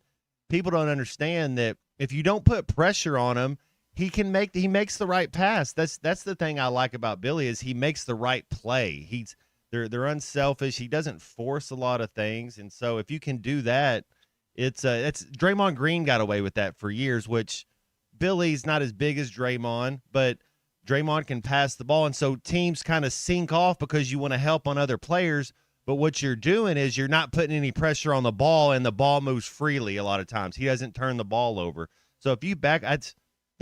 people don't understand that if you don't put pressure on him, he makes the right pass. That's the thing I like about Billy is he makes the right play. They're unselfish. He doesn't force a lot of things, and so if you can do that, it's Draymond Green got away with that for years, which Billy's not as big as Draymond, but Draymond can pass the ball, and so teams kind of sink off because you want to help on other players. But what you're doing is you're not putting any pressure on the ball, and the ball moves freely a lot of times. He doesn't turn the ball over. So if you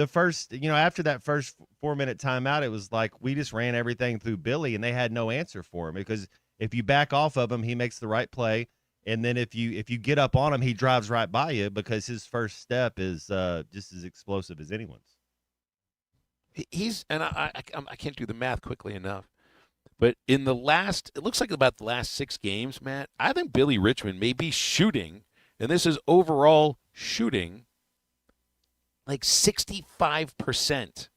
the first, after that first 4-minute timeout, it was like we just ran everything through Billy, and they had no answer for him because if you back off of him, he makes the right play, and then if you get up on him, he drives right by you because his first step is just as explosive as anyone's. He's and I can't do the math quickly enough, but it looks like about the last 6 games, Matt, I think Billy Richmond may be shooting, and this is overall shooting, like 65%.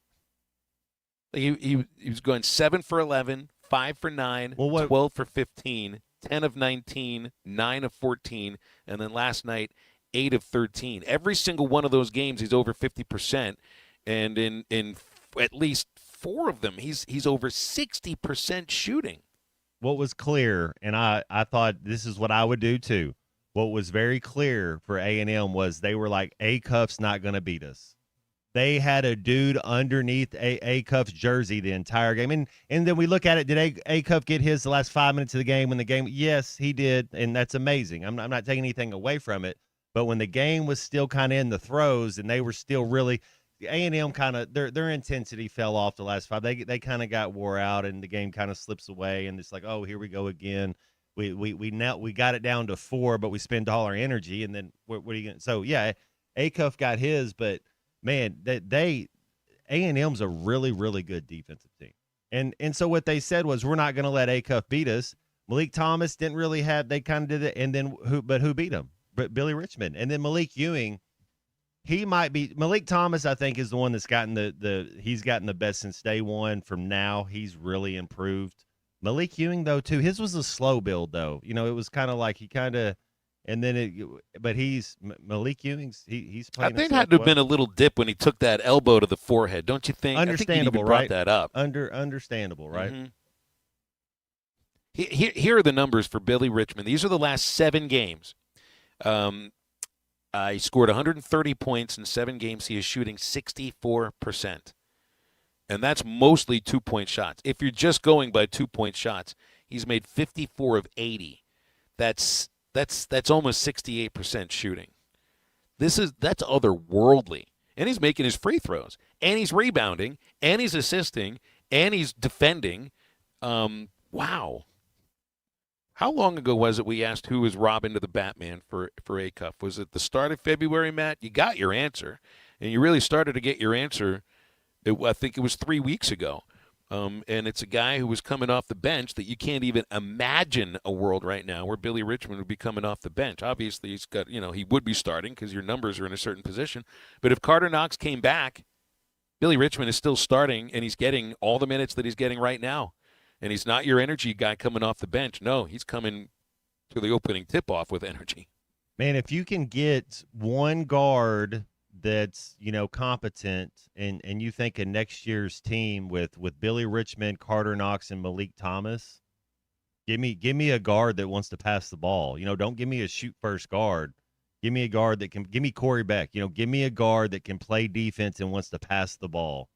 Like he was going 7 for 11, 5 for 9, 12 for 15, 10 of 19, 9 of 14, and then last night 8 of 13. Every single one of those games he's over 50%, and in at least 4 of them he's over 60% shooting. What was clear, and I thought this is what I would do too. What was very clear for A&M was they were like, A-Cuff's not going to beat us. They had a dude underneath A-Cuff's jersey the entire game. And then we look at it, did A-Cuff get his the last 5 minutes of the game when the game? Yes, he did, and that's amazing. I'm not taking anything away from it. But when the game was still kind of in the throes and they were still really – A&M kind of their intensity fell off the last 5. They kind of got wore out, and the game kind of slips away, and it's like, oh, here we go again. We got it down to 4, but we spend all our energy, and then what are you going to? So yeah, A-Cuff got his, but man, A&M's a really, really good defensive team, and so what they said was we're not going to let A-Cuff beat us. Malik Thomas didn't really have. They kind of did it, and then who beat him? But Billy Richmond, and then Malik Ewing. He might be Malik Thomas. I think is the one that's gotten he's gotten the best since day one. From now, he's really improved. Malik Ewing though too. His was a slow build though. It was kind of like he kind of, and then but Malik Ewing's he's playing. I think it had to have been a little dip when he took that elbow to the forehead. Don't you think? Understandable, I think he even right? Brought that up. Understandable, right? Mm-hmm. Here are the numbers for Billy Richmond. These are the last 7 games. He scored 130 points in 7 games. He is shooting 64%. And that's mostly 2-point shots. If you're just going by 2-point shots, he's made 54 of 80. That's almost 68% shooting. That's otherworldly. And he's making his free throws. And he's rebounding. And he's assisting. And he's defending. Wow. How long ago was it we asked who was Robin to the Batman for A-Cuff? Was it the start of February, Matt? You got your answer, and you really started to get your answer, I think it was 3 weeks ago. And it's a guy who was coming off the bench that you can't even imagine a world right now where Billy Richmond would be coming off the bench. Obviously, he's got, he would be starting because your numbers are in a certain position. But if Carter Knox came back, Billy Richmond is still starting, and he's getting all the minutes that he's getting right now. And he's not your energy guy coming off the bench. No, he's coming to the opening tip-off with energy. Man, if you can get one guard that's, competent and you think of next year's team with Billy Richmond, Carter Knox, and Malik Thomas, give me a guard that wants to pass the ball. Don't give me a shoot-first guard. Give me a guard that can – give me Corey Beck. Give me a guard that can play defense and wants to pass the ball.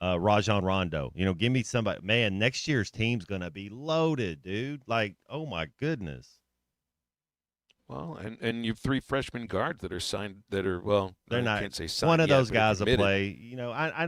Rajon Rondo, give me somebody. Man, next year's team's gonna be loaded, dude. Like, oh my goodness. Well, and you have 3 freshman guards that are signed. That are they're not. I can't say signed one of yet, those guys will committed. play.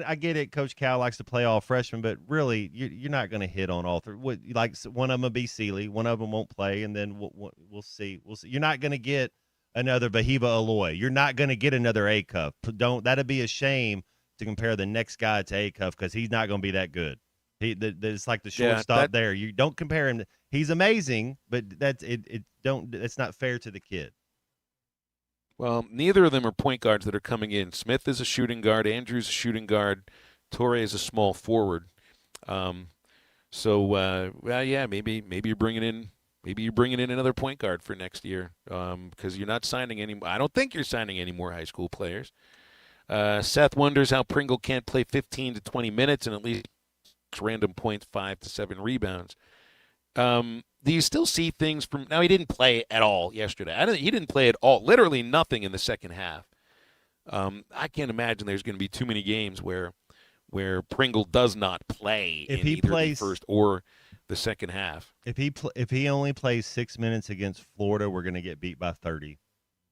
I get it. Coach Cal likes to play all freshmen, but really, you're not going to hit on all 3. Like one of them will be Sealy, one of them won't play, and then we'll see. We'll see. You're not going to get another Bahiva Aloy. You're not going to get another A-Cuff. That'd be a shame to compare the next guy to A-Cuff because he's not going to be that good. It's like the shortstop there. You don't compare him. He's amazing, but that's it. It's not fair to the kid. Well, neither of them are point guards that are coming in. Smith is a shooting guard. Andrews a shooting guard. Torrey is a small forward. Maybe you're bringing in another point guard for next year because you're not signing any. I don't think you're signing any more high school players. Seth wonders how Pringle can't play 15 to 20 minutes and at least random points, 5 to 7 rebounds. Do you still see things from – now, he didn't play at all yesterday. He didn't play at all, literally nothing in the second half. I can't imagine there's going to be too many games where Pringle does not play in either the first or the second half. If he only plays 6 minutes against Florida, we're going to get beat by 30.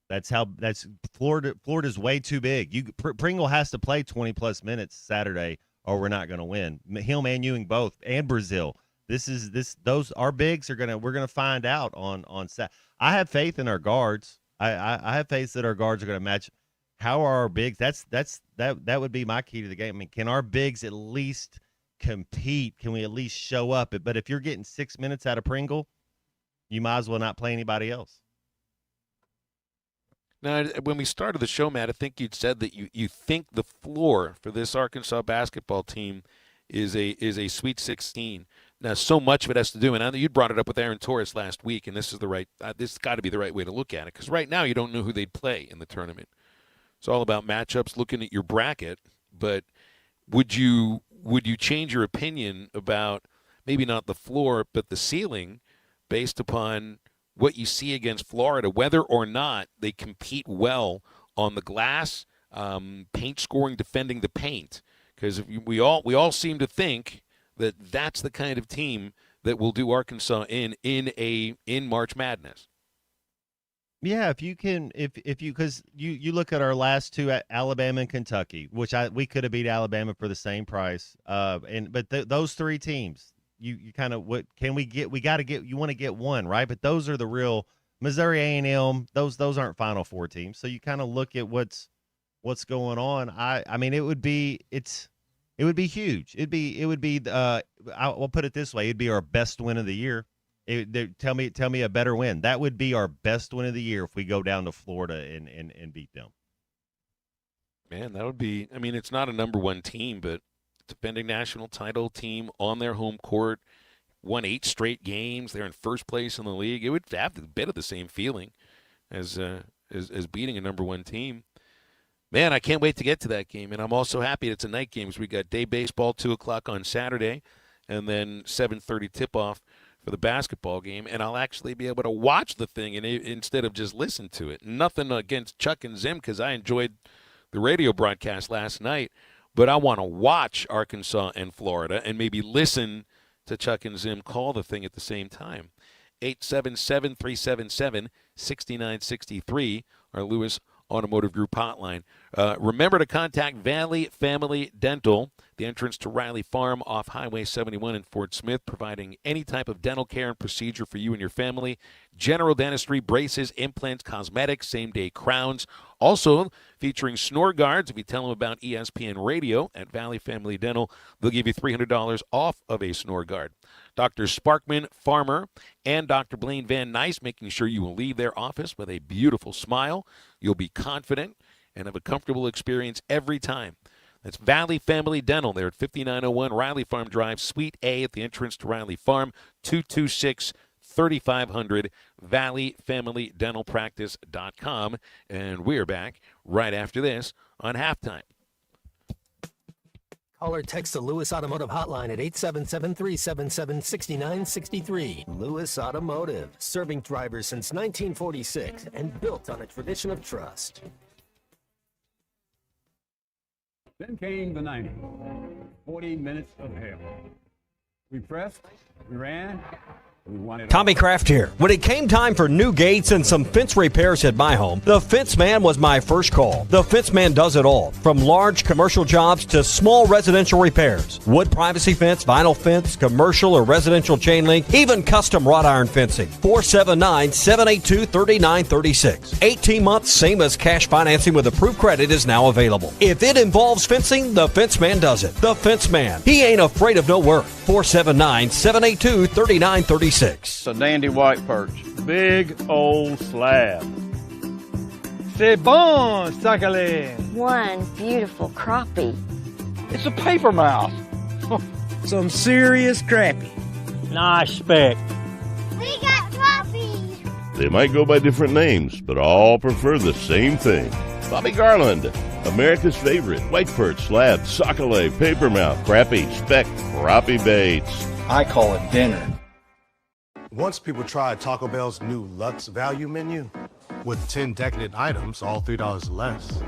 That's Florida's way too big. Pringle has to play 20+ minutes Saturday, or we're not going to win. Him and Ewing both, and Brazil. Those our bigs we're gonna find out on Saturday. I have faith in our guards. I have faith that our guards are going to match. How are our bigs? That would be my key to the game. I mean, can our bigs at least compete? Can we at least show up? But if you're getting 6 minutes out of Pringle, you might as well not play anybody else. Now, when we started the show, Matt, I think you'd said that you think the floor for this Arkansas basketball team is a Sweet 16. Now, so much of it has to do, and I know you brought it up with Aaron Torres last week, and this is this has got to be the right way to look at it, because right now you don't know who they'd play in the tournament. It's all about matchups, looking at your bracket. But would you change your opinion about maybe not the floor, but the ceiling, based upon what you see against Florida, whether or not they compete well on the glass, paint scoring, defending the paint? Because we all seem to think that that's the kind of team that will do Arkansas in March Madness. Yeah, if you because you look at our last two at Alabama and Kentucky, which we could have beat Alabama for the same price. But those three teams, you kind of what can we get? We got to get. You want to get one, right? But those are the real Missouri A&M. Those aren't Final Four teams. So you kind of look at what's going on. I mean, it would be huge. It would be. I'll put it this way: it'd be our best win of the year. Tell me a better win. That would be our best win of the year if we go down to Florida and beat them. Man, that would be. I mean, it's not a number one team, but defending national title team on their home court, won 8 straight games. They're in first place in the league. It would have a bit of the same feeling as beating a number one team. Man, I can't wait to get to that game, and I'm also happy it's a night game. We got day baseball 2:00 on Saturday, and then 7:30 tip-off for the basketball game, and I'll actually be able to watch the thing instead of just listen to it. Nothing against Chuck and Zim, because I enjoyed the radio broadcast last night, but I want to watch Arkansas and Florida and maybe listen to Chuck and Zim call the thing at the same time. 877-377-6963, our Lewis Automotive Group hotline. Remember to contact Valley Family Dental, the entrance to Riley Farm off Highway 71 in Fort Smith, providing any type of dental care and procedure for you and your family. General dentistry, braces, implants, cosmetics, same-day crowns. Also featuring snore guards. If you tell them about ESPN Radio at Valley Family Dental, they'll give you $300 off of a snore guard. Dr. Sparkman Farmer and Dr. Blaine Van Nice, making sure you will leave their office with a beautiful smile. You'll be confident and have a comfortable experience every time. That's Valley Family Dental. They're at 5901 Riley Farm Drive, Suite A at the entrance to Riley Farm, 226-3500, valleyfamilydentalpractice.com. And we're back right after this on Halftime. Call or text the Lewis Automotive hotline at 877-377-6963. Lewis Automotive, serving drivers since 1946 and built on a tradition of trust. Then came the 90s, 40 minutes of hell. We pressed, we ran, we won it. Tommy Kraft here. When it came time for new gates and some fence repairs at my home, the Fence Man was my first call. The Fence Man does it all, from large commercial jobs to small residential repairs. Wood privacy fence, vinyl fence, commercial or residential chain link, even custom wrought iron fencing. 479-782-3936. 18 months, same as cash financing with approved credit is now available. If it involves fencing, the Fence Man does it. The Fence Man. He ain't afraid of no work. 479-782-3936. It's a dandy white perch. Big old slab. C'est bon, sacalé. One beautiful crappie. It's a paper mouth. Some serious crappie. Nice speck. We got crappies. They might go by different names, but all prefer the same thing. Bobby Garland, America's favorite white perch, slab, sockeye, papermouth, crappie, speck, crappie baits. I call it dinner. Once people tried Taco Bell's new Lutz value menu with 10 decadent items, all $3 less,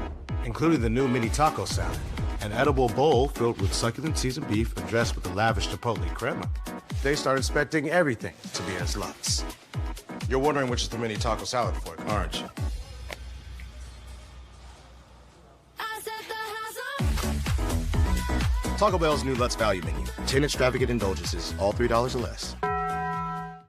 including the new mini taco salad, an edible bowl filled with succulent seasoned beef and dressed with a lavish chipotle crema, they started expecting everything to be as Lutz. You're wondering which is the mini taco salad for, aren't you? Taco Bell's new Let's Value menu. 10 extravagant indulgences, all $3 or less.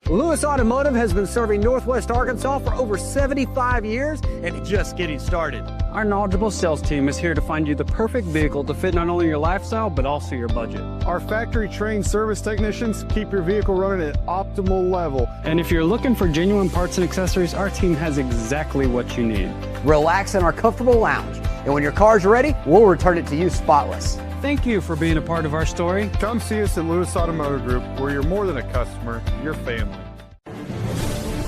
Lewis Automotive has been serving Northwest Arkansas for over 75 years and just getting started. Our knowledgeable sales team is here to find you the perfect vehicle to fit not only your lifestyle, but also your budget. Our factory-trained service technicians keep your vehicle running at optimal level. And if you're looking for genuine parts and accessories, our team has exactly what you need. Relax in our comfortable lounge, and when your car's ready, we'll return it to you spotless. Thank you for being a part of our story. Come see us at Lewis Automotive Group, where you're more than a customer, you're family.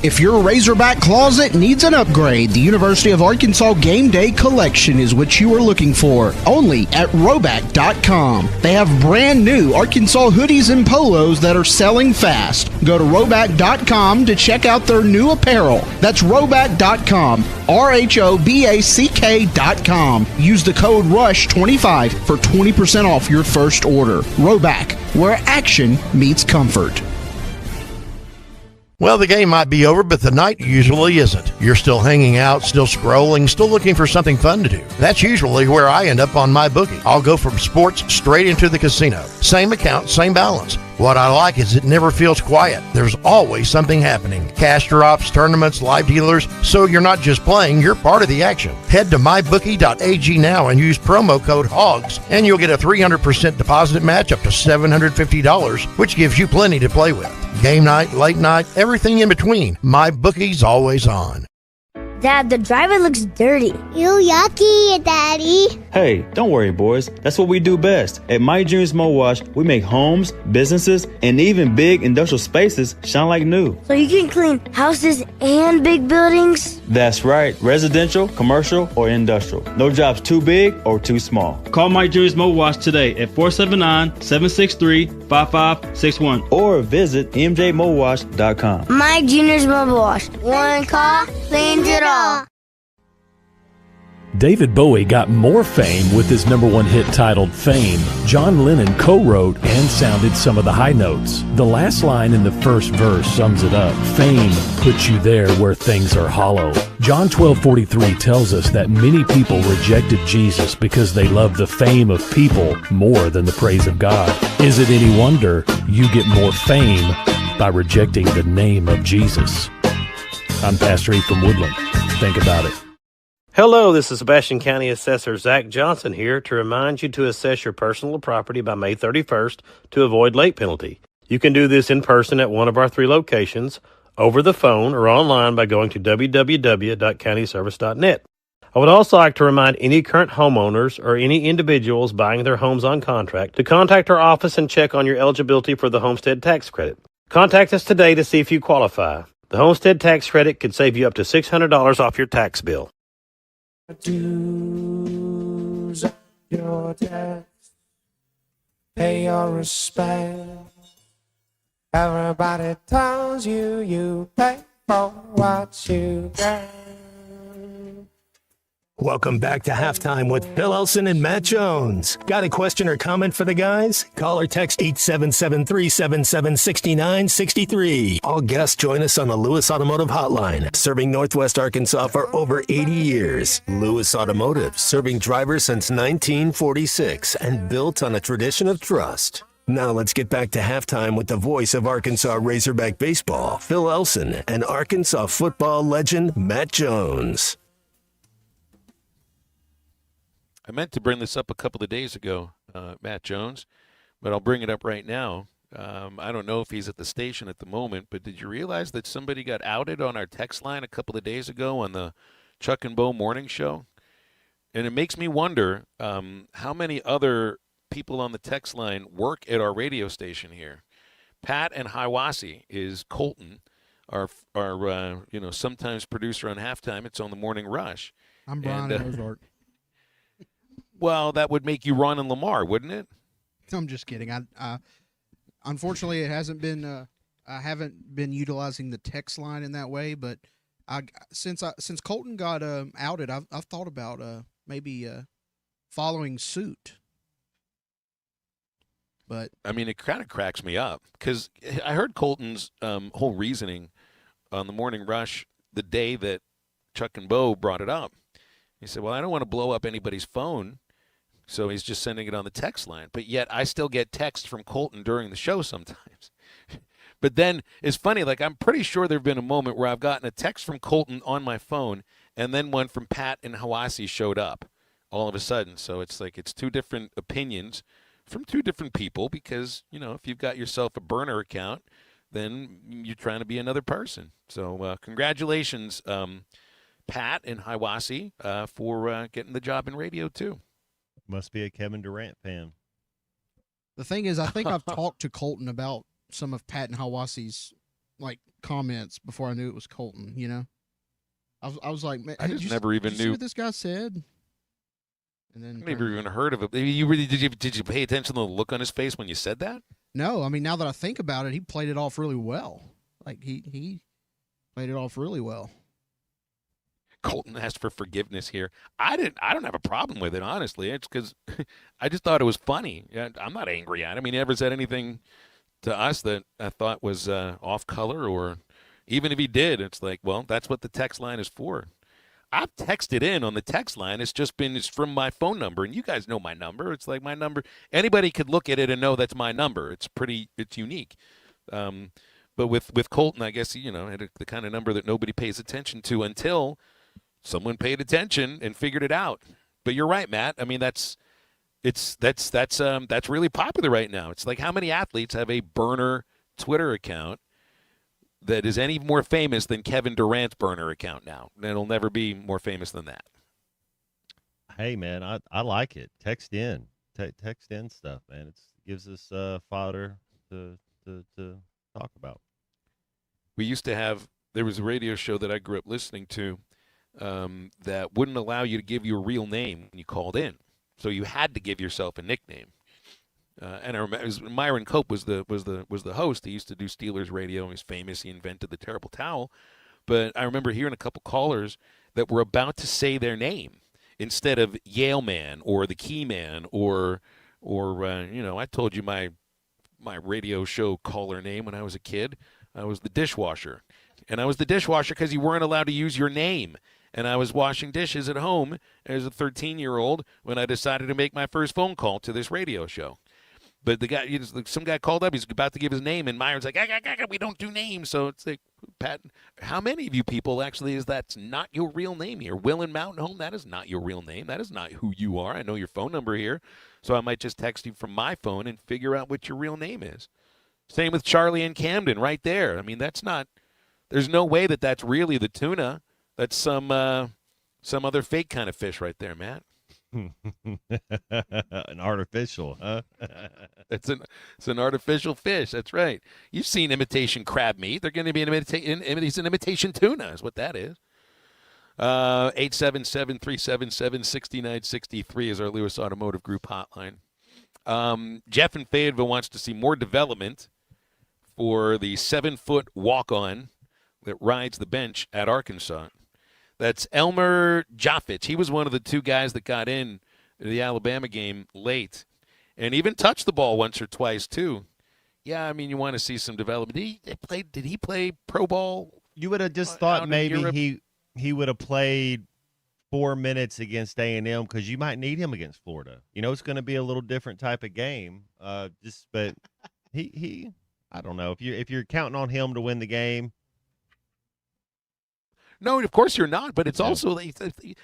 If your Razorback closet needs an upgrade, the University of Arkansas Game Day Collection is what you are looking for. Only at Roback.com. They have brand new Arkansas hoodies and polos that are selling fast. Go to Roback.com to check out their new apparel. That's Roback.com. RHOBACK.com. Use the code RUSH25 for 20% off your first order. Roback, where action meets comfort. Well, the game might be over, but the night usually isn't. You're still hanging out, still scrolling, still looking for something fun to do. That's usually where I end up on my bookie. I'll go from sports straight into the casino. Same account, same balance. What I like is it never feels quiet. There's always something happening. Cash drops, tournaments, live dealers. So you're not just playing, you're part of the action. Head to mybookie.ag now and use promo code HOGS, and you'll get a 300% deposit match up to $750, which gives you plenty to play with. Game night, late night, everything in between. MyBookie's always on. Dad, the driver looks dirty. Ew, yucky, Daddy. Hey, don't worry, boys. That's what we do best. At My Dreams Mo Wash, we make homes, businesses, and even big industrial spaces shine like new. So you can clean houses and big buildings? That's right. Residential, commercial, or industrial. No job's too big or too small. Call My Dreams Mo Wash today at 479-763-5561 or visit mjmowash.com. My Junior's Mobile Wash. One call cleans it all. David Bowie got more fame with his #1 hit titled Fame. John Lennon co-wrote and sounded some of the high notes. The last line in the first verse sums it up. Fame puts you there where things are hollow. John 12:43 tells us that many people rejected Jesus because they loved the fame of people more than the praise of God. Is it any wonder you get more fame by rejecting the name of Jesus? I'm Pastor E from Woodland. Think about it. Hello, this is Sebastian County Assessor Zach Johnson here to remind you to assess your personal property by May 31st to avoid late penalty. You can do this in person at one of our 3 locations, over the phone, or online by going to www.countyservice.net. I would also like to remind any current homeowners or any individuals buying their homes on contract to contact our office and check on your eligibility for the homestead tax credit. Contact us today to see if you qualify. The homestead tax credit could save you up to $600 off your tax bill. Dues your tax, pay your respect. Everybody tells you you pay for what you get. Welcome back to Halftime with Phil Elson and Matt Jones. Got a question or comment for the guys? Call or text 877-377-6963. All guests join us on the Lewis Automotive Hotline, serving Northwest Arkansas for over 80 years. Lewis Automotive, serving drivers since 1946 and built on a tradition of trust. Now let's get back to halftime with the voice of Arkansas Razorback baseball, Phil Elson, and Arkansas football legend Matt Jones. I meant to bring this up a couple of days ago, Matt Jones, but I'll bring it up right now. I don't know if he's at the station at the moment, but did you realize that somebody got outed on our text line a couple of days ago on the Chuck and Bo morning show? And it makes me wonder how many other people on the text line work at our radio station here. Pat and Hiawassee is Colton, our sometimes producer on halftime. It's on the Morning Rush. I'm Brian and Ozark. Well, that would make you Ron and Lamar, wouldn't it? I'm just kidding. I unfortunately, it hasn't been. I haven't been utilizing the text line in that way. But since Colton got outed, I've thought about maybe following suit. But I mean, it kind of cracks me up because I heard Colton's whole reasoning on the Morning Rush the day that Chuck and Bo brought it up. He said, "Well, I don't want to blow up anybody's phone." So he's just sending it on the text line. But yet I still get texts from Colton during the show sometimes. But then it's funny, like I'm pretty sure there have been a moment where I've gotten a text from Colton on my phone and then one from Pat in Hawassi showed up all of a sudden. So it's like it's two different opinions from two different people because, if you've got yourself a burner account, then you're trying to be another person. So congratulations, Pat in Hiwassee, for getting the job in radio, too. Must be a Kevin Durant fan. The thing is, I think I've talked to Colton about some of Pat and Hawassee's comments before I knew it was Colton. I was like, man, I just never even did you see knew what this guy said. And then I never even heard of it. You really did you pay attention to the look on his face when you said that? No, I mean now that I think about it, he played it off really well. Like he played it off really well. Colton asked for forgiveness here. I don't have a problem with it, honestly. It's because I just thought it was funny. I'm not angry at him. He never said anything to us that I thought was off color, or even if he did, it's like, well, that's what the text line is for. I've texted in on the text line. It's from my phone number, and you guys know my number. It's like my number. Anybody could look at it and know that's my number. It's unique. But with Colton, I guess, had the kind of number that nobody pays attention to until someone paid attention and figured it out. But you're right, Matt. I mean, that's really popular right now. It's like how many athletes have a burner Twitter account that is any more famous than Kevin Durant's burner account now? And it'll never be more famous than that. Hey, man, I like it. Text in. Text in stuff, man. It gives us fodder to talk about. We used to have – there was a radio show that I grew up listening to that wouldn't allow you to give your real name when you called in. So you had to give yourself a nickname. And I remember Myron Cope was the host. He used to do Steelers radio. He was famous. He invented the terrible towel. But I remember hearing a couple callers that were about to say their name instead of Yale Man or the Key Man or I told you my radio show caller name when I was a kid. I was the dishwasher. And I was the dishwasher because you weren't allowed to use your name. And I was washing dishes at home as a 13-year-old when I decided to make my first phone call to this radio show. But the guy, some guy called up. He's about to give his name, and Myron's like, we don't do names. So it's like, Pat, how many of you people actually that's not your real name here? Will in Mountain Home, that is not your real name. That is not who you are. I know your phone number here, so I might just text you from my phone and figure out what your real name is. Same with Charlie in Camden right there. I mean, that's not – there's no way that's really the tuna. That's some other fake kind of fish right there, Matt. An artificial, huh? It's an artificial fish. That's right. You've seen imitation crab meat. They're going to be an imitation tuna is what that is. 877-377-6963 is our Lewis Automotive Group hotline. Jeff in Fayetteville wants to see more development for the 7-foot walk-on that rides the bench at Arkansas. That's Elmer Jaffich. He was one of the two guys that got in the Alabama game late and even touched the ball once or twice, too. Yeah, I mean, you want to see some development. Did he play pro ball? You would have just thought maybe he would have played 4 minutes against A&M because you might need him against Florida. It's going to be a little different type of game. But he I don't know. If you're counting on him to win the game. No, of course you're not. But it's also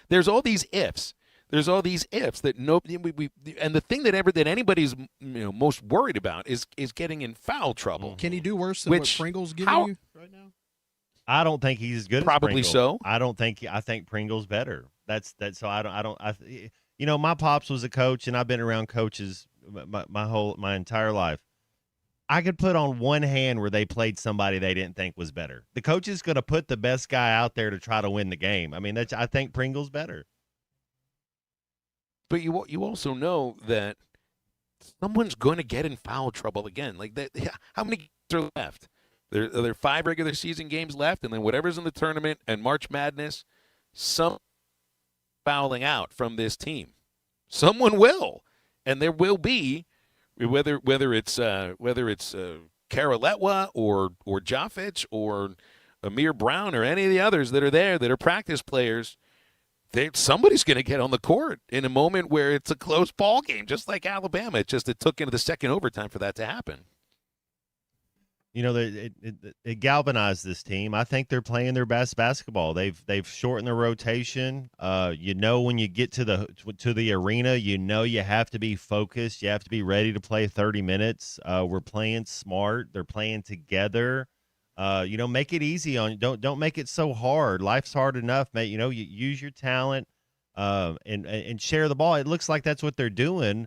there's all these ifs. There's all these ifs that and the thing that anybody's most worried about is getting in foul trouble. Can he do worse than what Pringle's giving you right now? I don't think he's as good. Probably as Pringle. so. I think Pringle's better. That's so I don't. My pops was a coach, and I've been around coaches my entire life. I could put on one hand where they played somebody they didn't think was better. The coach is going to put the best guy out there to try to win the game. I mean, I think Pringle's better. But you also know that someone's going to get in foul trouble again. Like how many games are left? There are 5 regular season games left, and then whatever's in the tournament and March Madness, some fouling out from this team. Someone will, and there will be. Whether it's Karaletwa or Jaffich or Amir Brown or any of the others that are there that are practice players, somebody's going to get on the court in a moment where it's a close ball game, just like Alabama. It took into the second overtime for that to happen. You know, it galvanized this team. I think they're playing their best basketball. They've shortened their rotation. When you get to the arena, you have to be focused. You have to be ready to play 30 minutes. We're playing smart. They're playing together. Make it easy on you. Don't make it so hard. Life's hard enough, mate. You use your talent and share the ball. It looks like that's what they're doing.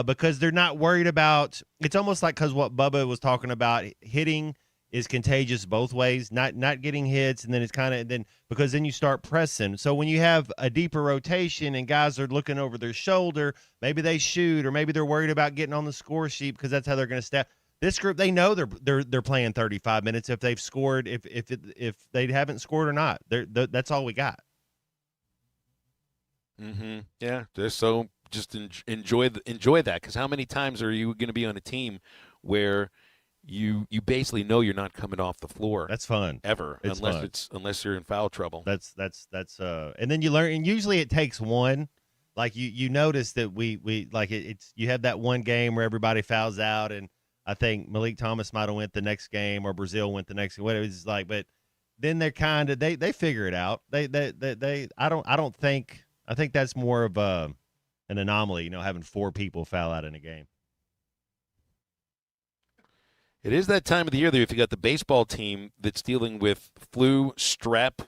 Because they're not worried about – it's almost like because what Bubba was talking about, hitting is contagious both ways, not getting hits, and then it's kind of – because then you start pressing. So when you have a deeper rotation and guys are looking over their shoulder, maybe they shoot or maybe they're worried about getting on the score sheet because that's how they're going to step. This group, they know they're playing 35 minutes if they've scored, if they haven't scored or not. That's all we got. Mm-hmm. Yeah, so – just enjoy that, because how many times are you going to be on a team where you basically know you're not coming off the floor? That's fun ever, unless you're in foul trouble. That's and then you learn, and usually it takes one. Like you notice that we like it's you have that one game where everybody fouls out, and I think Malik Thomas might have went the next game or Brazil went the next game. Whatever it's like, but then they're kind of they figure it out. I think that's more of an anomaly, having 4 people foul out in a game. It is that time of the year, though, if you got the baseball team that's dealing with flu, strep,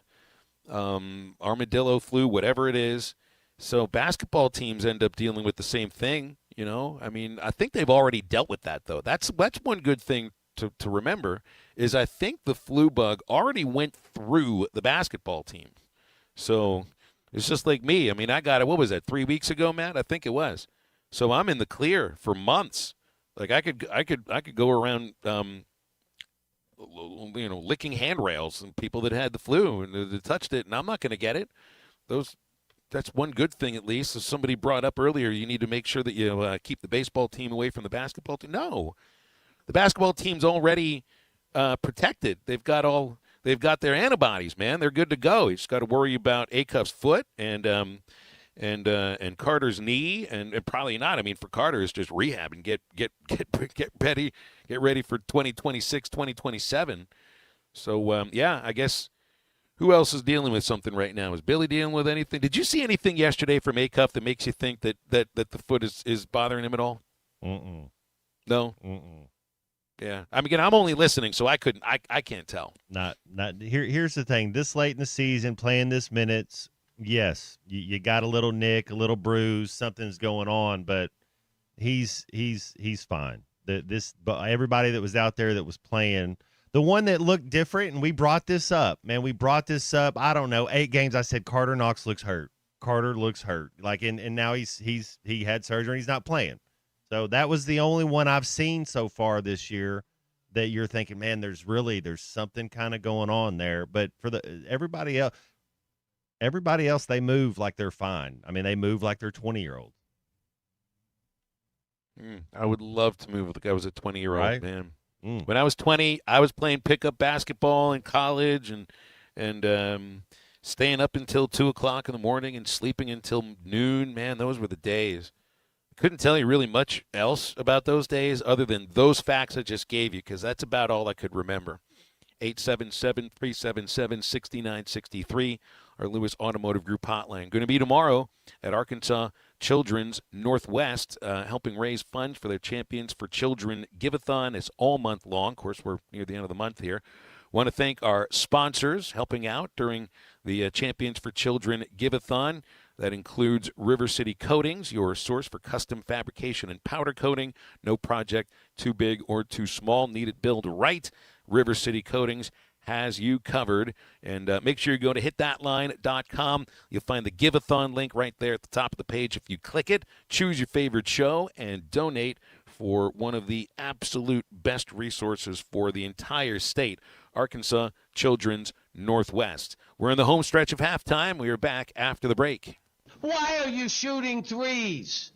armadillo flu, whatever it is. So basketball teams end up dealing with the same thing, I mean, I think they've already dealt with that, though. That's one good thing to remember is I think the flu bug already went through the basketball team. So it's just like me. I mean, I got it, what was that, 3 weeks ago, Matt? I think it was. So I'm in the clear for months. Like I could go around licking handrails and people that had the flu and that touched it, and I'm not going to get it. That's one good thing at least. As somebody brought up earlier, you need to make sure that you keep the baseball team away from the basketball team. No. The basketball team's already protected. They've got their antibodies, man. They're good to go. You just got to worry about Acuff's foot and Carter's knee, and probably not. I mean, for Carter, it's just rehab and get ready for 2026, 2027. So I guess who else is dealing with something right now? Is Billy dealing with anything? Did you see anything yesterday from Acuff that makes you think that the foot is bothering him at all? Mm-mm. No. Mm-mm. Yeah, I mean, I'm only listening, so I can't tell. Not here's the thing. This late in the season, playing this minutes, yes, you got a little nick, a little bruise, something's going on, but he's fine. But everybody that was out there that was playing, the one that looked different, and we brought this up, man. We brought this up. I don't know, 8 games. I said Carter Knox looks hurt. Carter looks hurt. Like, and now he had surgery. And he's not playing. So that was the only one I've seen so far this year that you're thinking, man, there's something kind of going on there. But for everybody else, they move like they're fine. I mean, they move like they're 20-year-olds. I would love to move like I was a 20-year-old, right? Man. When I was 20, I was playing pickup basketball in college and staying up until 2 o'clock in the morning and sleeping until noon. Man, those were the days. Couldn't tell you really much else about those days other than those facts I just gave you, because that's about all I could remember. 877-377-6963, our Lewis Automotive Group hotline. Going to be tomorrow at Arkansas Children's Northwest, helping raise funds for their Champions for Children Give-a-thon. It's all month long. Of course, we're near the end of the month here. Want to thank our sponsors helping out during the Champions for Children Give-a-thon. That includes River City Coatings, your source for custom fabrication and powder coating. No project too big or too small. Need it built right. River City Coatings has you covered. And make sure you go to hitthatline.com. You'll find the Give-a-thon link right there at the top of the page. If you click it, choose your favorite show and donate for one of the absolute best resources for the entire state, Arkansas Children's Northwest. We're in the home stretch of halftime. We are back after the break. Why are you shooting threes?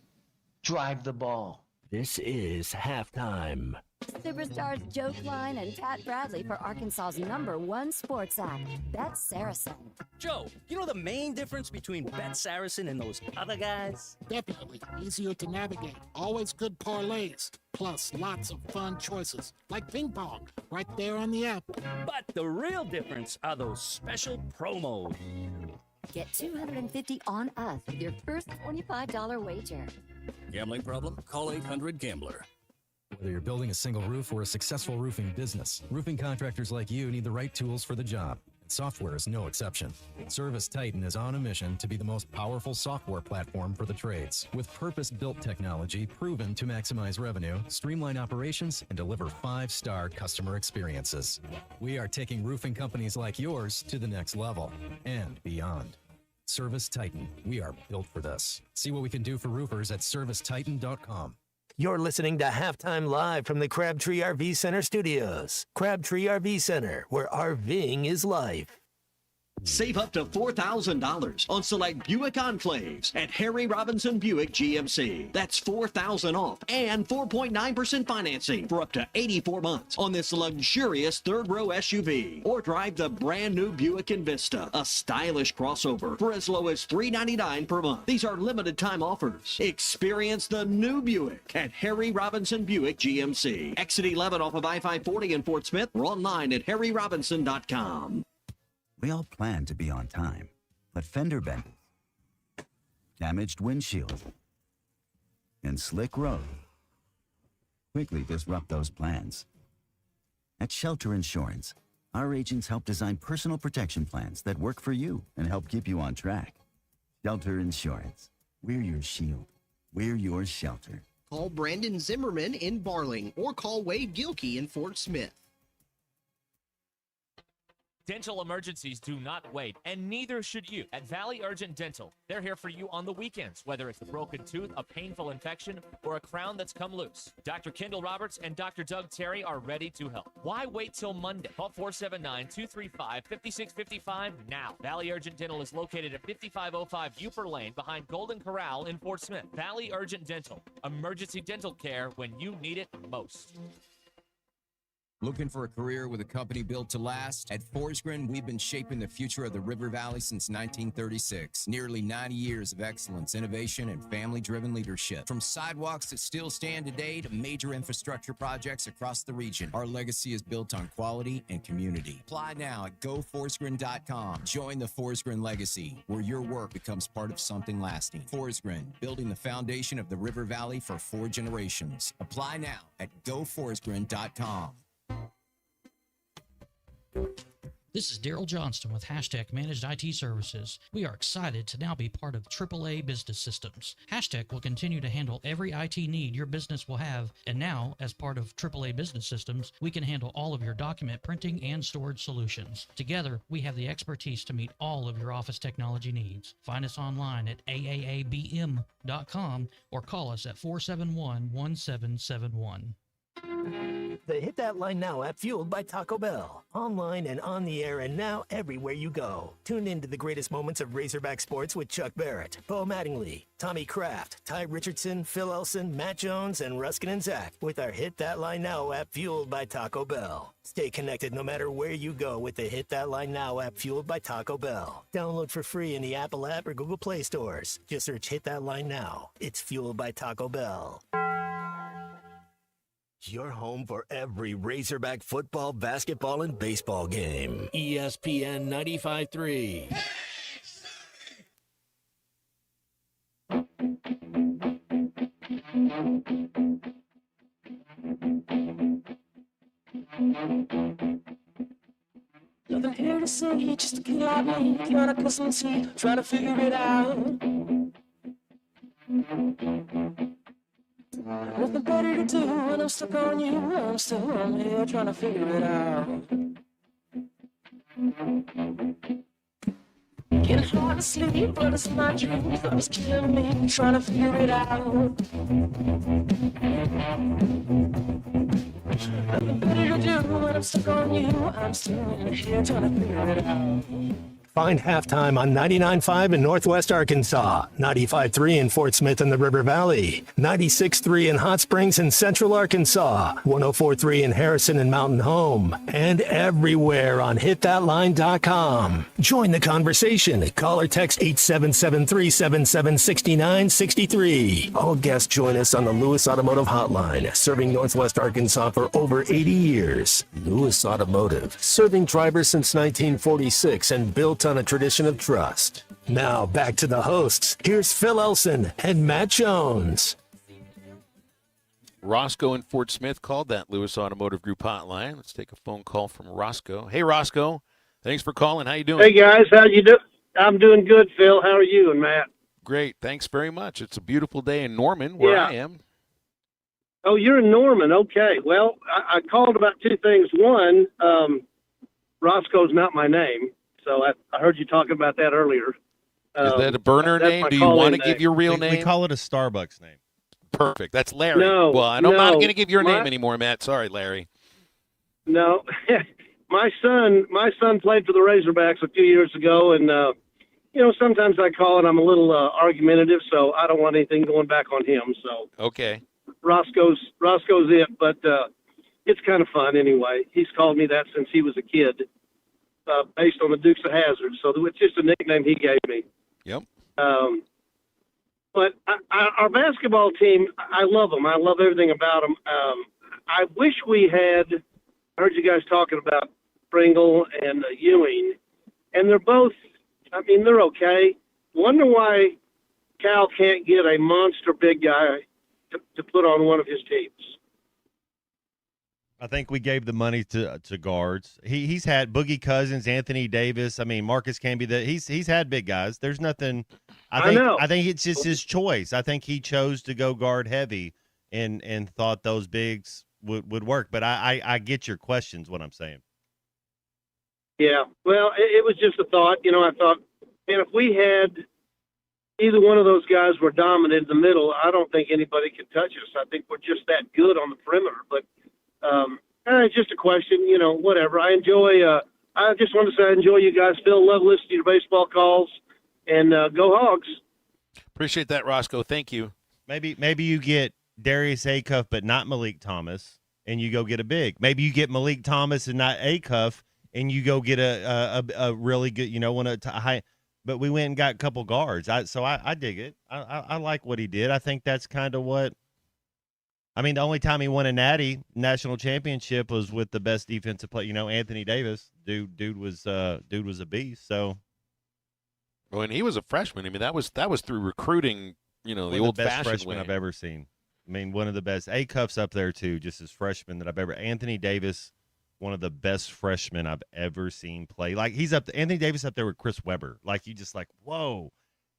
Drive the ball. This is halftime. Superstars Joe Klein and Pat Bradley for Arkansas's #1 sports app, Bet Saracen. Joe, you know the main difference between Bet Saracen and those other guys? Definitely. Easier to navigate. Always good parlays. Plus lots of fun choices. Like ping pong. Right there on the app. But the real difference are those special promos. Get $250 on us with your first $25 wager. Gambling problem? Call 800-GAMBLER. Whether you're building a single roof or a successful roofing business, roofing contractors like you need the right tools for the job, and software is no exception. Service Titan is on a mission to be the most powerful software platform for the trades, with purpose-built technology proven to maximize revenue, streamline operations, and deliver 5-star customer experiences. We are taking roofing companies like yours to the next level and beyond. Service Titan, we are built for this. See what we can do for roofers at servicetitan.com. You're listening to Halftime Live from the Crabtree RV Center studios. Crabtree RV Center, where RVing is life. Save up to $4,000 on select Buick Enclaves at Harry Robinson Buick GMC. That's $4,000 off and 4.9% financing for up to 84 months on this luxurious third-row SUV. Or drive the brand-new Buick Envista, a stylish crossover, for as low as $399 per month. These are limited-time offers. Experience the new Buick at Harry Robinson Buick GMC. Exit 11 off of I-540 in Fort Smith, or online at harryrobinson.com. We all plan to be on time, but fender benders, damaged windshield, and slick road quickly disrupt those plans. At Shelter Insurance, our agents help design personal protection plans that work for you and help keep you on track. Shelter Insurance. We're your shield. We're your shelter. Call Brandon Zimmerman in Barling or call Wade Gilkey in Fort Smith. Dental emergencies do not wait, and neither should you. At Valley Urgent Dental, they're here for you on the weekends, whether it's a broken tooth, a painful infection, or a crown that's come loose. Dr. Kendall Roberts and Dr. Doug Terry are ready to help. Why wait till Monday? Call 479-235-5655 now. Valley Urgent Dental is located at 5505 Uper Lane behind Golden Corral in Fort Smith. Valley Urgent Dental, emergency dental care when you need it most. Looking for a career with a company built to last? At Forsgren, we've been shaping the future of the River Valley since 1936. Nearly 90 years of excellence, innovation, and family-driven leadership. From sidewalks that still stand today to major infrastructure projects across the region, our legacy is built on quality and community. Apply now at goforsgren.com. Join the Forsgren legacy, where your work becomes part of something lasting. Forsgren, building the foundation of the River Valley for 4 generations. Apply now at goforsgren.com. This is Daryl Johnston with Hashtag Managed IT Services. We are excited to now be part of AAA Business Systems. Hashtag will continue to handle every IT need your business will have, and now, as part of AAA Business Systems, we can handle all of your document printing and storage solutions. Together, we have the expertise to meet all of your office technology needs. Find us online at aaabm.com or call us at 471-1771. The Hit That Line Now app, fueled by Taco Bell. Online and on the air and now everywhere you go. Tune in to the greatest moments of Razorback sports with Chuck Barrett, Bo Mattingly, Tommy Kraft, Ty Richardson, Phil Elson, Matt Jones, and Ruskin and Zach with our Hit That Line Now app, fueled by Taco Bell. Stay connected no matter where you go with the Hit That Line Now app, fueled by Taco Bell. Download for free in the Apple app or Google Play stores. Just search Hit That Line Now. It's fueled by Taco Bell. Your home for every Razorback football, basketball, and baseball game. ESPN 95.3. Nothing here to say, just a kid like me, trying to cuss and see, trying to figure it out. Nothing better to do when I'm stuck on you. I'm here trying to figure it out. Getting hard to sleep, but it's my dream. Thoughts killing me, trying to figure it out. Nothing better to do when I'm stuck on you. I'm still here trying to figure it out. Find Halftime on 99.5 in Northwest Arkansas, 95.3 in Fort Smith and the River Valley, 96.3 in Hot Springs and Central Arkansas, 104.3 in Harrison and Mountain Home, and everywhere on hitthatline.com. Join the conversation. Call or text 877-377-6963. All guests join us on the Lewis Automotive Hotline, serving Northwest Arkansas for over 80 years. Lewis Automotive, serving drivers since 1946 and built on a tradition of trust. Now back to the hosts. Here's Phil Elson and Matt Jones. Roscoe in Fort Smith called that Lewis Automotive Group hotline. Let's take a phone call from Roscoe. Hey, Roscoe. Thanks for calling. How you doing? Hey, guys. How you doing? I'm doing good, Phil. How are you and Matt? Great. Thanks very much. It's a beautiful day in Norman, where I am. Oh, you're in Norman. Okay. Well, I called about two things. One, Roscoe's not my name, so I heard you talking about that earlier. Is that a burner name? Do you want to give your real name? We call it a Starbucks name. Perfect. That's Larry. No, well, I'm not going to give your name anymore, Matt. Sorry, Larry. No. My son played for the Razorbacks a few years ago, and sometimes I call it. I'm a little argumentative, so I don't want anything going back on him. So okay, Roscoe's it, but it's kind of fun anyway. He's called me that since he was a kid, based on the Dukes of Hazzard. So it's just a nickname he gave me. Yep. But our basketball team, I love them. I love everything about them. I wish we had. I heard you guys talking about Pringle and Ewing, and they're both. I mean, they're okay. Wonder why Cal can't get a monster big guy to put on one of his teams. I think we gave the money to guards. He's had Boogie Cousins, Anthony Davis. I mean, Marcus Camby. He's had big guys. There's nothing. I think it's just his choice. I think he chose to go guard heavy and thought those bigs would work. But I get your questions. What I'm saying. Yeah. Well, it was just a thought. I thought, man, if we had either one of those guys were dominant in the middle, I don't think anybody could touch us. I think we're just that good on the perimeter. But it's just a question, whatever. I enjoy, I just want to say I enjoy you guys. Still love listening to your baseball calls, and go Hogs. Appreciate that, Roscoe. Thank you. Maybe you get Darius Acuff, but not Malik Thomas, and you go get a big. Maybe you get Malik Thomas and not Acuff, and you go get a really good, one of high. But we went and got a couple guards. So I dig it. I like what he did. I think that's kind of what. I mean, the only time he won a national championship was with the best defensive player. Anthony Davis. Dude was a beast. So. Well, and he was a freshman. I mean, that was through recruiting. The old-fashioned freshman way. I've ever seen. I mean, one of the best. Acuff's up there too, just as freshman that I've ever. Anthony Davis, one of the best freshmen I've ever seen play. Like Anthony Davis up there with Chris Webber. Like you just like, whoa,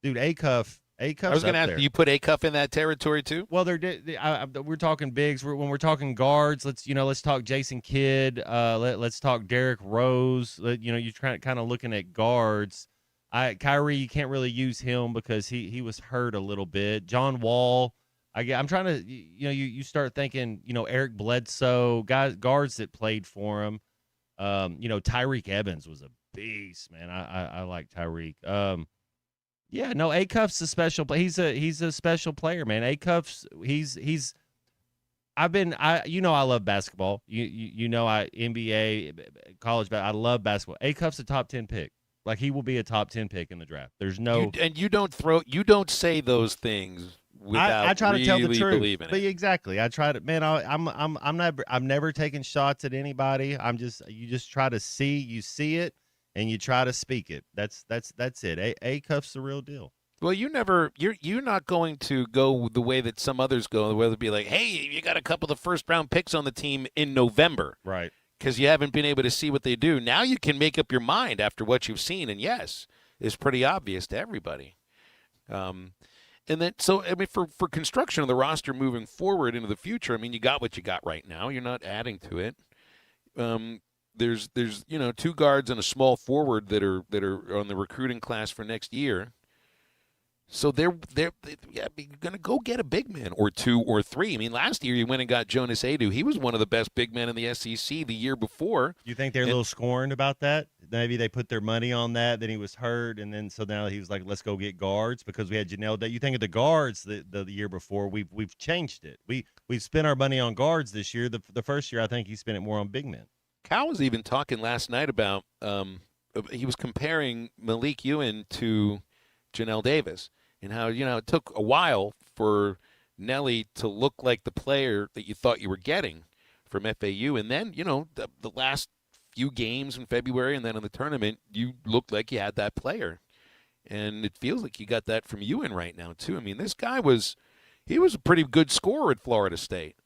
dude, Acuff. I was going to ask, you put Acuff in that territory too? Well, we're talking bigs. When we're talking guards, let's talk Jason Kidd. Let's talk Derrick Rose. You're kind of looking at guards. Kyrie, you can't really use him because he was hurt a little bit. John Wall. I'm trying to, you start thinking, Eric Bledsoe, guards that played for him. Tyreek Evans was a beast, man. I like Tyreek. Acuff's a special play. He's a special player, man. Acuff's I love basketball. NBA, college, but I love basketball. Acuff's a top 10 pick. Like he will be a top 10 pick in the draft. There's no you don't say those things without I try to tell the truth. Believing but it. Exactly. I try to, man. I'm never taking shots at anybody. You just try to see. You see it, and you try to speak it. That's it. Acuff's the real deal. Well, you're not going to go the way that some others go, whether it be like, hey, you got a couple of first-round picks on the team in November. Right. Because you haven't been able to see what they do. Now you can make up your mind after what you've seen, and yes, it's pretty obvious to everybody. And then, so I mean, for construction of the roster moving forward into the future, I mean, you got what you got right now. You're not adding to it. There's two guards and a small forward that are on the recruiting class for next year. So they're going to go get a big man or two or three. I mean, last year you went and got Jonas Adu. He was one of the best big men in the SEC the year before. You think they're a little scorned about that? Maybe they put their money on that. Then he was hurt, and then so now he was like, "Let's go get guards," because we had Janelle. That you think of the guards the year before? We've changed it. We've spent our money on guards this year. The first year, I think he spent it more on big men. Cal was even talking last night about he was comparing Malik Ewan to Janelle Davis and how it took a while for Nelly to look like the player that you thought you were getting from FAU, and then the last few games in February and then in the tournament, you looked like you had that player, and it feels like you got that from Ewan right now too. I mean, this guy was a pretty good scorer at Florida State.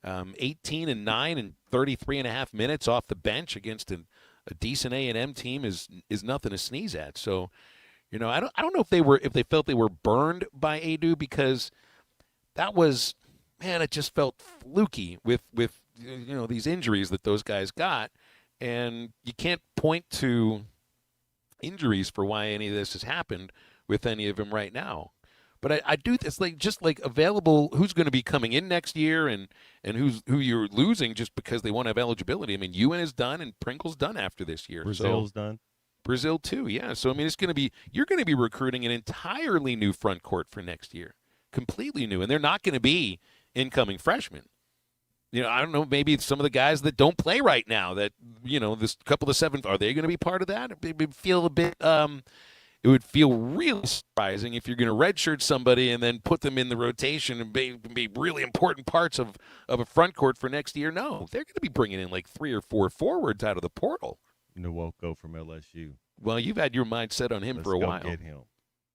18 and 9 and 33 and a half minutes off the bench against a decent A&M team is nothing to sneeze at. So, I don't know if they felt they were burned by Adu, because that was, man, it just felt fluky with these injuries that those guys got, and you can't point to injuries for why any of this has happened with any of them right now. But I do. It's just available. Who's going to be coming in next year, and who you're losing just because they want to have eligibility. I mean, Ewan is done, and Pringle's done after this year. Brazil's done. Brazil too, yeah. So I mean, you're going to be recruiting an entirely new front court for next year, completely new, and they're not going to be incoming freshmen. I don't know. Maybe some of the guys that don't play right now, that this couple of seven, are they going to be part of that? It would feel a bit. It would feel really surprising if you're going to redshirt somebody and then put them in the rotation and be really important parts of a front court for next year. No, they're going to be bringing in like 3 or 4 forwards out of the portal. Nwoko from LSU. Well, you've had your mind set on him for a while. Get him.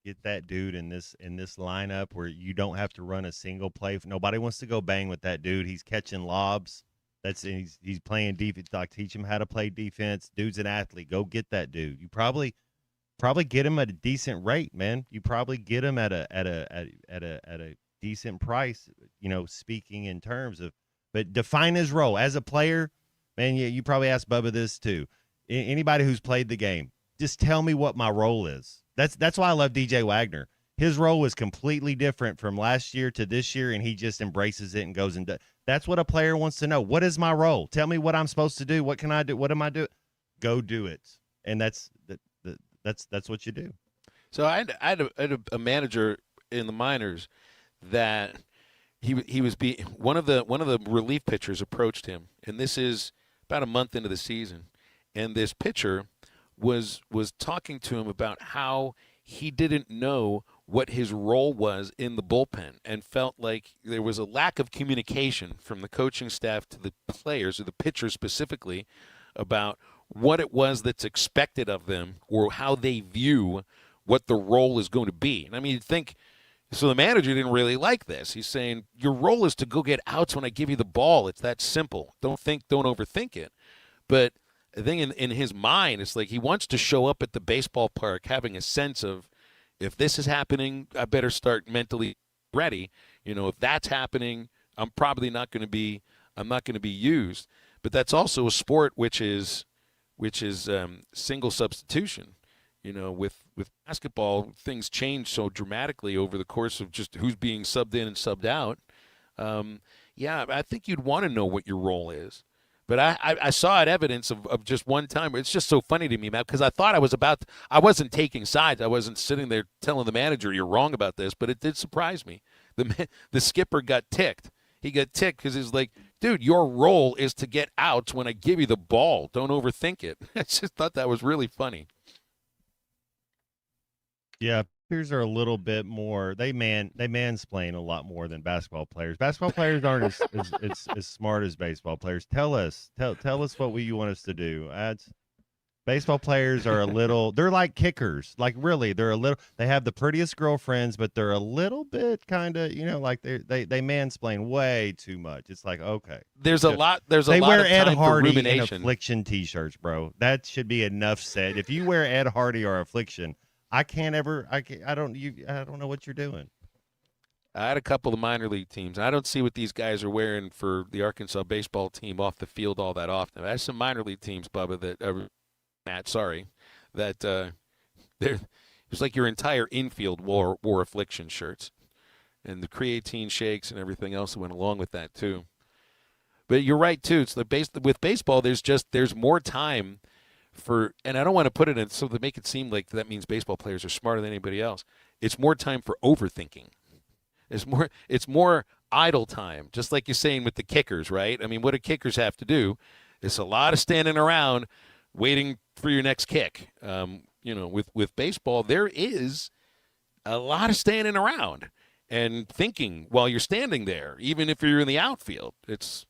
Get that dude in this lineup where you don't have to run a single play. Nobody wants to go bang with that dude. He's catching lobs. He's playing defense. Like, teach him how to play defense. Dude's an athlete. Go get that dude. You probably get him at a decent rate, man. You probably get him at a decent price. Speaking in terms of, but define his role as a player, man. You probably asked Bubba this too. Anybody who's played the game, just tell me what my role is. That's why I love DJ Wagner. His role was completely different from last year to this year, and he just embraces it and goes and does. That's what a player wants to know. What is my role? Tell me what I'm supposed to do. What can I do? What am I doing? Go do it. And that's what you do. So I had a manager in the minors that he was one of the relief pitchers approached him, and this is about a month into the season, and this pitcher was talking to him about how he didn't know what his role was in the bullpen and felt like there was a lack of communication from the coaching staff to the players, or the pitchers specifically, about what it was that's expected of them or how they view what the role is going to be. And I mean, you'd think, so the manager didn't really like this. He's saying, your role is to go get outs when I give you the ball. It's that simple. Don't overthink it. But I think in his mind, it's like he wants to show up at the baseball park having a sense of, if this is happening, I better start mentally ready. If that's happening, I'm probably not going to be used. But that's also a sport which is single substitution. With basketball, things change so dramatically over the course of just who's being subbed in and subbed out. I think you'd want to know what your role is. But I saw it evidence of just one time. It's just so funny to me, Matt, because I thought I wasn't taking sides. I wasn't sitting there telling the manager, you're wrong about this, but it did surprise me. The skipper got ticked. He got ticked because he's like, dude, your role is to get outs when I give you the ball. Don't overthink it. I just thought that was really funny. Yeah, pitchers are a little bit more. They mansplain a lot more than basketball players. Basketball players aren't as smart as baseball players. Tell us what you want us to do. Baseball players are a little. They're like kickers. Like, really, they're a little. They have the prettiest girlfriends, but they're a little bit kind of, like they mansplain way too much. It's like, okay, there's a lot. There's a they lot wear of Ed time Hardy for and rumination. Affliction T-shirts, bro. That should be enough said. If you wear Ed Hardy or Affliction, I don't know what you're doing. I had a couple of minor league teams. I don't see what these guys are wearing for the Arkansas baseball team off the field all that often. I have some minor league teams, Bubba, that Matt, sorry, that they're was like your entire infield wore affliction shirts, and the creatine shakes and everything else that went along with that too. But you're right too. It's with baseball. There's more time for, and I don't want to put it in so to make it seem like that means baseball players are smarter than anybody else. It's more time for overthinking. It's more idle time, just like you're saying with the kickers, right? I mean, what do kickers have to do? It's a lot of standing around waiting for your next kick. With baseball, there is a lot of standing around and thinking while you're standing there, even if you're in the outfield. There's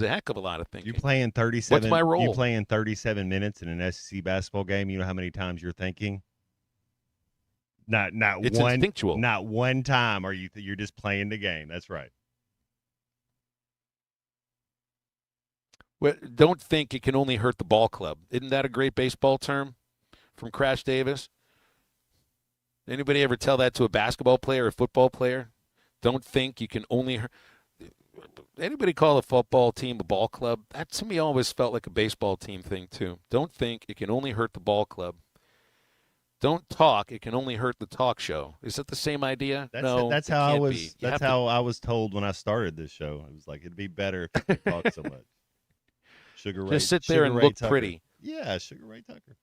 a heck of a lot of thinking. You playing 37. What's my role? You playing 37 minutes in an SEC basketball game. You know how many times you're thinking? Not It's one. instinctual. Not one time are you're just playing the game. That's right. Well, don't think it can only hurt the ball club. Isn't that a great baseball term from Crash Davis? Anybody ever tell that to a basketball player or a football player? Don't think you can only hurt. Anybody call a football team a ball club? That to me always felt like a baseball team thing too. Don't think it can only hurt the ball club. Don't talk. It can only hurt the talk show. Is that the same idea? No, that's it how I can't was. be. That's how I was told when I started this show. It was like it'd be better if you could talk so much. Sugar Ray. Just sit there and Sugar Ray look Tucker. pretty. Yeah, Sugar Ray Tucker.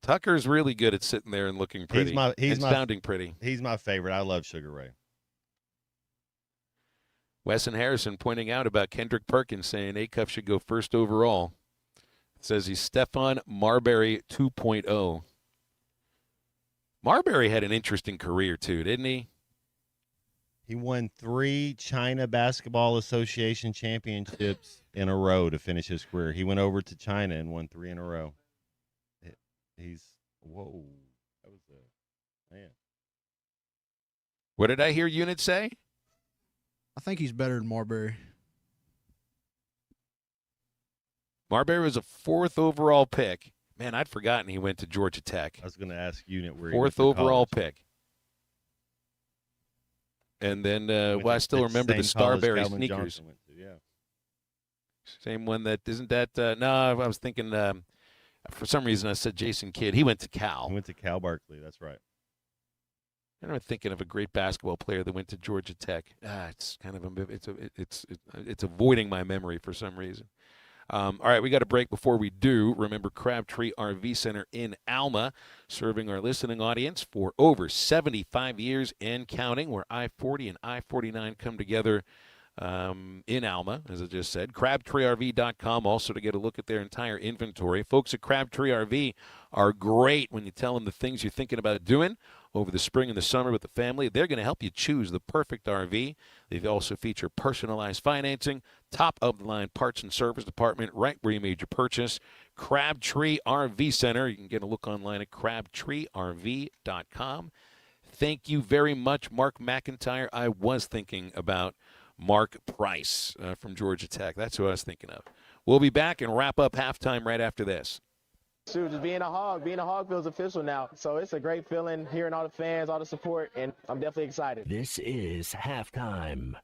Tucker's really good at sitting there and looking pretty. He's sounding pretty. He's my favorite. I love Sugar Ray. Wesson Harrison pointing out about Kendrick Perkins saying Acuff should go first overall. Says he's Stephon Marbury 2.0. Marbury had an interesting career too, didn't he? He won 3 China Basketball Association championships in a row to finish his career. He went over to China and won 3 in a row. Whoa. That was man. What did I hear Unit say? I think he's better than Marbury. Marbury was a 4th overall pick. Man, I'd forgotten he went to Georgia Tech. I was going to ask Unit where 4th he went to overall college. pick. And then, I still remember the Starberry sneakers. Same one that isn't that. No, I was thinking. For some reason, I said Jason Kidd. He went to Cal. He went to Cal Berkeley. That's right. I'm thinking of a great basketball player that went to Georgia Tech. It's kind of it's avoiding my memory for some reason. All right, we got a break. Before we do, remember Crabtree RV Center in Alma, serving our listening audience for over 75 years and counting, where I-40 and I-49 come together in Alma, as I just said. CrabtreeRV.com, also to get a look at their entire inventory. Folks at Crabtree RV are great when you tell them the things you're thinking about doing over the spring and the summer with the family. They're going to help you choose the perfect RV. They also feature personalized financing, top-of-the-line parts and service department right where you made your purchase. Crabtree RV Center. You can get a look online at CrabtreeRV.com. Thank you very much, Mark McIntyre. I was thinking about Mark Price from Georgia Tech. That's who I was thinking of. We'll be back and wrap up halftime right after this. Shoot, just being a hog feels official now. So it's a great feeling hearing all the fans, all the support, and I'm definitely excited. This is halftime.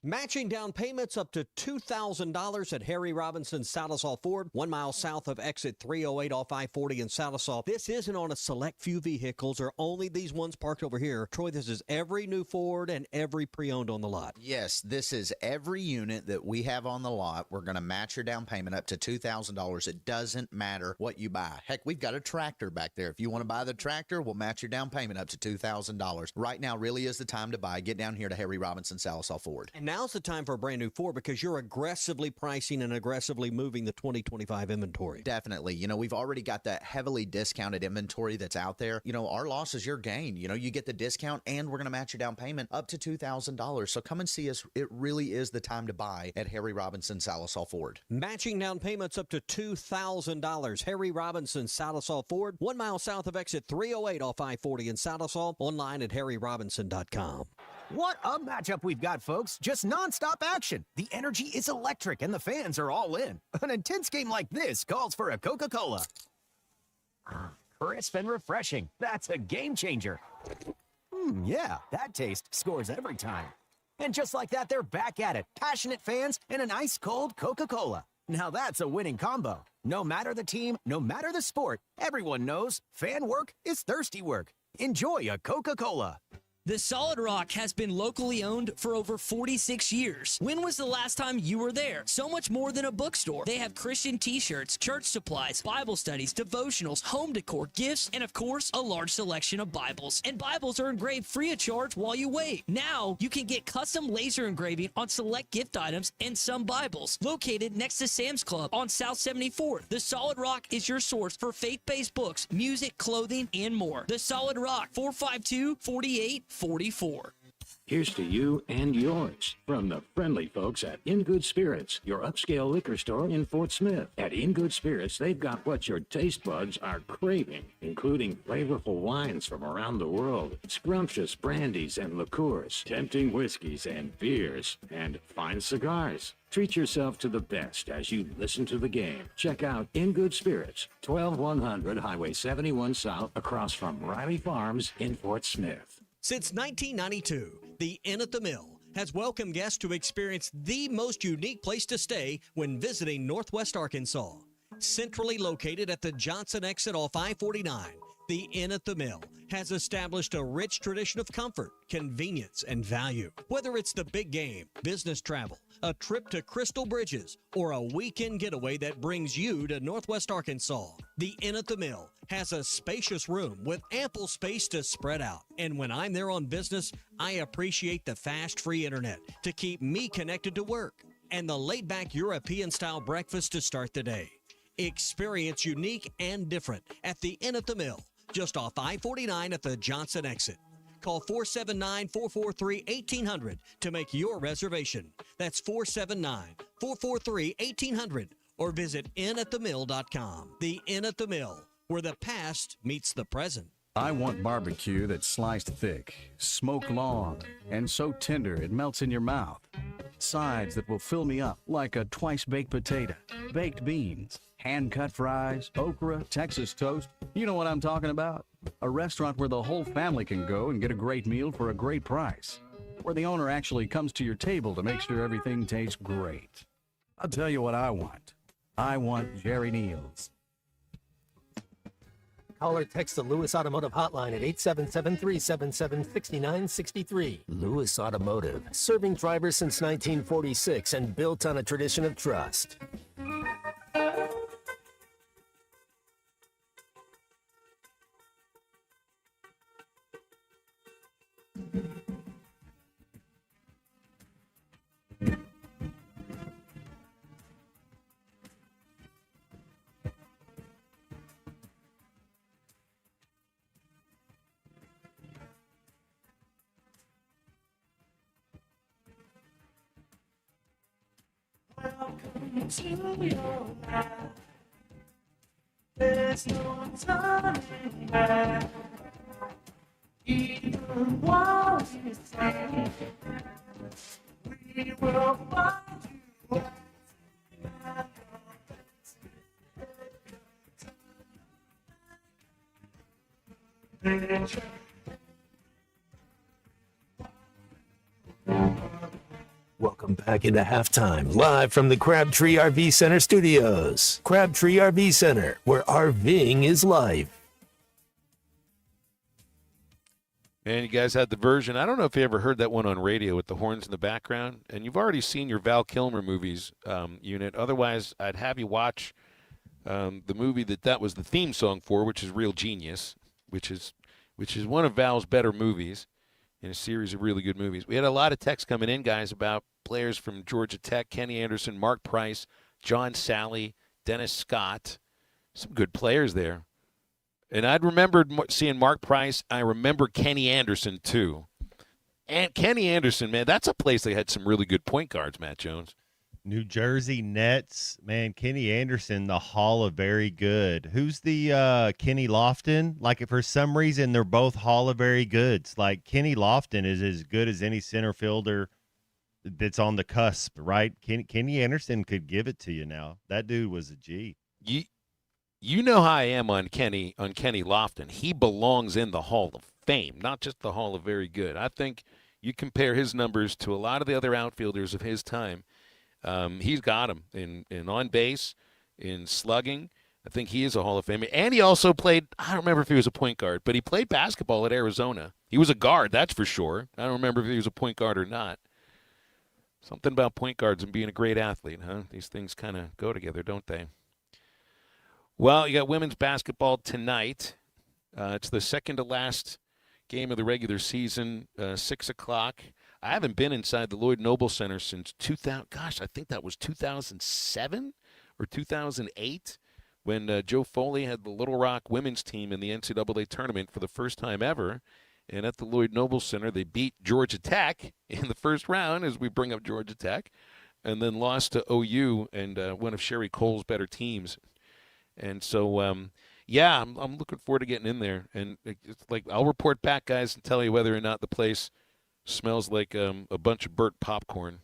Matching down payments up to $2,000 at Harry Robinson Salisaw Ford, 1 mile south of exit 308 off I-40 in Salisaw. This isn't on a select few vehicles or only these ones parked over here. Troy, this is every new Ford and every pre-owned on the lot. Yes, this is every unit that we have on the lot. We're going to match your down payment up to $2,000. It doesn't matter what you buy. Heck, we've got a tractor back there. If you want to buy the tractor, we'll match your down payment up to $2,000. Right now really is the time to buy. Get down here to Harry Robinson Salisaw Ford. And now's the time for a brand new Ford because you're aggressively pricing and aggressively moving the 2025 inventory. Definitely. You know, we've already got that heavily discounted inventory that's out there. You know, our loss is your gain. You know, you get the discount and we're going to match your down payment up to $2,000. So come and see us. It really is the time to buy at Harry Robinson Salisaw Ford. Matching down payments up to $2,000. Harry Robinson Salisaw Ford, 1 mile south of exit 308 off I-40 in Salisaw. Online at harryrobinson.com. What a matchup we've got, folks. Just nonstop action. The energy is electric and the fans are all in. An intense game like this calls for a Coca-Cola. Crisp and refreshing. That's a game changer. Yeah, that taste scores every time. And just like that, they're back at it. Passionate fans and an ice-cold Coca-Cola. Now that's a winning combo. No matter the team, no matter the sport, everyone knows fan work is thirsty work. Enjoy a Coca-Cola. The Solid Rock has been locally owned for over 46 years. When was the last time you were there? So much more than a bookstore. They have Christian t-shirts, church supplies, Bible studies, devotionals, home decor, gifts, and of course, a large selection of Bibles. And Bibles are engraved free of charge while you wait. Now, you can get custom laser engraving on select gift items and some Bibles. Located next to Sam's Club on South 74th, The Solid Rock is your source for faith-based books, music, clothing, and more. The Solid Rock, 452-4844. Here's to you and yours from the friendly folks at In Good Spirits, your upscale liquor store in Fort Smith. At In Good Spirits, they've got what your taste buds are craving, including flavorful wines from around the world, scrumptious brandies and liqueurs, tempting whiskeys and beers, and fine cigars. Treat yourself to the best as you listen to the game. Check out In Good Spirits, 12100 Highway 71 South, across from Riley Farms in Fort Smith. Since 1992, the Inn at the Mill has welcomed guests to experience the most unique place to stay when visiting Northwest Arkansas. Centrally located at the Johnson exit off I-49, the Inn at the Mill has established a rich tradition of comfort, convenience, and value. Whether it's the big game, business travel, a trip to Crystal Bridges, or a weekend getaway that brings you to Northwest Arkansas, the Inn at the Mill has a spacious room with ample space to spread out. And when I'm there on business, I appreciate the fast free internet to keep me connected to work and the laid-back European-style breakfast to start the day. Experience unique and different at the Inn at the Mill, just off I-49 at the Johnson exit. Call 479-443-1800 to make your reservation. That's 479-443-1800 or visit inatthemill.com. The Inn at the Mill, where the past meets the present. I want barbecue that's sliced thick, smoked long, and so tender it melts in your mouth. Sides that will fill me up like a twice-baked potato, baked beans, hand-cut fries, okra, Texas toast. You know what I'm talking about? A restaurant where the whole family can go and get a great meal for a great price. Where the owner actually comes to your table to make sure everything tastes great. I'll tell you what I want. I want Jerry Neal's. Call or text the Lewis Automotive Hotline at 877-377-6963. Lewis Automotive, serving drivers since 1946 and built on a tradition of trust. Welcome to your life. There's no turning back. Even while we stand, we will find you at your best. Welcome back into halftime, live from the Crabtree RV Center studios. Crabtree RV Center, where RVing is life. And you guys had the version. I don't know if you ever heard that one on radio with the horns in the background. And you've already seen your Val Kilmer movies unit. Otherwise, I'd have you watch the movie that was the theme song for, which is Real Genius, which is one of Val's better movies in a series of really good movies. We had a lot of texts coming in, guys, about players from Georgia Tech, Kenny Anderson, Mark Price, John Sally, Dennis Scott. Some good players there. And I'd remembered seeing Mark Price. I remember Kenny Anderson, too. And Kenny Anderson, man, that's a place that had some really good point guards, Matt Jones. New Jersey Nets, man, Kenny Anderson, the Hall of Very Good. Who's the Kenny Lofton? Like, for some reason, they're both Hall of Very Goods. Like, Kenny Lofton is as good as any center fielder that's on the cusp, right? Kenny Anderson could give it to you now. That dude was a G. You know how I am on Kenny Lofton. He belongs in the Hall of Fame, not just the Hall of Very Good. I think you compare his numbers to a lot of the other outfielders of his time. He's got him in on base, in slugging. I think he is a Hall of Famer. And he also played, I don't remember if he was a point guard, but he played basketball at Arizona. He was a guard, that's for sure. I don't remember if he was a point guard or not. Something about point guards and being a great athlete, huh? These things kind of go together, don't they? Well, you got women's basketball tonight. It's the second to last game of the regular season, 6 o'clock. I haven't been inside the Lloyd Noble Center since 2000. Gosh, I think that was 2007 or 2008 when Joe Foley had the Little Rock women's team in the NCAA tournament for the first time ever. And at the Lloyd Noble Center, they beat Georgia Tech in the first round, as we bring up Georgia Tech, and then lost to OU and one of Sherry Cole's better teams. And so, yeah, I'm looking forward to getting in there. And it's like, I'll report back, guys, and tell you whether or not the place smells like a bunch of burnt popcorn.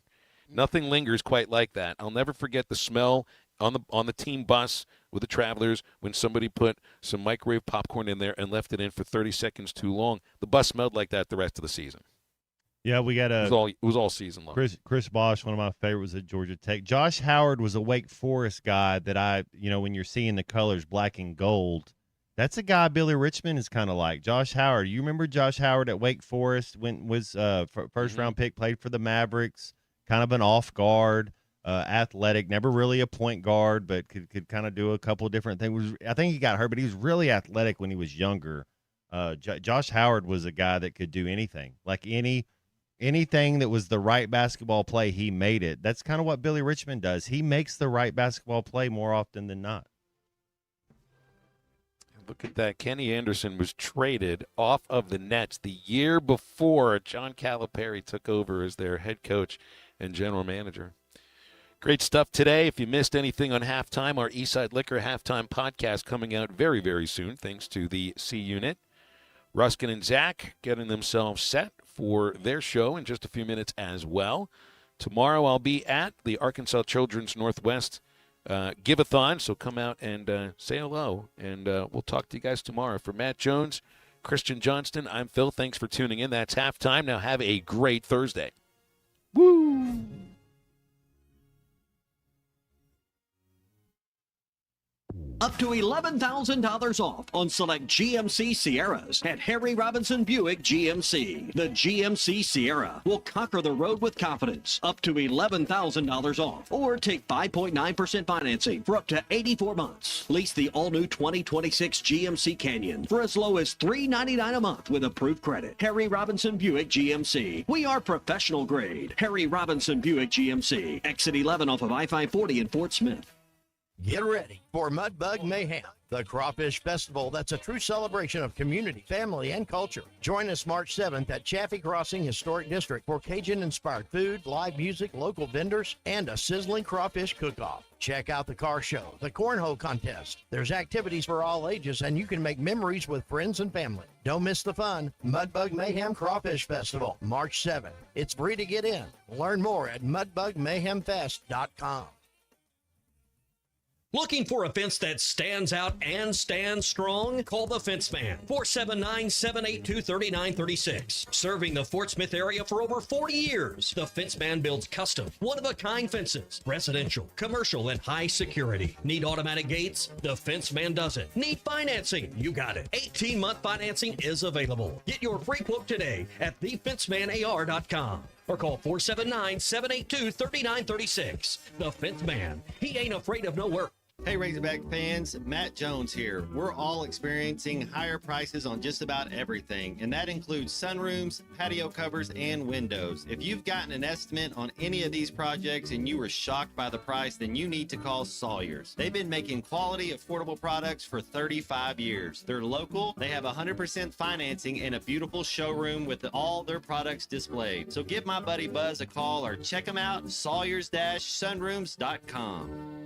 Nothing lingers quite like that. I'll never forget the smell on the team bus with the Travelers when somebody put some microwave popcorn in there and left it in for 30 seconds too long. The bus smelled like that the rest of the season. Yeah, we got it was all season long. Chris Bosch, one of my favorites at Georgia Tech. Josh Howard was a Wake Forest guy that when you're seeing the colors black and gold, that's a guy Billy Richmond is kind of like. Josh Howard. You remember Josh Howard at Wake Forest was first round pick, played for the Mavericks, kind of an off guard. Athletic, never really a point guard, but could kind of do a couple of different things. I think he got hurt, but he was really athletic when he was younger. Josh Howard was a guy that could do anything. Like anything that was the right basketball play, he made it. That's kind of what Billy Richmond does. He makes the right basketball play more often than not. Look at that. Kenny Anderson was traded off of the Nets the year before John Calipari took over as their head coach and general manager. Great stuff today. If you missed anything on Halftime, our Eastside Liquor Halftime podcast coming out very, very soon, thanks to the C Unit. Ruskin and Zach getting themselves set for their show in just a few minutes as well. Tomorrow I'll be at the Arkansas Children's Northwest Give-a-thon, so come out and say hello, and we'll talk to you guys tomorrow. For Matt Jones, Christian Johnston, I'm Phil. Thanks for tuning in. That's Halftime. Now have a great Thursday. Woo! Up to $11,000 off on select GMC Sierras at Harry Robinson Buick GMC. The GMC Sierra will conquer the road with confidence. Up to $11,000 off. Or take 5.9% financing for up to 84 months. Lease the all-new 2026 GMC Canyon for as low as $399 a month with approved credit. Harry Robinson Buick GMC. We are professional grade. Harry Robinson Buick GMC. Exit 11 off of I-540 in Fort Smith. Get ready for Mudbug Mayhem, the Crawfish Festival that's a true celebration of community, family, and culture. Join us March 7th at Chaffee Crossing Historic District for Cajun-inspired food, live music, local vendors, and a sizzling crawfish cook-off. Check out the car show, the cornhole contest. There's activities for all ages, and you can make memories with friends and family. Don't miss the fun. Mudbug Mayhem Crawfish Festival, March 7th. It's free to get in. Learn more at mudbugmayhemfest.com. Looking for a fence that stands out and stands strong? Call the Fence Man, 479-782-3936. Serving the Fort Smith area for over 40 years, the Fence Man builds custom, one-of-a-kind fences, residential, commercial, and high security. Need automatic gates? The Fence Man does it. Need financing? You got it. 18-month financing is available. Get your free quote today at thefencemanar.com. Or call 479-782-3936. The Fence Man. He ain't afraid of no work. Hey Razorback fans, Matt Jones here. We're all experiencing higher prices on just about everything, and that includes sunrooms, patio covers, and windows. If you've gotten an estimate on any of these projects and you were shocked by the price, then you need to call Sawyers. They've been making quality, affordable products for 35 years. They're local, they have 100% financing, and a beautiful showroom with all their products displayed. So give my buddy Buzz a call or check them out at Sawyers-sunrooms.com.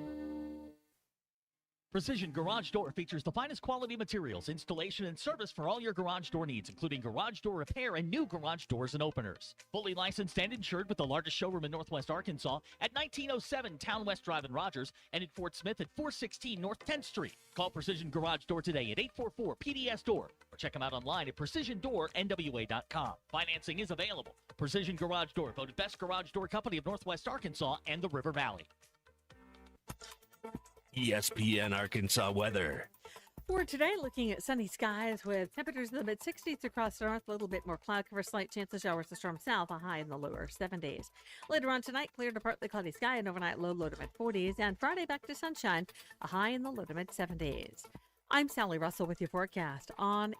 Precision Garage Door features the finest quality materials, installation, and service for all your garage door needs, including garage door repair and new garage doors and openers. Fully licensed and insured with the largest showroom in Northwest Arkansas at 1907 Town West Drive in Rogers and in Fort Smith at 416 North 10th Street. Call Precision Garage Door today at 844-PDS-DOOR or check them out online at PrecisionDoorNWA.com. Financing is available. Precision Garage Door, voted best garage door company of Northwest Arkansas and the River Valley. ESPN Arkansas weather. For today, looking at sunny skies with temperatures in the mid-60s across the north, a little bit more cloud cover, slight chance of showers to storm south, a high in the lower 70s. Later on tonight, clear to partly cloudy sky and overnight low to mid-40s, and Friday back to sunshine, a high in the low to mid-70s. I'm Sally Russell with your forecast on